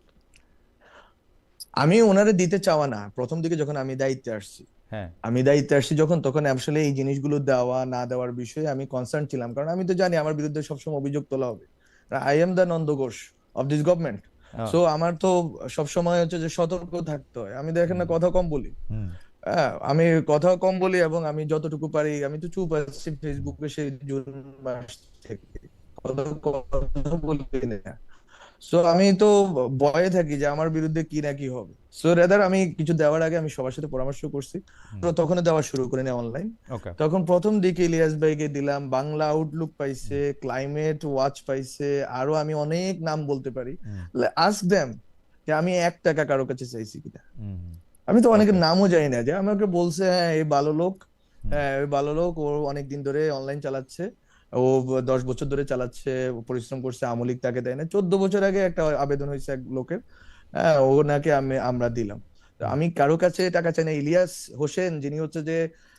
আমি ওনারে দিতে চাওয়া না, প্রথম দিকে যখন আমি দায়িত্বে আসছি, হ্যাঁ, আমি দায়িত্বে আসছি যখন, তখন আসলে এই জিনিসগুলো দেওয়া না দেওয়ার বিষয়ে আমি কনসার্ন ছিলাম, কারণ আমি তো জানি আমার বিরুদ্ধে সবসময় অভিযোগ তোলা হবে। I am the Nanda Ghosh of this government. So আমার তো সবসময় হচ্ছে যে সতর্ক থাকতে হয়। আমি দেখেন না কথা কম বলি, আমি কথা কম বলি, এবং আমি যতটুকু পারি, আমি তো চুপ আছি ফেসবুকে সেই জুন মাস থেকে, কথা বলি না। সো আমি তো ভয়ে থাকি যে আমার বিরুদ্ধে কি না কি হবে। সো রেদার আমি কিছু দেওয়ার আগে আমি সবার সাথে পরামর্শ করছি, তো তখন দেওয়া শুরু করে নেই অনলাইন। ওকে। তখন প্রথম দিকে ইলিয়াস ভাইকে দিলাম, বাংলা আউটলুক পাইছে, ক্লাইমেট ওয়াচ পাইছে, আরো আমি অনেক নাম বলতে পারি। আস্ক দেম যে আমি 1 টাকা কারো কাছে চাইছি কিনা। আমি তো অনেকের নামও জানি না, যে আমাকে বলছে হ্যাঁ এই ভালো লোক, হ্যাঁ ওই ভালো লোক, ও অনেকদিন ধরে অনলাইন চালাচ্ছে, ও 10 বছর ধরে চালাচ্ছে, ও পরিশ্রম করছে, আমলিক তাকে দেয় না। 14 বছর আগে একটা আবেদন হয়েছে এক লোকের, হ্যাঁ ও নাকি আমরা দিলাম। তো আমি কারো কাছে টাকা চাই না। ইলিয়াস হোসেন, যিনি হচ্ছে যে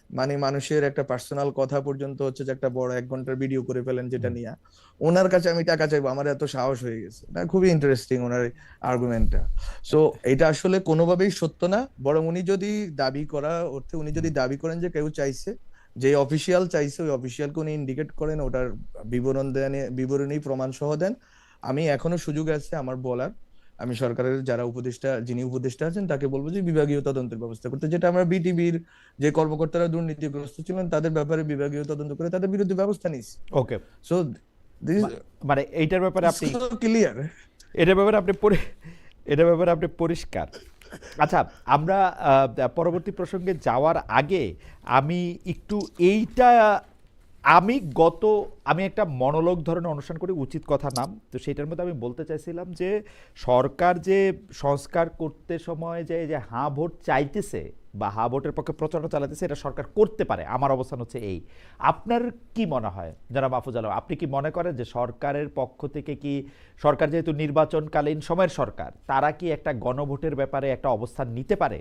মানে মানুষের একটা পার্সোনাল কথা পর্যন্ত হচ্ছে যে একটা বড় 1 ঘন্টার ভিডিও করে ফেলেন যেটা নিয়ে, ওনার কাছে আমি টাকা চাইবো, আমার এত সাহস হয়ে গেছে না। খুবই ইন্টারেস্টিং ওনার আর্গুমেন্টটা। সো এটা আসলে কোনোভাবেই সত্য না, বরং উনি যদি দাবি করা অর্থে, উনি যদি দাবি করেন যে কেউ চাইছে, যে অফিসিয়াল চাইছে, ওই অফিসিয়ালকে উনি ইন্ডিকেট করেন, ওটার বিবরণ দেন, বিবরণী প্রমাণ সহ দেন। আমি এখনো সুযোগ আছে আমার বলার, আমি সরকারের যারা উপদেষ্টা, যিনি উপদেষ্টা আছেন, তাকে বলবো যে বিভাগীয় তদন্তের ব্যবস্থা করতে, যেটা আমরা বিটিভির যে কর্মকর্তারা দুর্নীতিগ্রস্ত ছিলেন তাদের ব্যাপারে বিভাগীয় তদন্ত করে তাদের বিরুদ্ধে ব্যবস্থা নিয়েছি। ওকে। সো দিস মানে এইটার ব্যাপারে আপনি ক্লিয়ার, এটার ব্যাপারে আপনি এটার ব্যাপারে আপনি পরিষ্কার। আচ্ছা, আমরা পরবর্তী প্রসঙ্গে যাওয়ার আগে আমি একটু এইটা, আমি একটা মনোলগ ধরনের অনুষ্ঠান করি, উচিত কথা নাম, তো সেটার মধ্যে আমি বলতে চাইছিলাম যে সরকার যে সংস্কার করতে সময় যে হাঁ ভোট চাইতেছে বা হাঁ ভোটের পক্ষে প্রচারণা চালাতেছে, এটা সরকার করতে পারে। আমার অবস্থান হচ্ছে এই। আপনার কি মনে হয় জনাব মাহফুজ আলম, আপনি কি মনে করেন যে সরকারের পক্ষ থেকে কি, সরকার যেহেতু নির্বাচনকালীন সময়ের সরকার, তারা কি একটা গণভোটের ব্যাপারে একটা অবস্থান নিতে পারে,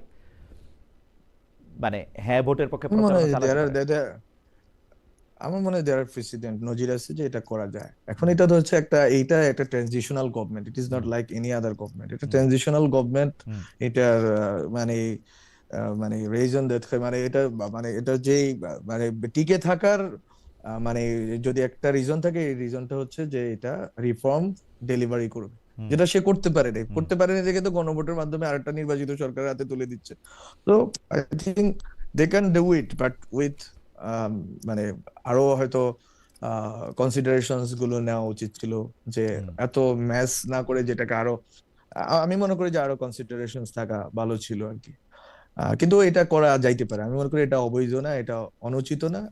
মানে হ্যাঁ ভোটের পক্ষে প্রচারণা চালাতে পারে? আমার মনে হয় দেয়ার প্রেসিডেন্ট নজির আছে যে এটা করা যায়। এখন এটা তো হচ্ছে এইটা একটা transitional government, it is not like any other government, এটা ট্রানজিশনাল গভর্নমেন্ট। এটার মানে মানে রিজন দেখে, মানে এটা মানে এটা যে মানে টিকে থাকার মানে যদি একটা রিজন থাকে, এই রিজনটা হচ্ছে যে এটা রিফর্ম ডেলিভারি করবে, যেটা সে করতে পারে না দেখে তো গণভোটের মাধ্যমে আরেকটা নির্বাচিত সরকারের হাতে তুলে দিচ্ছে। তো I think they can do it, but with মানে আরো হয়তো কনসিডারেশনস গুলো নেওয়া উচিত ছিল, যে এত ম্যাস না করে, যেটাকে আরো আমি মনে করি যে আরো কনসিডারেশনস থাকা ভালো ছিল আর কি। কিন্তু এটা করা যাইতে পারে, আমি মনে করি এটা অবৈধ না, এটা অনুচিত না,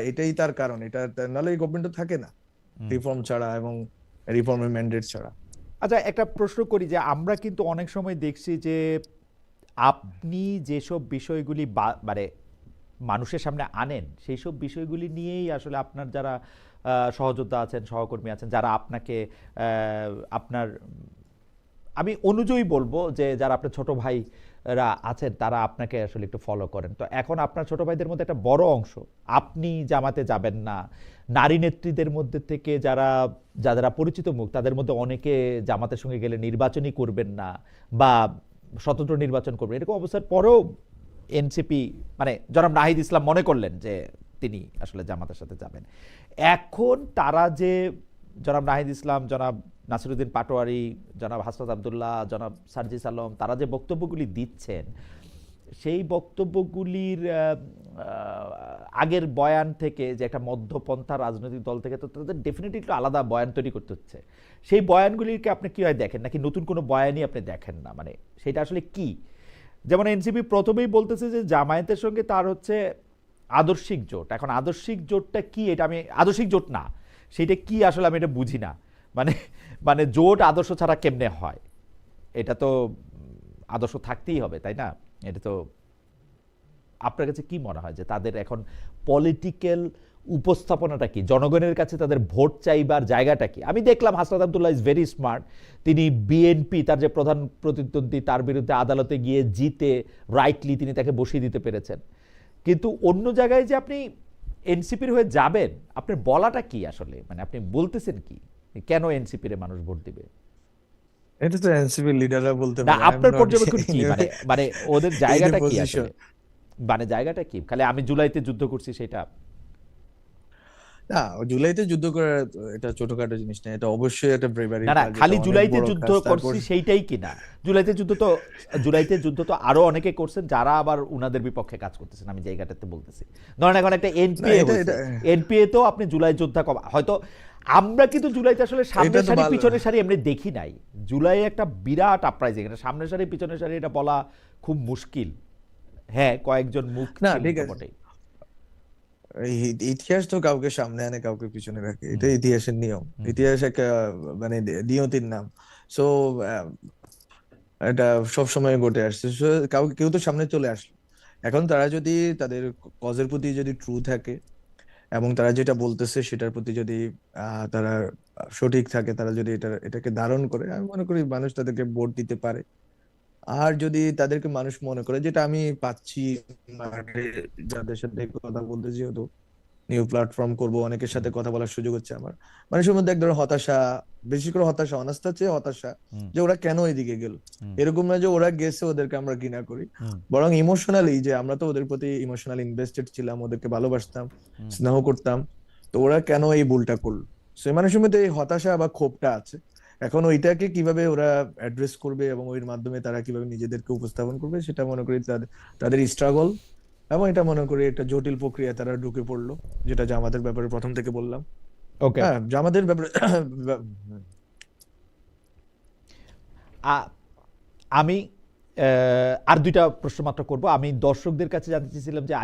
এটাই তার কারণ। এটা নাহলে এই গভর্নমেন্ট থাকে না রিফর্ম ছাড়া এবং রিফর্মের ম্যান্ডেট ছাড়া। আচ্ছা, একটা প্রশ্ন করি, যে আমরা কিন্তু অনেক সময় দেখছি যে আপনি যেসব বিষয়গুলি মানে মানুষের সামনে আনেন, সেই সব বিষয়গুলি নিয়েই আসলে আপনার যারা সহযোদ্ধা আছেন, সহকর্মী আছেন, যারা আপনাকে আপনার, আমি অনুযায়ী বলবো যে যারা আপনার ছোট ভাইরা আছেন, তারা আপনাকে আসলে একটু ফলো করেন। তো এখন আপনার ছোট ভাইদের মধ্যে একটা বড় অংশ, আপনি জামাতে যাবেন না, নারী নেত্রীদের মধ্যে থেকে যারা পরিচিত মুখ, তাদের মধ্যে অনেকে জামাতের সঙ্গে গেলে নির্বাচনই করবেন না বা স্বতন্ত্র নির্বাচন করবেন, এরকম অবস্থার পরেও এনসিপি, মানে জনাব নাহিদ ইসলাম মনে করলেন যে তিনি আসলে জামাতের সাথে যাবেন। এখন তারা যে জনাব নাহিদ ইসলাম, জনাব নাসিরুদ্দিন পাটোয়ারি, জনাব হাসনাত আবদুল্লাহ, জনাব সার্জিস আলম, তারা যে বক্তব্যগুলি দিচ্ছেন, সেই বক্তব্যগুলির আগের বয়ান থেকে যে একটা মধ্যপন্থা রাজনৈতিক দল থেকে, তো তাদের ডেফিনেটলি একটু আলাদা বয়ান তৈরি করতে হচ্ছে। সেই বয়ানগুলিকে আপনি কীভাবে দেখেন, নাকি নতুন কোনো বয়ানই আপনি দেখেন না? মানে সেটা আসলে কি? যেমন এনসিপি প্রথমেই বলতেছে যে জামায়াতের সঙ্গে তার হচ্ছে আদর্শিক জোট। এখন আদর্শিক জোটটা কি, এটা আমি, আদর্শিক জোট না সেটা কি আসলে আমি এটা বুঝি না। মানে মানে জোট আদর্শ ছাড়া কেমনে হয়? এটা তো আদর্শ থাকতেই হবে, তাই না? এটা তো আপনার কাছে কি মনে হয় যে তাদের এখন পলিটিক্যাল উপস্থাপনাটা কি, জনগণের কাছে তাদের ভোট চাইবার জায়গাটা কি? আমি দেখলাম Hasnat Abdullah is very smart. তিনি বিএনপি, তার যে প্রধান প্রতিদ্বন্দ্বী, তার বিরুদ্ধে আদালতে গিয়ে জিতে রাইটলি তিনি তাকে বসিয়ে দিতে পেরেছেন। কিন্তু অন্য জায়গায় যে আপনি এনসিপির হয়ে যাবেন, আপনার বলাটা কি আসলে? মানে আপনি বলতেছেন কি, কেন এনসিপির মানুষ ভোট দিবে? এটা তো এনসিপি লিডাররা বলতে না পারে, আই এম আপনার নট পর্যবেক্ষণ কি, ইন মানে মানে ওদের এ জায়গাটা কি পজিশন। আসলে? মানে জায়গাটা কি? খালি আমি জুলাইতে যুদ্ধ করছি সেটা? না, জুলাইতে যুদ্ধ করা এটা ছোটখাটো জিনিস না, এটা অবশ্যই একটা ব্রেভারি না না, কাজ, এটা খালি অনেক জুলাইতে বড় যুদ্ধ কাজ। তারপর করছি সেইটাই কিনা? জুলাইতে যুদ্ধ তো আরো অনেকে করছেন যারা আবার উনাদের বিপক্ষে কাজ করতেছেন, আমি জায়গাটাতে বলতেছি। ধরেন এখন একটা না, এনপিএ এটা হয়েছে, এটা এনপিএ তো আপনি জুলাই যোদ্ধা হয়তো আমরা কিন্তু জুলাইতে আসলে এটা সামনের তো সারি ভালো। পিছনের সারি এমনি দেখি নাই। জুলাই একটা বিরাট আপরাইজিং, এটা সামনের সারি পিছনের সারি এটা বলা খুব মুশকিল। হ্যাঁ, কয়েকজন মুখ না, ছিলেন ঠিক তো আছে, বটেই। ইতিহাস তো কাউকে সামনে আনে কাউকে পিছনে রাখে, এটা হুম ইতিহাসের নিয়ম। হুম ইতিহাস একটা মানে নিয়তির নাম। সো এটা সব সময় ঘটে আসছে। So, কাউকে কেউ তো সামনে চলে আসলো। এখন তারা যদি তাদের কজের প্রতি যদি ট্রু থাকে এবং তারা যেটা বলতেছে সেটার প্রতি যদি তারা সঠিক থাকে, তারা যদি এটাকে ধারণ করে, আমি মনে করি মানুষ তাদেরকে ভোট দিতে পারে। আর যদি তাদেরকে মানুষ মনে করে, যেটা আমি পাচ্ছি মাঠে যাদের সাথে কথা বলতে, যেহেতু নিউ প্ল্যাটফর্ম করব, অনেকের হুম সাথে কথা বলার সুযোগ হচ্ছে আমার, মানুষের মধ্যে এক ধরনের হতাশা, বেশি করে হতাশা, অনাস্থা চেয়ে হতাশা, হুম যে ওরা কেন এদিকে গেল। হুম এরকম না যে ওরা গেছে ওদেরকে আমরা ঘৃণা করি, হুম বরং ইমোশনালি যে আমরা তো ওদের প্রতি ইমোশনালি ইনভেস্টেড ছিলাম, ওদেরকে ভালোবাসতাম, হুম স্নেহ করতাম, তো ওরা কেন এই ভুলটা করলো। সে মানুষের মধ্যে এই হতাশা বা ক্ষোভটা আছে। এখন ওইটাকে কিভাবে ওরা অ্যাড্রেস করবে এবং ওই মাধ্যমে তারা কিভাবে নিজেদেরকে উপস্থাপন করবে, সেটা মনে করি তাদের তাদের স্ট্রাগল। এবং এটা মনে করি একটা জটিল প্রক্রিয়া তারা ঢুকে পড়লো, যেটা জামাতের ব্যাপারে প্রথম থেকে বললাম। ওকে। হ্যাঁ, জামাতের ব্যাপারে আমি আর দুইটা প্রশ্ন মাত্র করব। আমি দর্শকদের কাছে জানতে চেয়েছিলাম যে